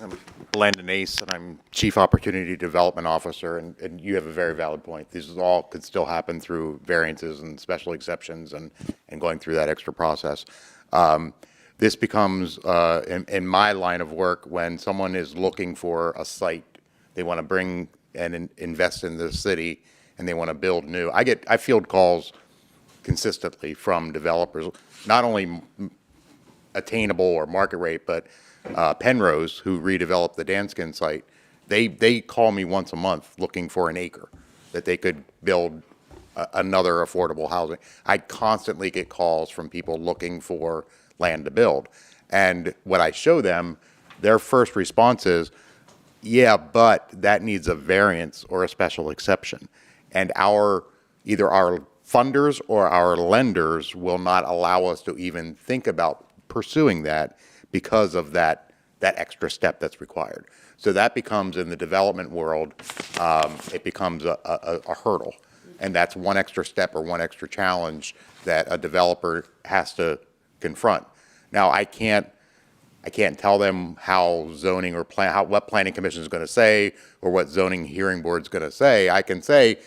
I'm Landon Ace, and I'm Chief Opportunity Development Officer, and you have a very valid point. These all could still happen through variances and special exceptions and going through that extra process. This becomes, in my line of work, when someone is looking for a site, they want to bring and invest in the city, and they want to build new. I field calls consistently from developers, not only attainable or market rate, but Penrose, who redeveloped the Danskin site, they call me once a month looking for an acre that they could build another affordable housing. I constantly get calls from people looking for land to build. And what I show them, their first response is, yeah, but that needs a variance or a special exception. And either our funders or our lenders will not allow us to even think about pursuing that because of that extra step that's required. So that becomes, in the development world, it becomes a hurdle. And that's one extra step or one extra challenge that a developer has to confront. Now, I can't tell them how zoning or what planning commission is going to say, or what zoning hearing board is going to say. I can say,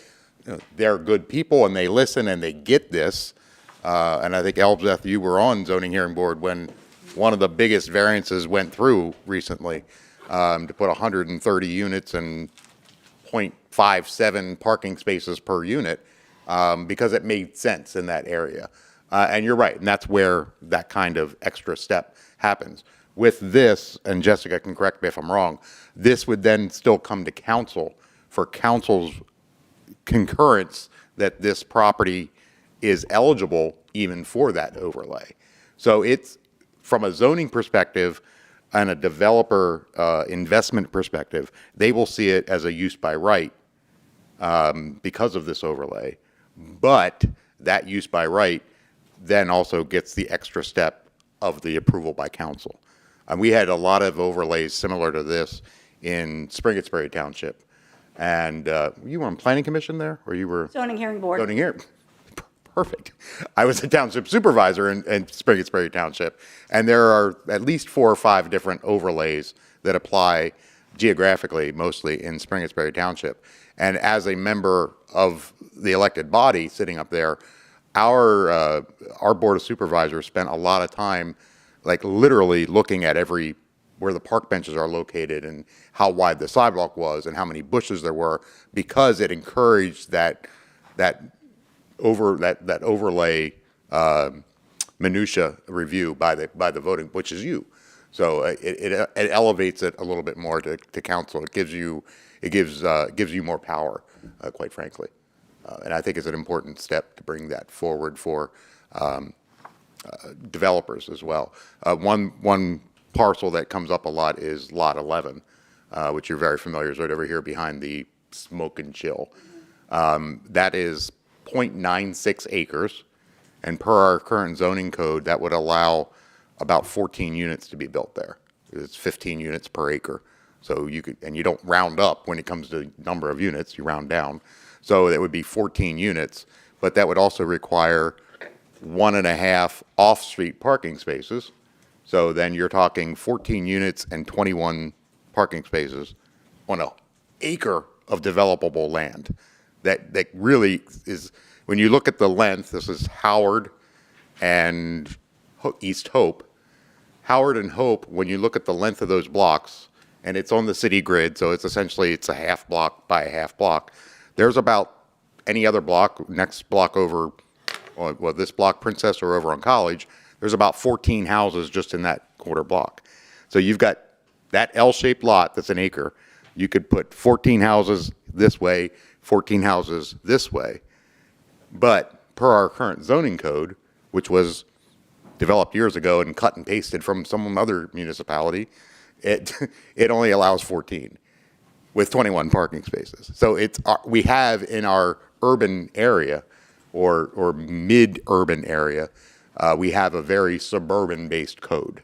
you know, they're good people and they listen and they get this. And I think, Elbeth, you were on zoning hearing board when one of the biggest variances went through recently, to put 130 units and 0.57 parking spaces per unit, because it made sense in that area. And you're right, and that's where that kind of extra step happens. With this, and Jessica can correct me if I'm wrong, this would then still come to council for council's concurrence that this property is eligible even for that overlay. So it's, from a zoning perspective and a developer investment perspective, they will see it as a use by right because of this overlay. But that use by right then also gets the extra step of the approval by council. And we had a lot of overlays similar to this in Springettsbury Township. And you were on planning commission there, or you were? Zoning hearing board. Zoning hearing. Perfect. I was a township supervisor in Springettsbury Township, and there are at least 4 or 5 different overlays that apply geographically, mostly in Springettsbury Township. And as a member of the elected body sitting up there, our board of supervisors spent a lot of time, like literally looking at where the park benches are located and how wide the sidewalk was and how many bushes there were, because it encouraged that overlay minutia review by the voting, which is you. So it elevates it a little bit more to council. It gives you it gives you more power, quite frankly. And I think it's an important step to bring that forward for developers as well. One parcel that comes up a lot is Lot 11, which you're very familiar with, right over here behind the Smoke and Chill. That is 0.96 acres, and per our current zoning code, that would allow about 14 units to be built there. It's 15 units per acre. So you could, and you don't round up when it comes to number of units, you round down. So that would be 14 units, but that would also require 1.5 off-street parking spaces. So then you're talking 14 units and 21 parking spaces on an acre of developable land. That really is, when you look at the length, this is Howard and East Hope. Howard and Hope, when you look at the length of those blocks, and it's on the city grid, so it's essentially, it's a half block by a half block. There's about any other block, next block over, well, this block, Princess, or over on College, there's about 14 houses just in that quarter block. So you've got that L-shaped lot that's an acre. You could put 14 houses this way, 14 houses this way. But per our current zoning code, which was developed years ago and cut and pasted from some other municipality, it only allows 14 with 21 parking spaces. So it's we have in our urban area or mid-urban area, we have a very suburban-based code.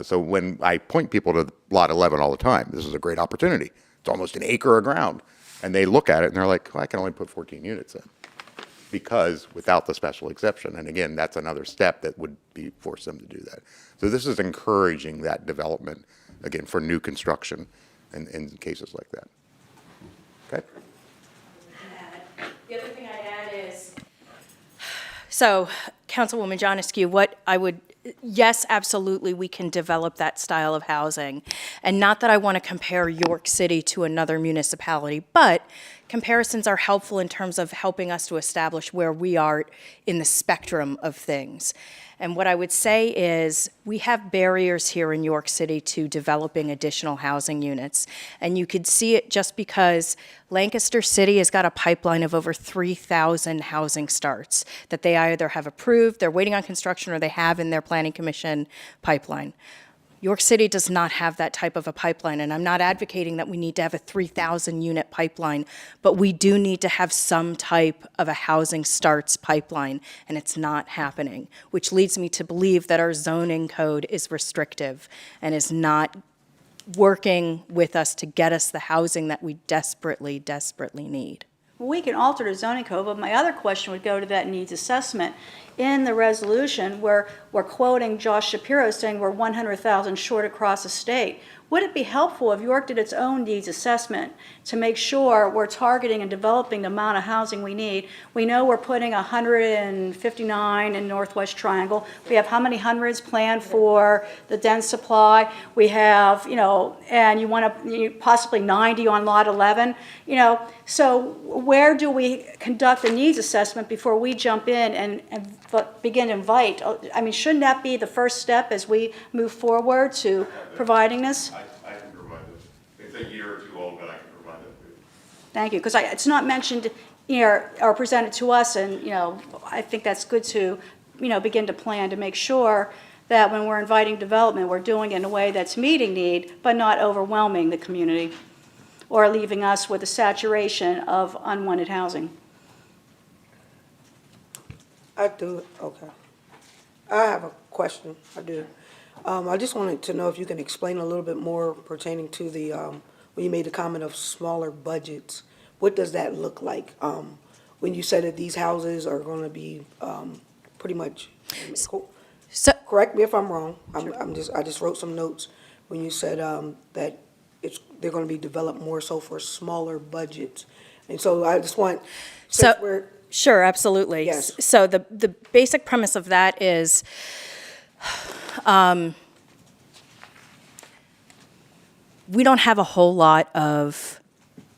So when I point people to Lot 11 all the time, this is a great opportunity. It's almost an acre of ground. And they look at it and they're like, well, I can only put 14 units in because without the special exception. And again, that's another step that would be force them to do that. So this is encouraging that development, again, for new construction in cases like that. Okay? The other thing I'd add is, so Councilwoman John Askew, what I would, yes, absolutely, we can develop that style of housing. And not that I want to compare York City to another municipality, but comparisons are helpful in terms of helping us to establish where we are in the spectrum of things. And what I would say is we have barriers here in York City to developing additional housing units. And you could see it just because Lancaster City has got a pipeline of over 3,000 housing starts that they either have approved, they're waiting on construction, or they have in their planning commission pipeline. York City does not have that type of a pipeline, and I'm not advocating that we need to have a 3,000 unit pipeline, but we do need to have some type of a housing starts pipeline, and it's not happening, which leads me to believe that our zoning code is restrictive and is not working with us to get us the housing that we desperately, desperately need. Well, we can alter the zoning code, but my other question would go to that needs assessment. In the resolution, where we're quoting Josh Shapiro saying we're 100,000 short across the state, would it be helpful if York did its own needs assessment to make sure we're targeting and developing the amount of housing we need? We know we're putting 159 in Northwest Triangle. We have how many hundreds planned for the dense supply? We have, and you want to possibly 90 on Lot 11. So where do we conduct a needs assessment before we jump in and begin to invite? I mean, shouldn't that be the first step as we move forward to providing this? I can provide this. It's a year or two old, but I can provide it. Thank you, because it's not mentioned here or presented to us, and I think that's good to begin to plan to make sure that when we're inviting development, we're doing it in a way that's meeting need, but not overwhelming the community or leaving us with a saturation of unwanted housing. Okay. I have a question, I do. I just wanted to know if you can explain a little bit more pertaining to the, when you made the comment of smaller budgets. What does that look like? When you said that these houses are going to be pretty much, correct me if I'm wrong. I just wrote some notes when you said that they're going to be developed more so for smaller budgets. And so I just want, Sure, absolutely. Yes. So the basic premise of that is we don't have a whole lot of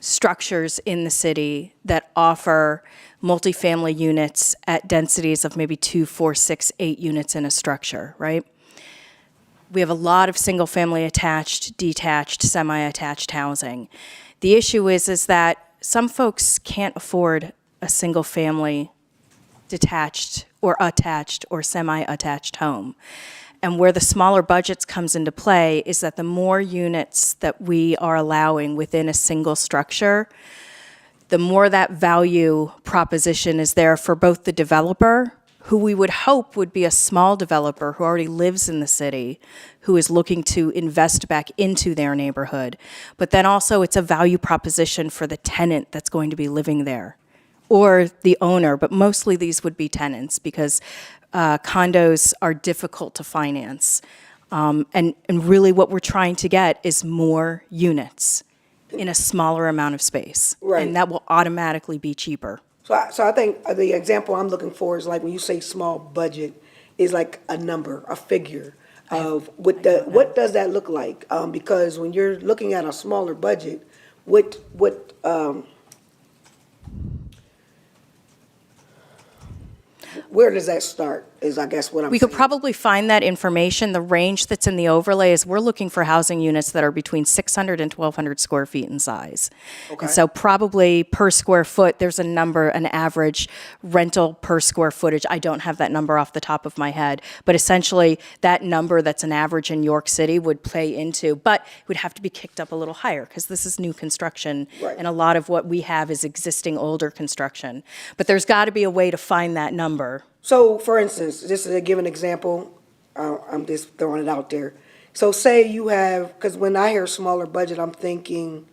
structures in the city that offer multifamily units at densities of maybe 2, 4, 6, 8 units in a structure, right? We have a lot of single-family attached, detached, semi-attached housing. The issue is that some folks can't afford a single-family detached or attached or semi-attached home. And where the smaller budgets comes into play is that the more units that we are allowing within a single structure, the more that value proposition is there for both the developer, who we would hope would be a small developer who already lives in the city, who is looking to invest back into their neighborhood. But then also it's a value proposition for the tenant that's going to be living there, or the owner, but mostly these would be tenants because condos are difficult to finance. And really what we're trying to get is more units in a smaller amount of space. Right. And that will automatically be cheaper. So I think the example I'm looking for is like when you say small budget, is like a number, a figure of what does that look like? Because when you're looking at a smaller budget, where does that start, is I guess what I'm saying. We could probably find that information. The range that's in the overlay is we're looking for housing units that are between 600 and 1,200 square feet in size. Okay. And so probably per square foot, there's a number, an average rental per square footage. I don't have that number off the top of my head, but essentially that number that's an average in York City would play into, but it would have to be kicked up a little higher because this is new construction. Right. And a lot of what we have is existing older construction. But there's got to be a way to find that number. So, for instance, just to give an example, I'm just throwing it out there. So say you have, because when I hear smaller budget, I'm thinking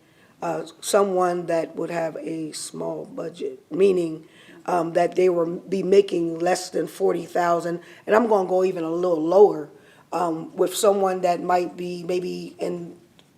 someone that would have a small budget, meaning that they would be making less than 40,000, and I'm going to go even a little lower, with someone that might be maybe in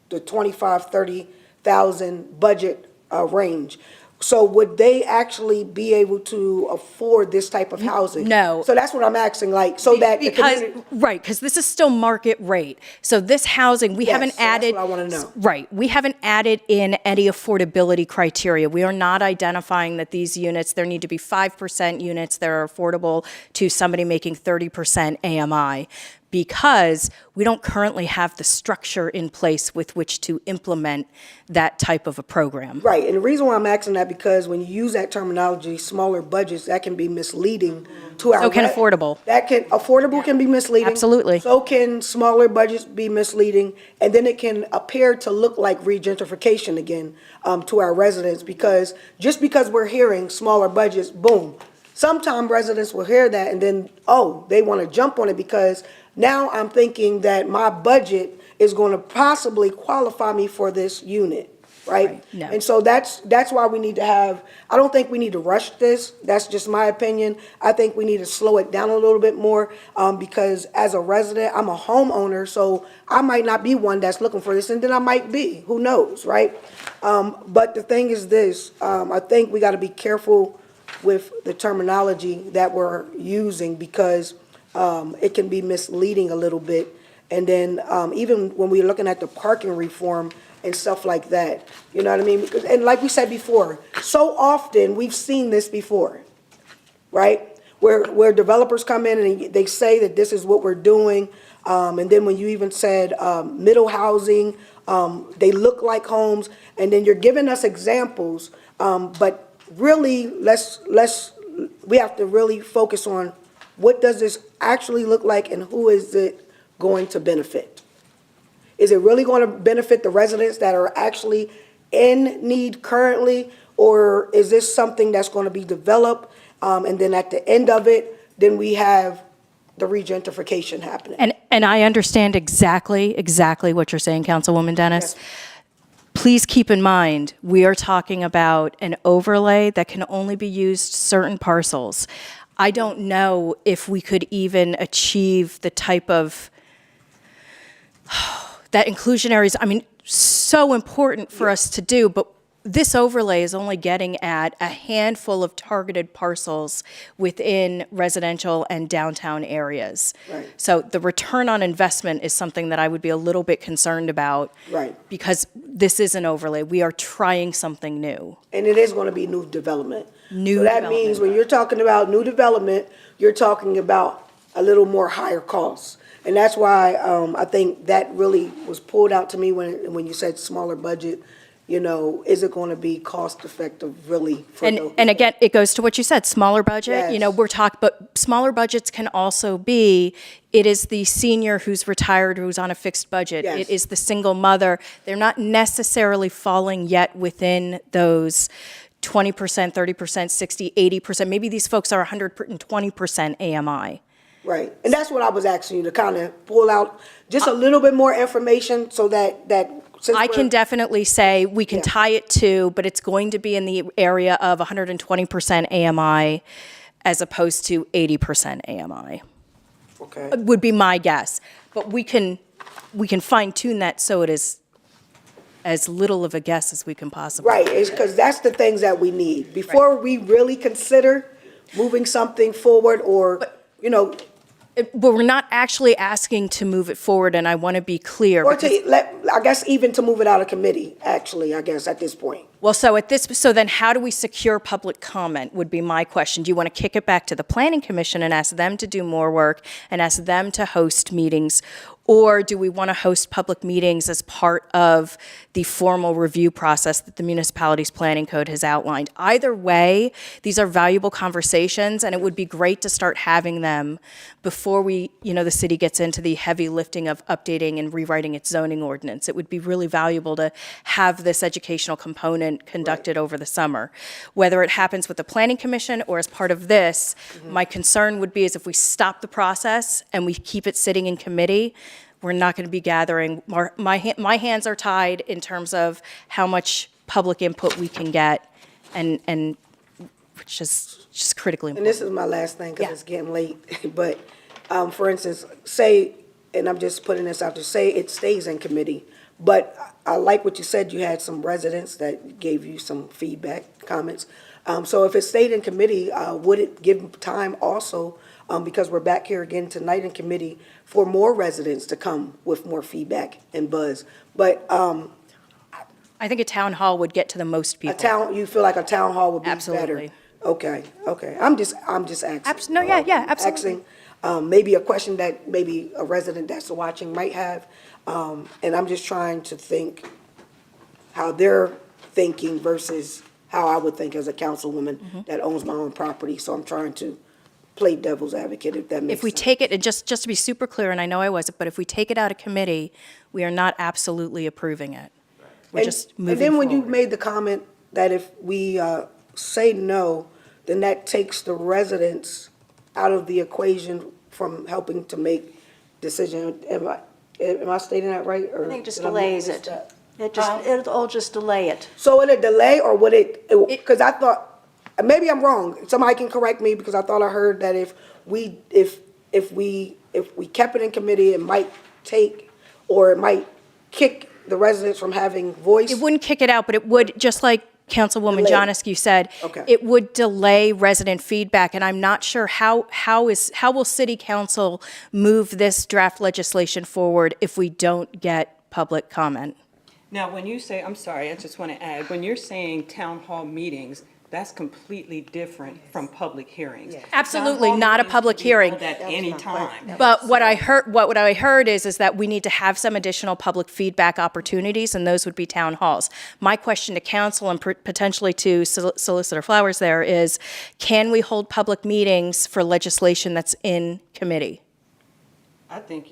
the 25, 30,000 budget range. So would they actually be able to afford this type of housing? No. So that's what I'm asking, like, so that the Because, community. right, because this is still market rate. So this housing, we Yes, haven't so that's added. what I wanna know. Right, we haven't added in any affordability criteria. We are not identifying that these units, there need to be 5% units that are affordable to somebody making 30% AMI, because we don't currently have the structure in place with which to implement that type of a program. Right, and the reason why I'm asking that, because when you use that terminology, smaller budgets, that can be misleading to our. So can affordable. Affordable can be misleading. Absolutely. So can smaller budgets be misleading, and then it can appear to look like regentrification again, to our residents, because just because we're hearing smaller budgets, boom. Sometimes residents will hear that and then, oh, they want to jump on it because now I'm thinking that my budget is going to possibly qualify me for this unit, right? No. And so that's why we need to have, I don't think we need to rush this. That's just my opinion. I think we need to slow it down a little bit more, because as a resident, I'm a homeowner, so I might not be one that's looking for this, and then I might be, who knows, right? But the thing is this, I think we got to be careful with the terminology that we're using, because it can be misleading a little bit. And then even when we're looking at the parking reform and stuff like that, you know what I mean? And like we said before, so often we've seen this before, right? Where developers come in and they say that this is what we're doing. And then when you even said middle housing, they look like homes, and then you're giving us examples, but really, we have to really focus on what does this actually look like and who is it going to benefit? Is it really going to benefit the residents that are actually in need currently, or is this something that's going to be developed, and then at the end of it, then we have the regentrification happening? And I understand exactly what you're saying, Councilwoman Dennis. Yes. Please keep in mind, we are talking about an overlay that can only be used certain parcels. I don't know if we could even achieve the type of, that inclusionary is, I mean, so important for us to do, but this overlay is only getting at a handful of targeted parcels within residential and downtown areas. Right. So the return on investment is something that I would be a little bit concerned about. Right. Because this is an overlay. We are trying something new. And it is going to be new development. New So that development. means when you're talking about new development, you're talking about a little more higher costs. And that's why I think that really was pulled out to me when you said smaller budget. is it going to be cost effective really? For those? And again, it goes to what you said, smaller budget, Yes. but smaller budgets can also be, it is the senior who's retired, who's on a fixed budget. Yes. It is the single mother. They're not necessarily falling yet within those 20%, 30%, 60, 80%. Maybe these folks are 120% AMI. Right, and that's what I was asking you to kind of pull out just a little bit more information so that since I can definitely say we can Yeah. tie it to, but it's going to be in the area of 120% AMI as opposed to 80% AMI. Okay. Would be my guess. But we can fine tune that so it is as little of a guess as we can possibly. Right, it's because that's the things that we need before we really consider moving something forward or, But we're not actually asking to move it forward, and I want to be clear. or because- I guess even to move it out of committee, actually, I guess, at this point. Well, so then how do we secure public comment would be my question. Do you want to kick it back to the Planning Commission and ask them to do more work and ask them to host meetings? Or do we want to host public meetings as part of the formal review process that the municipality's planning code has outlined? Either way, these are valuable conversations, and it would be great to start having them before the city gets into the heavy lifting of updating and rewriting its zoning ordinance. It would be really valuable to have this educational component conducted over the summer. Whether it happens with the Planning Commission or as part of this, my concern would be is if we stop the process and we keep it sitting in committee, we're not going to be gathering, my hands are tied in terms of how much public input we can get, and which is just critically And important. this is my last thing, because Yeah. it's getting late, but, for instance, say, and I'm just putting this out there, say it stays in committee, but I like what you said, you had some residents that gave you some feedback, comments. So if it stayed in committee, would it give time also, because we're back here again tonight in committee, for more residents to come with more feedback and buzz? But, I think a town hall would get to the most people. you feel like a town hall would be better? Absolutely. Okay. I'm just asking. No, yeah, absolutely. Asking, maybe a question that maybe a resident that's watching might have, and I'm just trying to think how they're thinking versus how I would think as a councilwoman that owns my own property, so I'm trying to play devil's advocate, if that makes sense. If we take it, and just to be super clear, and I know I wasn't, but if we take it out of committee, we are not absolutely approving it. We're just moving And then when you forward. made the comment that if we say no, then that takes the residents out of the equation from helping to make decision. Am I stating that right? Or I think it just did I delays miss it. that? It'll just delay it. So would it delay, or would it, because I thought, maybe I'm wrong, somebody can correct me, because I thought I heard that if we kept it in committee, it might take, or it might kick the residents from having voice. It wouldn't kick it out, but it would, just like Councilwoman Delay. Jonescu said, Okay. it would delay resident feedback, and I'm not sure how will city council move this draft legislation forward if we don't get public comment? Now, when you say, I'm sorry, I just want to add, when you're saying town hall meetings, that's completely different from public hearings. Absolutely, Town hall not a meetings public can be hearing. held At any time. But what I heard is that we need to have some additional public feedback opportunities, and those would be town halls. My question to council and potentially to Solicitor Flowers there is, can we hold public meetings for legislation that's in committee? I think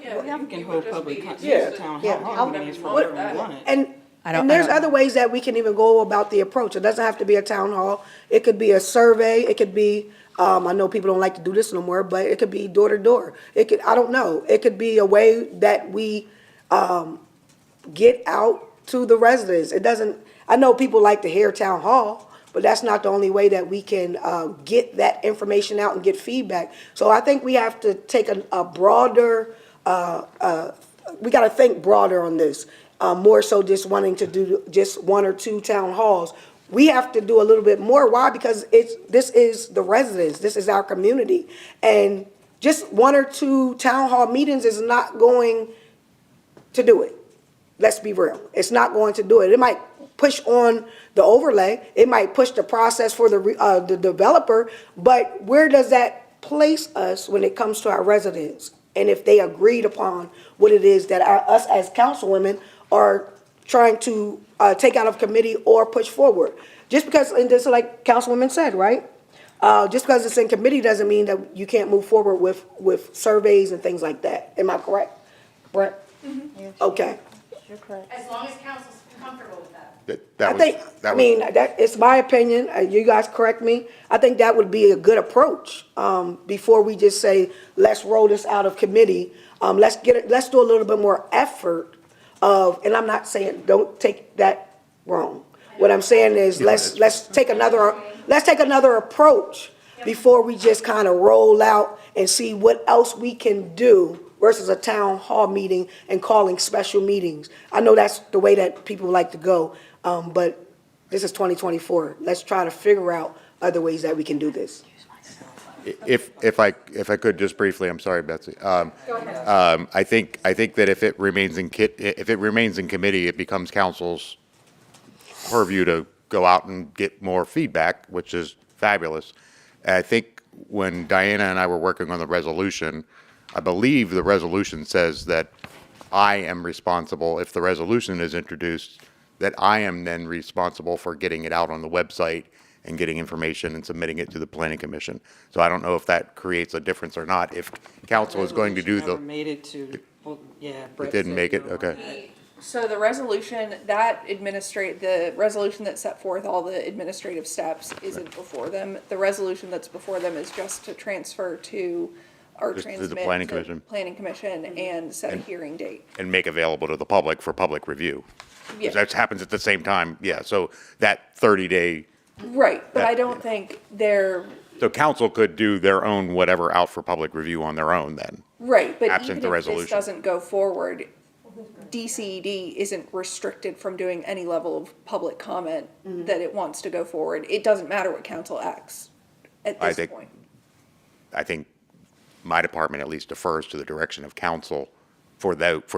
Yeah, you can hold public, Yeah. town Yeah. hall meetings for whatever you want. And I don't- and I there's don't other ways that we can even go about the approach. It doesn't have to be a town hall. It could be a survey. It could be, I know people don't like to do this no more, but it could be door to door. It could, I don't know. It could be a way that we, get out to the residents. It doesn't, I know people like to hear town hall, but that's not the only way that we can, get that information out and get feedback. So I think we have to take a broader, we gotta think broader on this, more so just wanting to do just one or two town halls. We have to do a little bit more. Why? Because this is the residents, this is our community. And just one or two town hall meetings is not going to do it. Let's be real. It's not going to do it. It might push on the overlay. It might push the process for the developer, but where does that place us when it comes to our residents? And if they agreed upon what it is that us as councilwomen are trying to take out of committee or push forward. Just because, and this is like Councilwoman said, right? Just because it's in committee doesn't mean that you can't move forward with surveys and things like that. Am I correct, Brent? Okay. You're correct. As long as council's comfortable with that. It's my opinion, you guys correct me, I think that would be a good approach, before we just say, let's roll this out of committee. Let's do a little bit more effort and I'm not saying, don't take that wrong. What I'm saying is, let's take another approach before we just kind of roll out and see what else we can do versus a town hall meeting and calling special meetings. I know that's the way that people like to go, but this is 2024. Let's try to figure out other ways that we can do this. If I could just briefly, I'm sorry, Betsy. I think that if it remains in committee, it becomes council's purview to go out and get more feedback, which is fabulous. I think when Diana and I were working on the resolution, I believe the resolution says that I am responsible, if the resolution is introduced, that I am then responsible for getting it out on the website and getting information and submitting it to the planning commission. So I don't know if that creates a difference or not. If council is going to do Never made it to, well, yeah. It didn't make it, okay. So the resolution, the resolution that set forth all the administrative steps isn't before them. The resolution that's before them is just to transfer to, or Just to the transmit planning to commission. planning commission and set a hearing date. And make available to the public for public review. Yeah. That happens at the same time, yeah, so that 30-day, Right, but I don't think so council could do their own whatever out for public review on their own then. right, but Absent even the if this resolution. doesn't go forward, DCED isn't restricted from doing any level of public comment that it wants to go forward. It doesn't matter what council acts at this point. I think my department at least defers to the direction of council for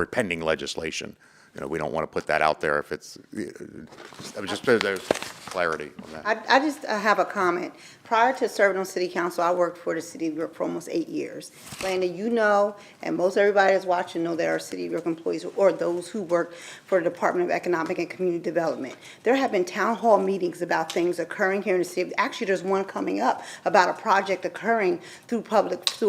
pending legislation. You know, we don't want to put that out there if it's, there's clarity on that. I just have a comment. Prior to serving on city council, I worked for the city of York for almost 8 years. Landon, you know, and most everybody that's watching know that our city of York employees or those who work for the Department of Economic and Community Development. There have been town hall meetings about things occurring here in the city. Actually, there's one coming up about a project occurring through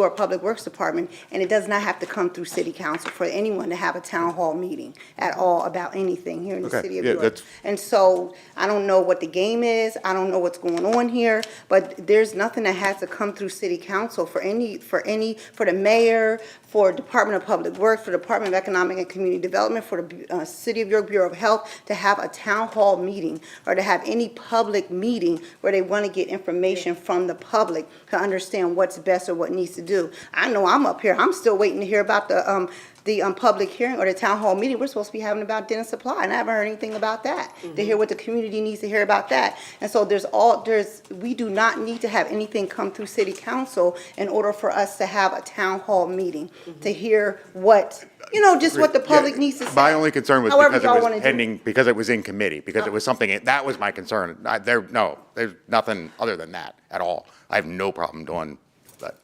our Public Works Department, and it does not have to come through city council for anyone to have a town hall meeting at all about anything here in the city of York. And so I don't know what the game is. I don't know what's going on here, but there's nothing that has to come through city council for the mayor, for Department of Public Works, for Department of Economic and Community Development, for the City of York Bureau of Health to have a town hall meeting or to have any public meeting where they want to get information from the public to understand what's best or what needs to do. I know I'm up here. I'm still waiting to hear about the public hearing or the town hall meeting we're supposed to be having about dinner supply, and I haven't heard anything about that, to hear what the community needs to hear about that. And so we do not need to have anything come through city council in order for us to have a town hall meeting, to hear what, just what the public needs to say. My only concern was However because it y'all was wanna do it. pending, because it was in committee, because it was something, that was my concern. There's nothing other than that at all. I have no problem doing that.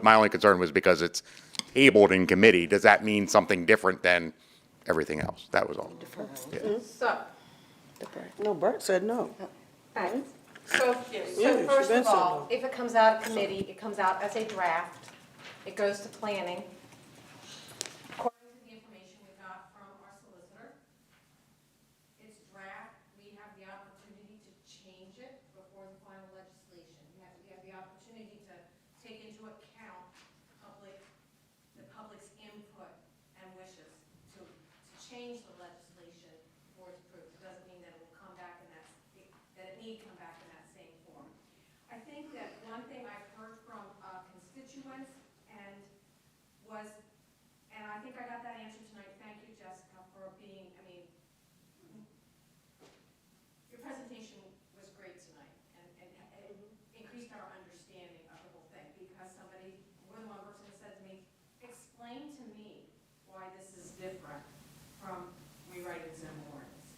My only concern was because it's tabled in committee, does that mean something different than everything else? That was all. Yeah. So, No, Bert said no. So Yeah, first she been of all, if it comes out of committee, it comes out as a draft, it goes to planning. According to the information we got from our solicitor, it's draft, we have the opportunity to change it before the final legislation. We have the opportunity to take into account the public's input and wishes to change the legislation before it's approved. It doesn't mean that it will come back in that it need come back in that same form. I think that one thing I've heard from constituents and I think I got that answer tonight. Thank you, Jessica, for being, your presentation was great tonight and it increased our understanding of the whole thing because more than one person said to me, explain to me why this is different from rewriting zone ordinance.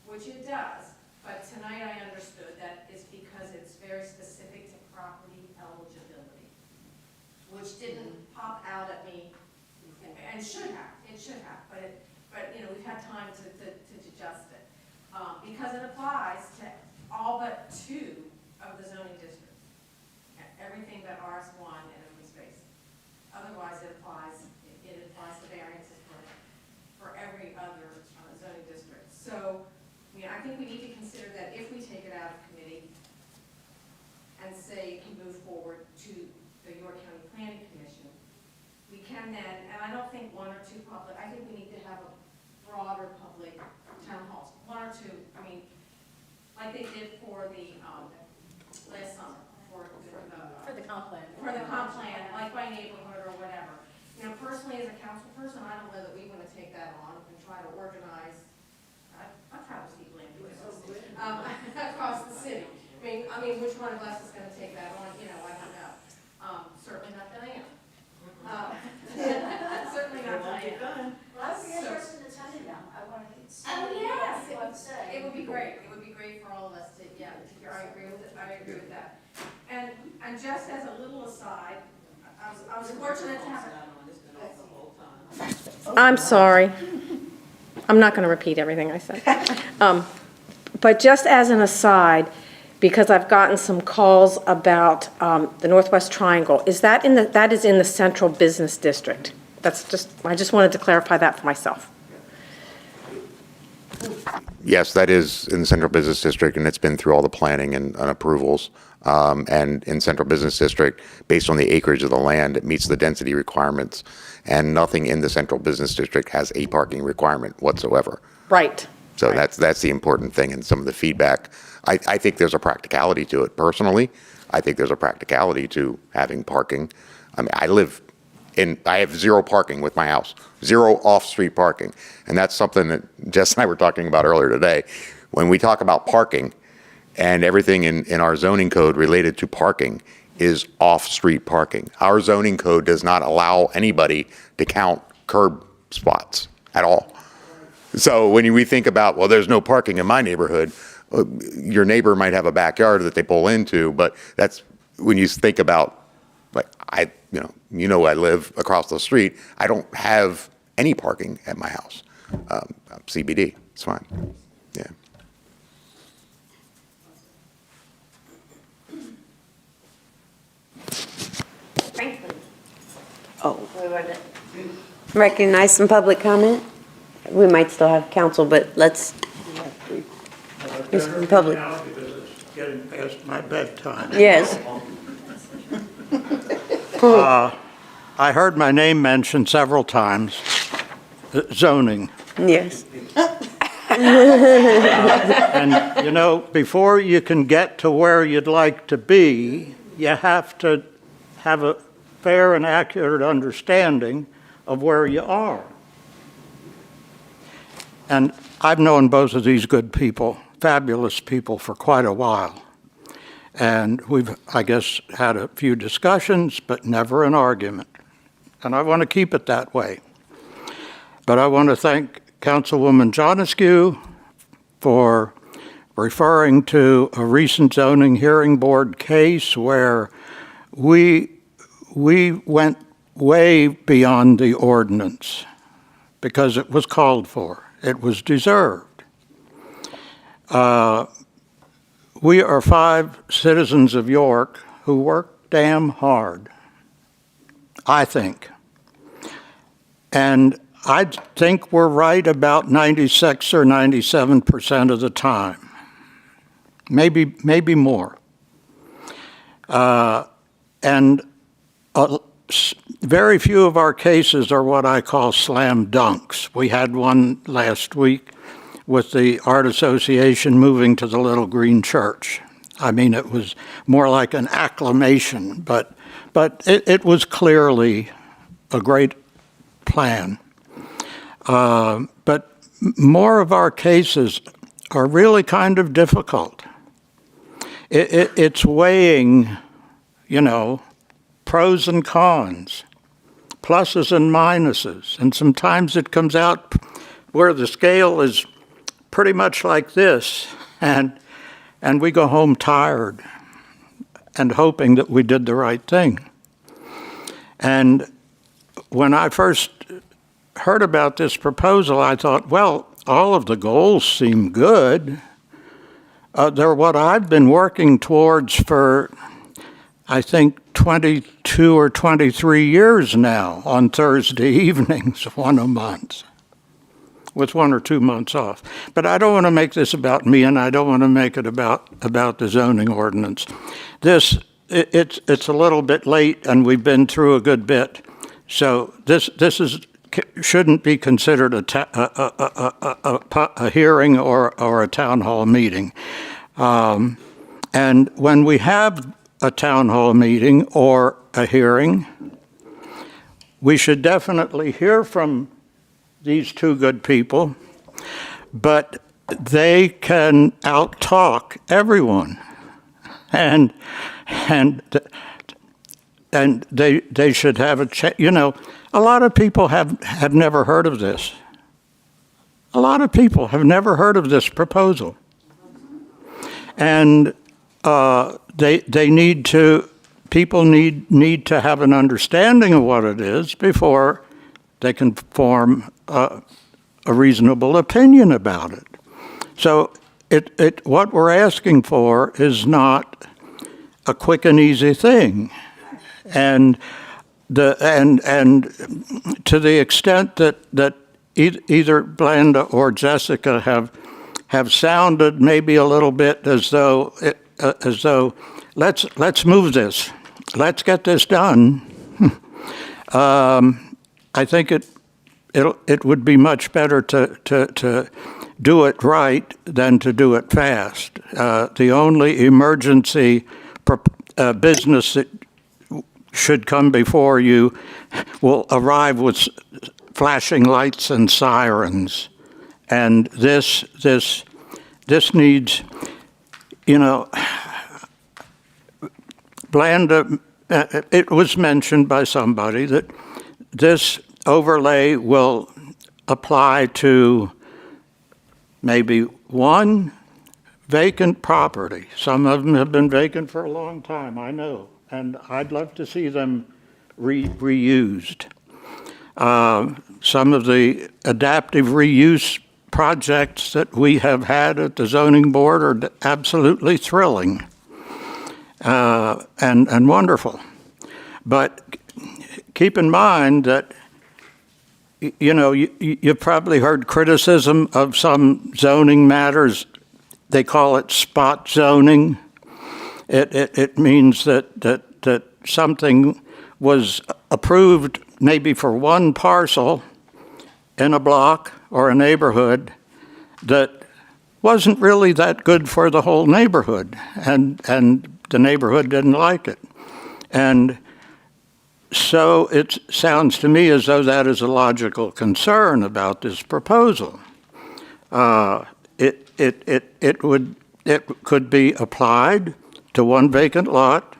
Which it does. But tonight I understood that it's because it's very specific to property eligibility, which didn't pop out at me, and it should have, but but, we've had time to digest it. Because it applies to all but 2 of the zoning districts. Everything but RS1 and open space. Otherwise, it applies the variances for every other zoning district. So, I think we need to consider that if we take it out of committee and say we move forward to the York County Planning Commission, we can then, and I don't think 1 or 2 public, I think we need to have a broader public town halls. 1 or 2, like they did for the, last summer, for the comp plan. For the comp plan, like by neighborhood or whatever. Personally, as a council person, I don't know that we want to take that on and try to organize, I've tried to see Blaine do it, across the city. I mean, which one of us is going to take that on, I don't know. Certainly not Diane. Certainly not Diane. Well, I'd be interested in attending them. I want to see Oh, what you yes, have to say. it would be great. It would be great for all of us to hear. I agree with it. I agree with that. And just as a little aside, I was fortunate to have. I'm sorry. I'm not going to repeat everything I said. But just as an aside, because I've gotten some calls about the Northwest Triangle, that is in the Central Business District. I just wanted to clarify that for myself. Yes, that is in the Central Business District, and it's been through all the planning and approvals. And in Central Business District, based on the acreage of the land, it meets the density requirements, and nothing in the Central Business District has a parking requirement whatsoever. Right. So that's the important thing, and some of the feedback. I think there's a practicality to it personally. I think there's a practicality to having parking. I have 0 parking with my house, 0 off-street parking. And that's something that Jess and I were talking about earlier today. When we talk about parking, and everything in our zoning code related to parking is off-street parking. Our zoning code does not allow anybody to count curb spots at all. So when we think about, well, there's no parking in my neighborhood, your neighbor might have a backyard that they pull into, but that's when you think about, like, I live across the street. I don't have any parking at my house. CBD, it's fine. Yeah. Franklin. Oh. Recognize some public comment? We might still have council, but let's. Here's some public. It's getting past my bedtime. Yes. I heard my name mentioned several times, zoning. Yes. And, before you can get to where you'd like to be, you have to have a fair and accurate understanding of where you are. And I've known both of these good people, fabulous people, for quite a while. And we've, I guess, had a few discussions, but never an argument. And I want to keep it that way. But I want to thank Councilwoman Jonescu for referring to a recent zoning hearing board case where we went way beyond the ordinance because it was called for. It was deserved. We are 5 citizens of York who work damn hard, I think. And I think we're right about 96 or 97% of the time, maybe more. And very few of our cases are what I call slam dunks. We had one last week with the Art Association moving to the Little Green Church. I mean, it was more like an acclamation, but it was clearly a great plan. But more of our cases are really kind of difficult. It's weighing, pros and cons, pluses and minuses, and sometimes it comes out where the scale is pretty much like this, and we go home tired and hoping that we did the right thing. And when I first heard about this proposal, I thought, well, all of the goals seem good. They're what I've been working towards for, I think, 22 or 23 years now on Thursday evenings, one a month, with 1 or 2 months off. But I don't want to make this about me, and I don't want to make it about the zoning ordinance. It's a little bit late, and we've been through a good bit. So this shouldn't be considered a hearing or a town hall meeting. And when we have a town hall meeting or a hearing, we should definitely hear from these two good people, but they can out-talk everyone. And they should have a chance. You know, a lot of people have never heard of this. A lot of people have never heard of this proposal. And people need to have an understanding of what it is before they can form a reasonable opinion about it. So what we're asking for is not a quick and easy thing. And to the extent that either Blanda or Jessica have sounded maybe a little bit as though let's move this, let's get this done. I think it would be much better to do it right than to do it fast. The only emergency business that should come before you will arrive with flashing lights and sirens. And this needs, you know, Blanda, it was mentioned by somebody that this overlay will apply to maybe one vacant property. Some of them have been vacant for a long time, I know, and I'd love to see them reused. Some of the adaptive reuse projects that we have had at the zoning board are absolutely thrilling and wonderful. But keep in mind that, you know, you've probably heard criticism of some zoning matters. They call it spot zoning. It means that something was approved maybe for one parcel in a block or a neighborhood that wasn't really that good for the whole neighborhood, and the neighborhood didn't like it. And so it sounds to me as though that is a logical concern about this proposal. It could be applied to one vacant lot,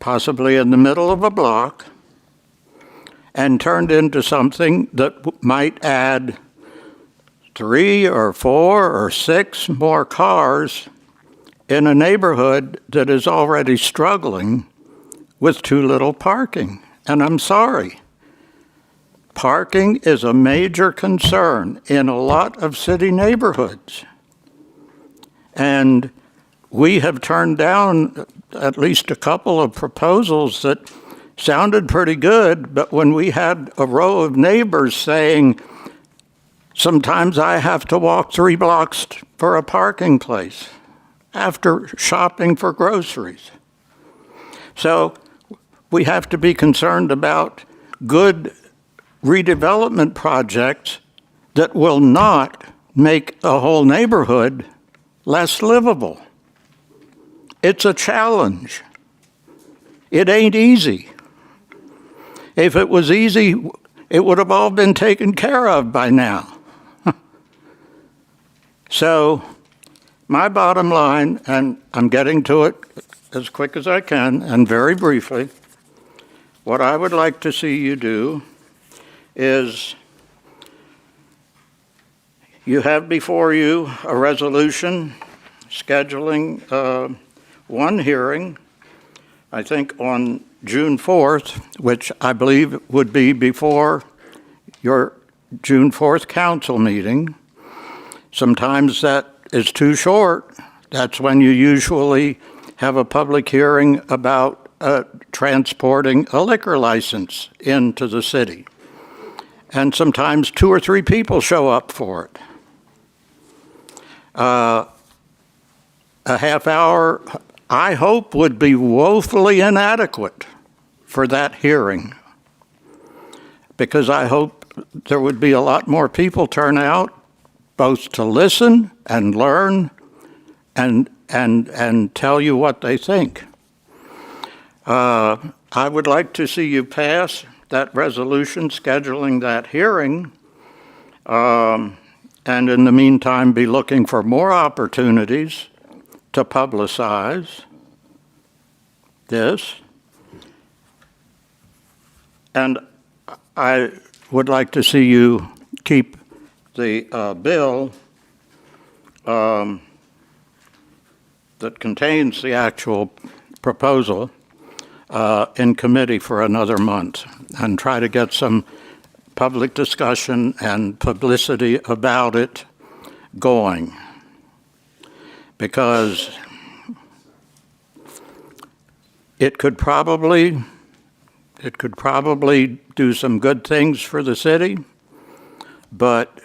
possibly in the middle of a block, and turned into something that might add 3 or 4 or 6 more cars in a neighborhood that is already struggling with too little parking. And I'm sorry, parking is a major concern in a lot of city neighborhoods. And we have turned down at least a couple of proposals that sounded pretty good, but when we had a row of neighbors saying, sometimes I have to walk 3 blocks for a parking place after shopping for groceries. So we have to be concerned about good redevelopment projects that will not make a whole neighborhood less livable. It's a challenge. It ain't easy. If it was easy, it would have all been taken care of by now. So my bottom line, and I'm getting to it as quick as I can and very briefly, what I would like to see you do is you have before you a resolution scheduling one hearing, I think on June 4th, which I believe would be before your June 4th council meeting. Sometimes that is too short. That's when you usually have a public hearing about transporting a liquor license into the city. And sometimes 2 or 3 people show up for it. A half hour, I hope, would be woefully inadequate for that hearing, because I hope there would be a lot more people turn out, both to listen and learn and tell you what they think. I would like to see you pass that resolution scheduling that hearing, and in the meantime be looking for more opportunities to publicize this. And I would like to see you keep the bill that contains the actual proposal in committee for another month and try to get some public discussion and publicity about it going. Because it could probably do some good things for the city, but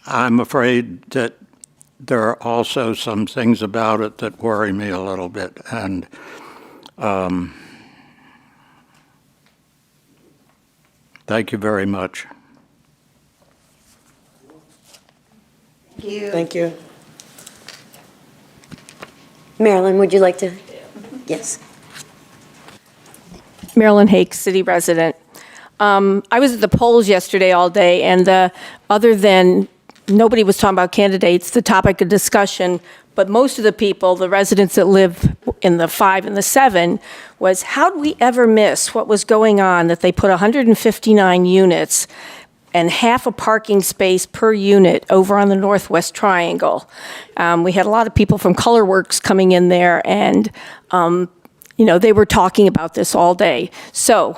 I'm afraid that there are also some things about it that worry me a little bit. And thank you very much. Thank you. Thank you. Marilyn, would you like to? Yes. Marilyn Hakes, city resident. I was at the polls yesterday all day, and other than nobody was talking about candidates, the topic of discussion, but most of the people, the residents that live in the 5 and the 7, was how'd we ever miss what was going on, that they put 159 units and half a parking space per unit over on the Northwest Triangle. We had a lot of people from ColorWorks coming in there, and they were talking about this all day. So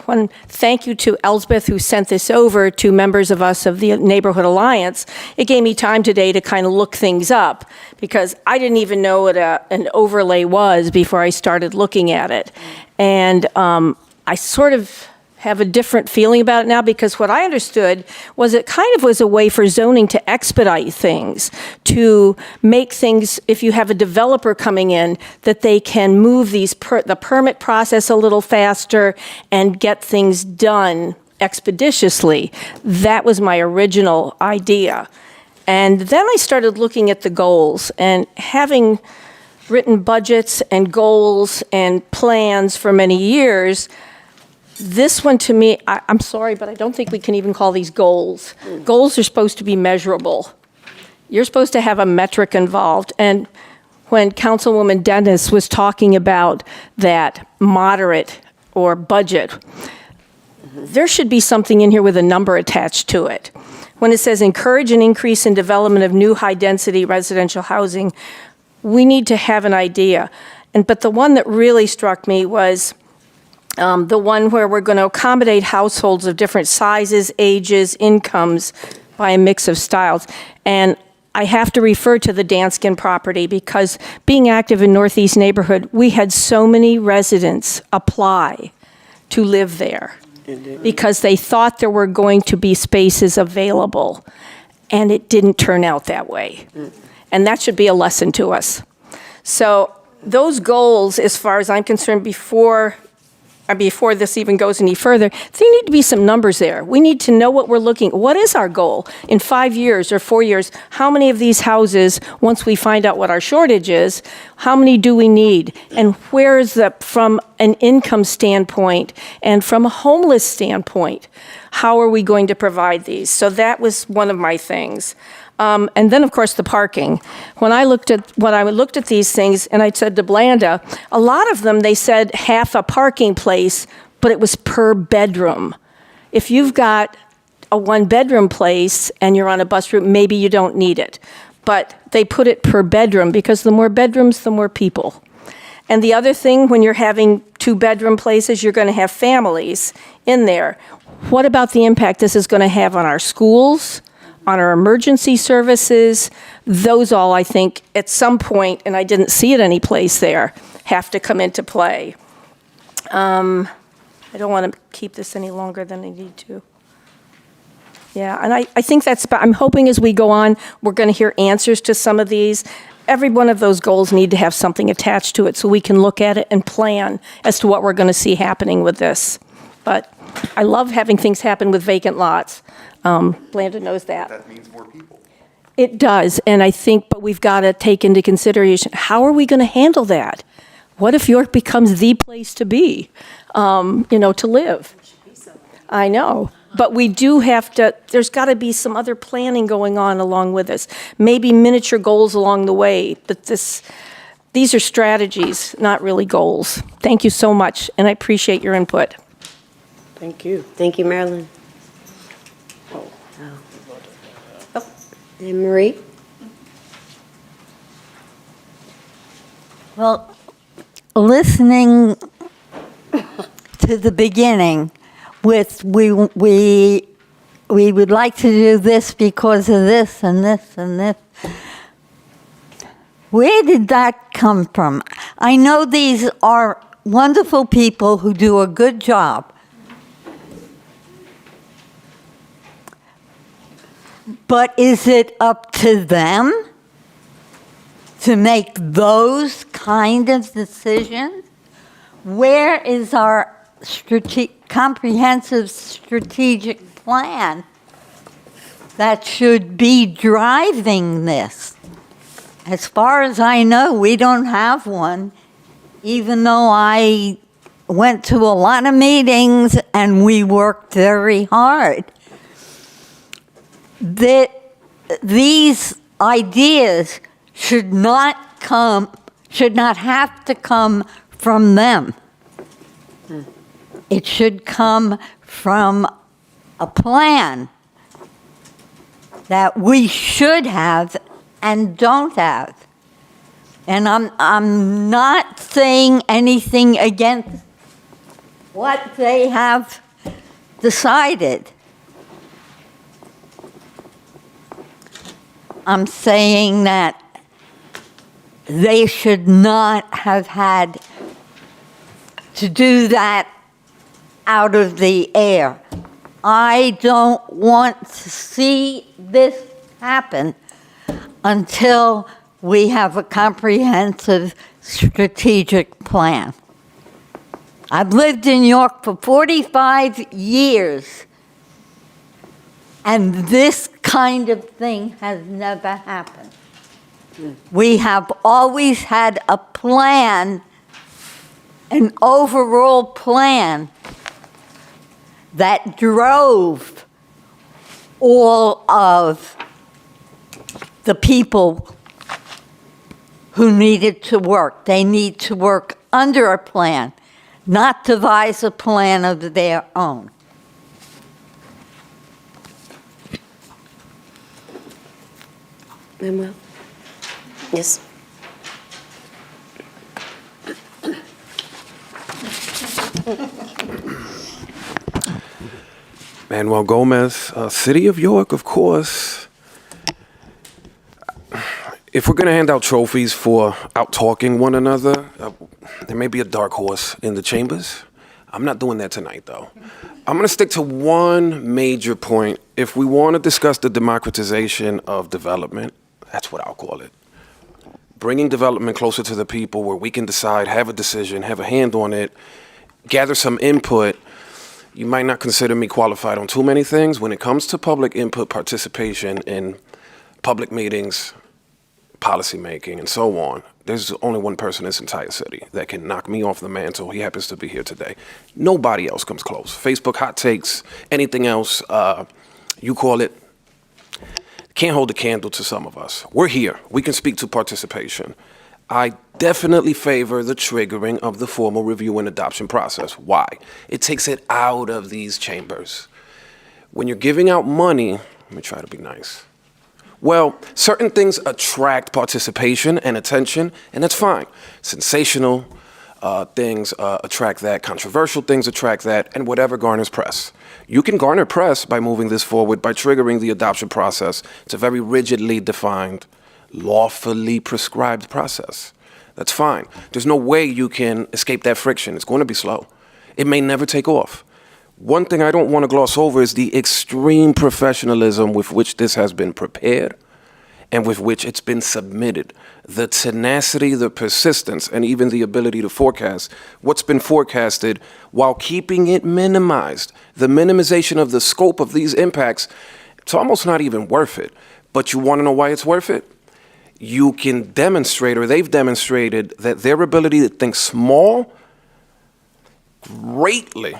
thank you to Elsbeth, who sent this over to members of us of the Neighborhood Alliance. It gave me time today to kind of look things up, because I didn't even know what an overlay was before I started looking at it. And I sort of have a different feeling about it now, because what I understood was it kind of was a way for zoning to expedite things, to make things, if you have a developer coming in, that they can move the permit process a little faster and get things done expeditiously. That was my original idea. And then I started looking at the goals, and having written budgets and goals and plans for many years, this one to me, I'm sorry, but I don't think we can even call these goals. Goals are supposed to be measurable. You're supposed to have a metric involved. And when Councilwoman Dennis was talking about that moderate or budget, there should be something in here with a number attached to it. When it says encourage an increase in development of new high-density residential housing, we need to have an idea. But the one that really struck me was the one where we're going to accommodate households of different sizes, ages, incomes by a mix of styles. And I have to refer to the Danskin property, because being active in Northeast neighborhood, we had so many residents apply to live there because they thought there were going to be spaces available, and it didn't turn out that way. And that should be a lesson to us. So those goals, as far as I'm concerned, before this even goes any further, there need to be some numbers there. We need to know what we're looking, what is our goal? In 5 years or 4 years, how many of these houses, once we find out what our shortage is, how many do we need? And where is from an income standpoint and from a homeless standpoint, how are we going to provide these? So that was one of my things. And then, of course, the parking. When I looked at these things, and I said to Blanda, a lot of them, they said half a parking place, but it was per bedroom. If you've got a 1-bedroom place and you're on a bus route, maybe you don't need it. But they put it per bedroom, because the more bedrooms, the more people. And the other thing, when you're having 2-bedroom places, you're going to have families in there. what about the impact this is going to have on our schools, on our emergency services? Those all, I think, at some point, and I didn't see it anyplace there, have to come into play. I don't want to keep this any longer than I need to. Yeah, and I think I'm hoping as we go on, we're going to hear answers to some of these. Every one of those goals need to have something attached to it so we can look at it and plan as to what we're going to see happening with this. But I love having things happen with vacant lots. Blandon knows that. That means more people. It does, and I think, but we've got to take into consideration, how are we going to handle that? What if York becomes the place to be, to live? I know, but we do have to, there's got to be some other planning going on along with this. Maybe miniature goals along the way, but these are strategies, not really goals. Thank you so much, and I appreciate your input. Thank you. Thank you, Marilyn. And Marie? Well, listening to the beginning with we would like to do this because of this and this and this. Where did that come from? I know these are wonderful people who do a good job. But is it up to them to make those kind of decisions? Where is our comprehensive strategic plan that should be driving this? As far as I know, we don't have one, even though I went to a lot of meetings and we worked very hard. That these ideas should not have to come from them. It should come from a plan that we should have and don't have. And I'm not saying anything against what they have decided. I'm saying that they should not have had to do that out of the air. I don't want to see this happen until we have a comprehensive strategic plan. I've lived in York for 45 years, and this kind of thing has never happened. We have always had a plan, an overall plan that drove all of the people who needed to work. They need to work under a plan, not devise a plan of their own. Manuel? Yes. Manuel Gomez, City of York, of course. If we're going to hand out trophies for out-talking one another, there may be a dark horse in the chambers. I'm not doing that tonight, though. I'm going to stick to one major point. If we want to discuss the democratization of development, that's what I'll call it. Bringing development closer to the people where we can decide, have a decision, have a hand on it, gather some input. You might not consider me qualified on too many things. When it comes to public input, participation in public meetings, policy making, and so on, there's only one person in this entire city that can knock me off the mantle. He happens to be here today. Nobody else comes close. Facebook hot takes, anything else, you call it, can't hold a candle to some of us. We're here. We can speak to participation. I definitely favor the triggering of the formal review and adoption process. Why? It takes it out of these chambers. When you're giving out money, let me try to be nice. Well, certain things attract participation and attention, and that's fine. Sensational, things attract that, controversial things attract that, and whatever garners press. You can garner press by moving this forward, by triggering the adoption process. It's a very rigidly defined, lawfully prescribed process. That's fine. There's no way you can escape that friction. It's going to be slow. It may never take off. One thing I don't want to gloss over is the extreme professionalism with which this has been prepared and with which it's been submitted. The tenacity, the persistence, and even the ability to forecast what's been forecasted while keeping it minimized. The minimization of the scope of these impacts, it's almost not even worth it. But you want to know why it's worth it? You can demonstrate, or they've demonstrated, that their ability to think small greatly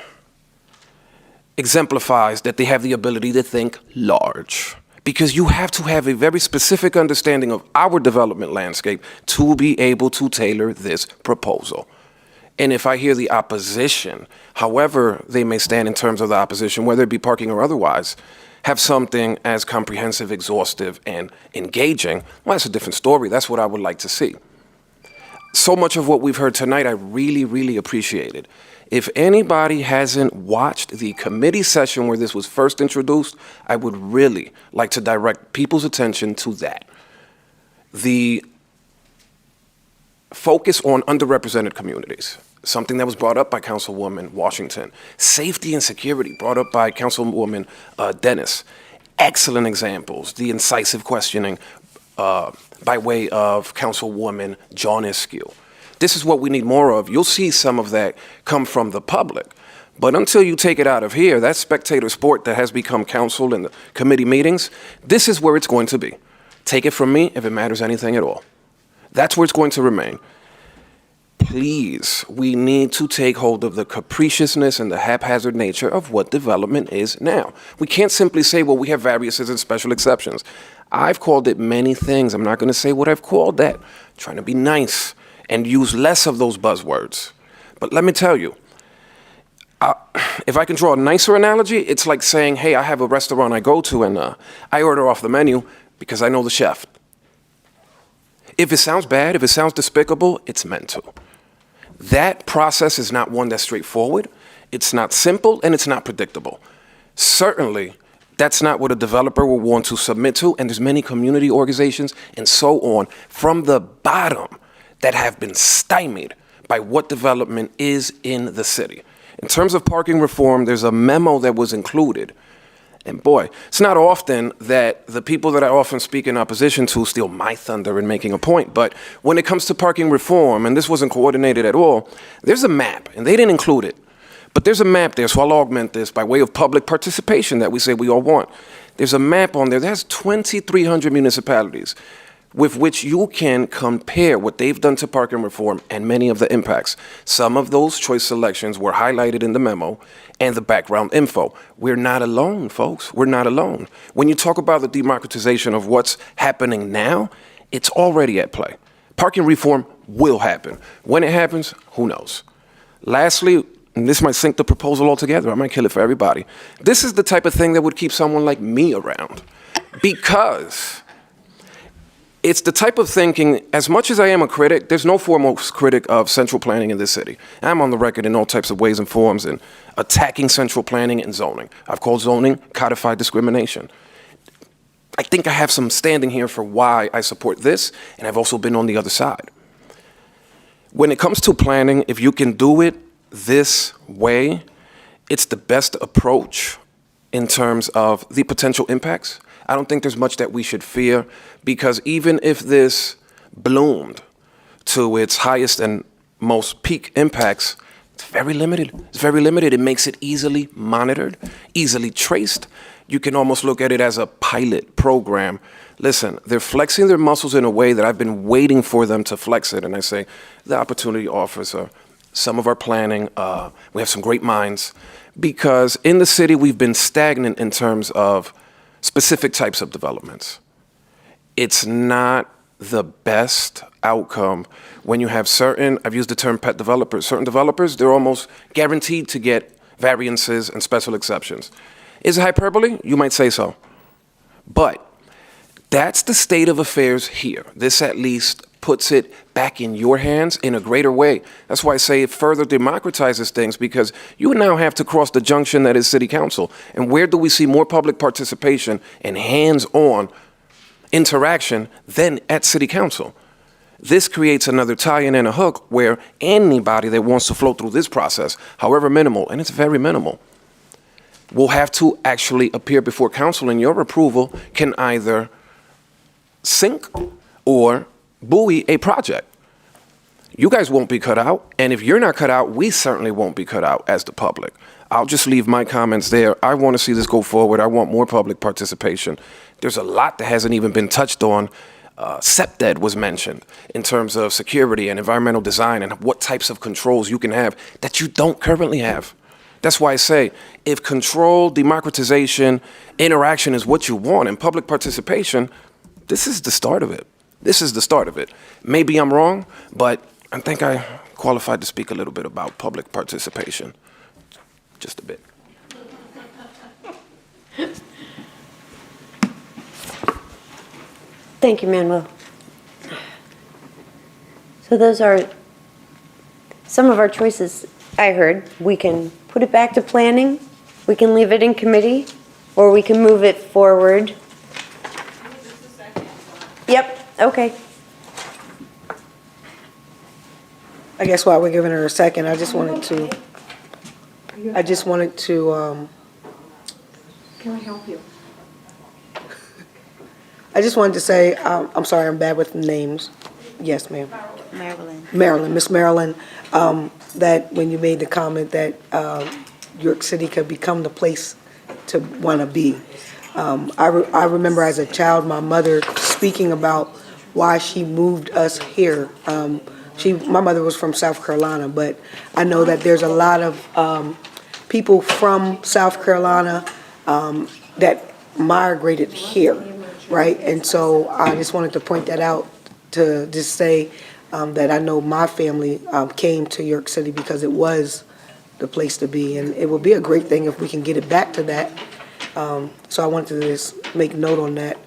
exemplifies that they have the ability to think large. Because you have to have a very specific understanding of our development landscape to be able to tailor this proposal. And if I hear the opposition, however they may stand in terms of the opposition, whether it be parking or otherwise, have something as comprehensive, exhaustive, and engaging, well, that's a different story. That's what I would like to see. So much of what we've heard tonight, I really, really appreciated. If anybody hasn't watched the committee session where this was first introduced, I would really like to direct people's attention to that. The focus on underrepresented communities, something that was brought up by Councilwoman Washington. Safety and security, brought up by Councilwoman Dennis. Excellent examples. The incisive questioning by way of Councilwoman John Eskew. This is what we need more of. You'll see some of that come from the public. But until you take it out of here, that spectator sport that has become council and the committee meetings, this is where it's going to be. Take it from me if it matters anything at all. That's where it's going to remain. Please, we need to take hold of the capriciousness and the haphazard nature of what development is now. We can't simply say, well, we have variances and special exceptions. I've called it many things. I'm not going to say what I've called that. I'm trying to be nice and use less of those buzzwords. But let me tell you, if I can draw a nicer analogy, it's like saying, hey, I have a restaurant I go to and I order off the menu because I know the chef. If it sounds bad, if it sounds despicable, it's meant to. That process is not one that's straightforward, it's not simple, and it's not predictable. Certainly, that's not what a developer will want to submit to, and there's many community organizations and so on from the bottom that have been stymied by what development is in the city. In terms of parking reform, there's a memo that was included. And boy, it's not often that the people that I often speak in opposition to steal my thunder in making a point. But when it comes to parking reform, and this wasn't coordinated at all, there's a map, and they didn't include it. But there's a map there, so I'll augment this by way of public participation that we say we all want. There's a map on there that has 2,300 municipalities with which you can compare what they've done to parking reform and many of the impacts. Some of those choice selections were highlighted in the memo and the background info. We're not alone, folks. We're not alone. When you talk about the democratization of what's happening now, it's already at play. Parking reform will happen. When it happens, who knows? Lastly, and this might sink the proposal altogether. I might kill it for everybody. This is the type of thing that would keep someone like me around, because it's the type of thinking, as much as I am a critic, there's no foremost critic of central planning in this city. I'm on the record in all types of ways and forms in attacking central planning and zoning. I've called zoning codified discrimination. I think I have some standing here for why I support this, and I've also been on the other side. When it comes to planning, if you can do it this way, it's the best approach in terms of the potential impacts. I don't think there's much that we should fear, because even if this bloomed to its highest and most peak impacts, it's very limited. It's very limited. It makes it easily monitored, easily traced. You can almost look at it as a pilot program. Listen, they're flexing their muscles in a way that I've been waiting for them to flex it. And I say, the opportunity offers some of our planning. We have some great minds, because in the city, we've been stagnant in terms of specific types of developments. It's not the best outcome when you have certain, I've used the term pet developers, certain developers, they're almost guaranteed to get variances and special exceptions. Is it hyperbole? You might say so. But that's the state of affairs here. This at least puts it back in your hands in a greater way. That's why I say it further democratizes things, because you now have to cross the junction that is city council. And where do we see more public participation and hands-on interaction than at city council? This creates another tie-in and a hook where anybody that wants to flow through this process, however minimal, and it's very minimal, will have to actually appear before council, and your approval can either sink or buoy a project. You guys won't be cut out, and if you're not cut out, we certainly won't be cut out as the public. I'll just leave my comments there. I want to see this go forward. I want more public participation. There's a lot that hasn't even been touched on. SEPDED was mentioned in terms of security and environmental design and what types of controls you can have that you don't currently have. That's why I say, if control, democratization, interaction is what you want and public participation, this is the start of it. This is the start of it. Maybe I'm wrong, but I think I qualified to speak a little bit about public participation. Just a bit. Thank you, Manuel. So those are some of our choices. I heard we can put it back to planning, we can leave it in committee, or we can move it forward. Yep, okay. I guess while we're giving her a second, I just wanted to, Can I help you? I just wanted to say, I'm sorry, I'm bad with names. Yes, ma'am. Marilyn, Miss Marilyn, that when you made the comment that York City could become the place to want to be. I remember as a child, my mother speaking about why she moved us here. My mother was from South Carolina, but I know that there's a lot of people from South Carolina that migrated here, right? And so I just wanted to point that out to just say that I know my family came to York City because it was the place to be, and it would be a great thing if we can get it back to that. So I wanted to just make note on that.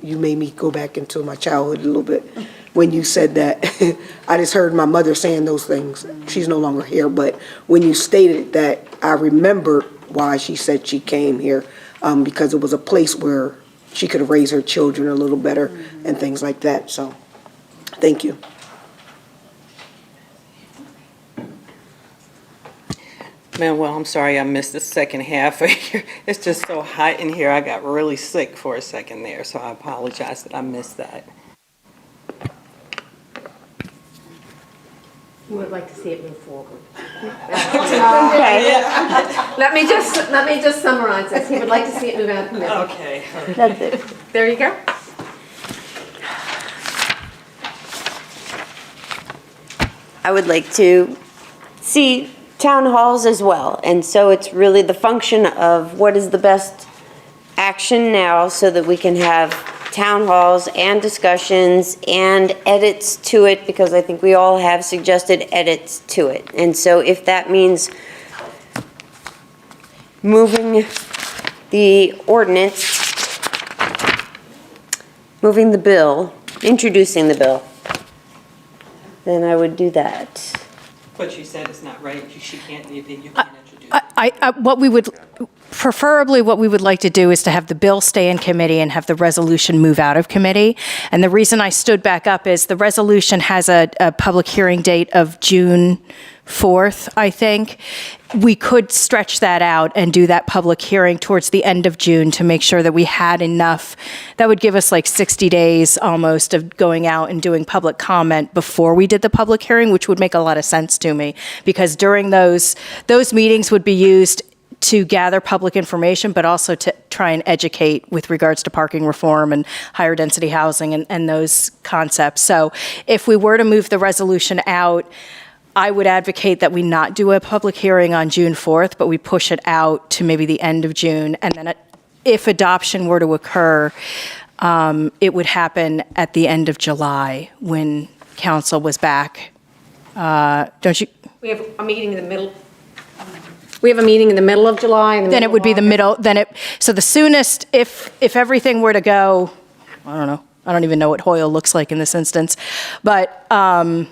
You made me go back into my childhood a little bit when you said that. I just heard my mother saying those things. She's no longer here, but when you stated that, I remembered why she said she came here, because it was a place where she could raise her children a little better and things like that. So, thank you. Manuel, I'm sorry I missed the second half. It's just so hot in here. I got really sick for a second there, so I apologize that I missed that. We would like to see it move forward. Okay. Let me just summarize this. He would like to see it move out of committee. Okay. That's it. There you go. I would like to see town halls as well. And so it's really the function of what is the best action now so that we can have town halls and discussions and edits to it, because I think we all have suggested edits to it. And so if that means moving the ordinance, moving the bill, introducing the bill, then I would do that. But she said it's not right. You can't introduce it. What we would, preferably what we would like to do is to have the bill stay in committee and have the resolution move out of committee. And the reason I stood back up is the resolution has a public hearing date of June 4th, I think. We could stretch that out and do that public hearing towards the end of June to make sure that we had enough. That would give us like 60 days almost of going out and doing public comment before we did the public hearing, which would make a lot of sense to me, because during those meetings would be used to gather public information, but also to try and educate with regards to parking reform and higher density housing and those concepts. So if we were to move the resolution out, I would advocate that we not do a public hearing on June 4th, but we push it out to maybe the end of June. And then if adoption were to occur, it would happen at the end of July when council was back. Don't you? We have a meeting in the middle. We have a meeting in the middle of July. And then it would be the middle. So the soonest, if everything were to go, I don't know, I don't even know what Hoyle looks like in this instance. But the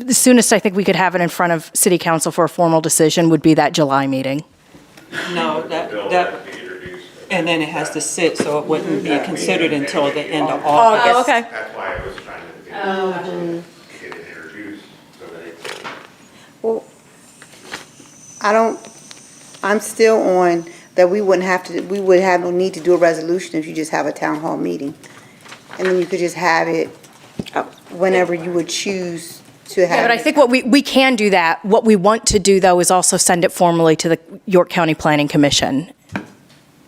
soonest I think we could have it in front of city council for a formal decision would be that July meeting. No, and then it has to sit, so it wouldn't be considered until the end of August. Oh, okay. That's why I was trying to get it introduced, so that it's. Well, I'm still on that we would have no need to do a resolution if you just have a town hall meeting. And then you could just have it whenever you would choose to have. Yeah, but I think what we can do that. What we want to do, though, is also send it formally to the York County Planning Commission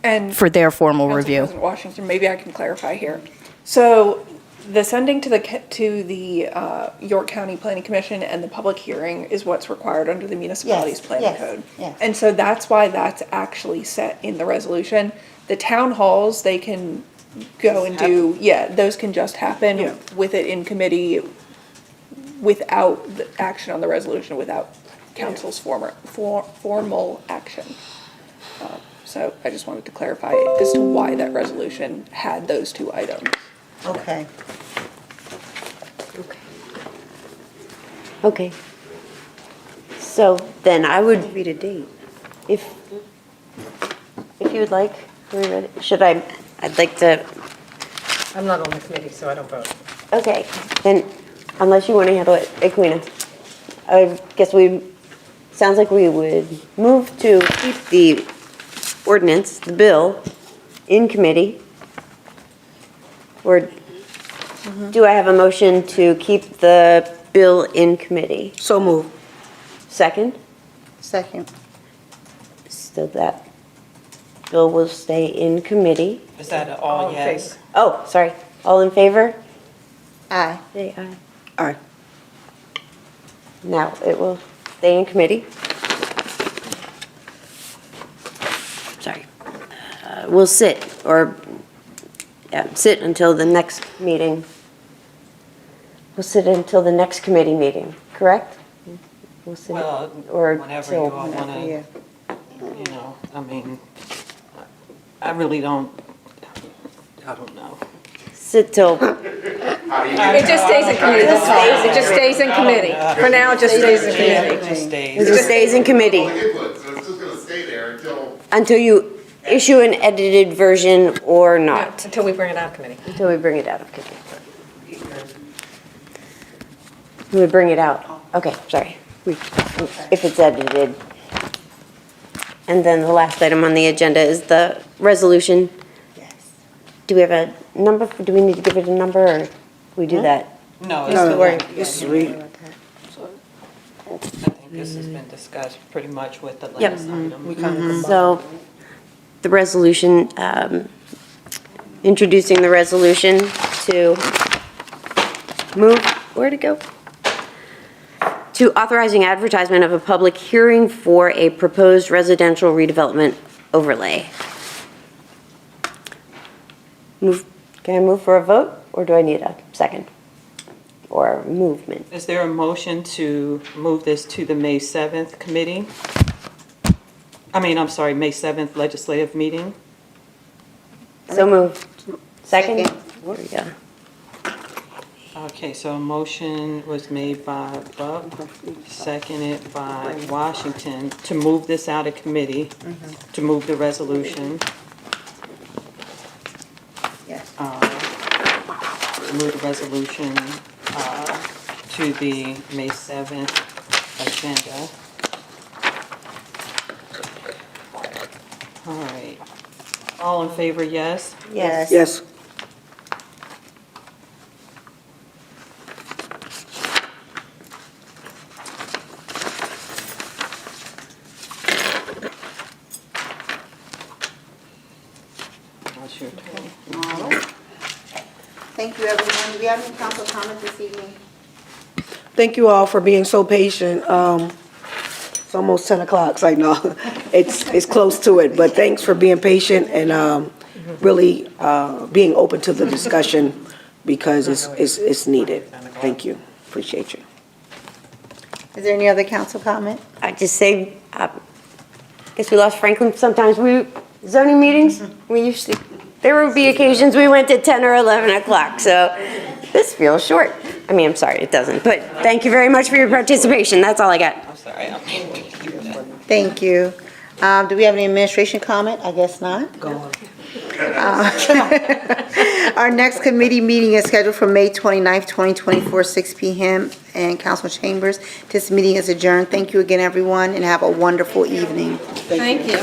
And for their formal Council review. President Washington, maybe I can clarify here. So the sending to the York County Planning Commission and the public hearing is what's required under the municipalities planning code. Yes. And so that's why that's actually set in the resolution. The town halls, they can go and do, those can just happen with it in committee without the action on the resolution, without council's formal action. So I just wanted to clarify as to why that resolution had those two items. Okay. Okay. So then I would, Read a date. if you would like, should I'd like to, I'm not on the committee, so I don't vote. okay, then unless you want to handle it, Equina, I guess sounds like we would move to keep the ordinance, the bill, in committee. Or do I have a motion to keep the bill in committee? So move. Second? Second. So that bill will stay in committee. Is that an all yes? Oh, sorry. All in favor? Aye. Say aye. Aye. Now it will stay in committee. Sorry. We'll sit until the next meeting. We'll sit until the next committee meeting, correct? We'll sit Well, or whenever you till- all want to, I mean, I really don't, I don't know. Sit till, It just stays in committee. It just stays in committee. For now, it just stays in committee. It just stays. it just stays in committee So it's just gonna stay there until. until you issue an edited version or not, Until we bring it out of committee. until we bring it out of committee. We bring it out. Okay, sorry. If it's edited. And then the last item on the agenda is the resolution. Yes. Do we have a number? Do we need to give it a number, or we do that? No, it's No, still, just read. I think this has been discussed pretty much with the Yep. last item. We kind of combine. So, the resolution, introducing the resolution to move, where'd it go? To authorizing advertisement of a public hearing for a proposed residential redevelopment overlay. Can I move for a vote, or do I need a second? Or movement? Is there a motion to move this to the May 7th committee? I'm sorry, May 7th legislative meeting? So moved. Second? Second. There we go. Okay, so a motion was made by Buck, seconded by Washington to move this out of committee, to move the resolution. Yes. Move the resolution to the May 7th agenda. All right. All in favor, yes? Yes. Yes. That's your turn. All right. Thank you, everyone. Do we have any council comments this evening? Thank you all for being so patient. It's almost 10 o'clock right now. It's close to it, but thanks for being patient and really being open to the discussion because it's needed. Thank you. Appreciate you. Is there any other council comment? I just say, I guess we lost Franklin sometimes. Zoning meetings, we used to There will be occasions we went to 10 or 11 o'clock, so this feels short. I mean, I'm sorry, it doesn't, but thank you very much for your participation. That's all I got. Thank you. Do we have any administration comment? I guess not. Go on. Our next committee meeting is scheduled for May 29th, 2024, 6 p.m. in council chambers. This meeting is adjourned. Thank you again, everyone, and have a wonderful evening. Thank you.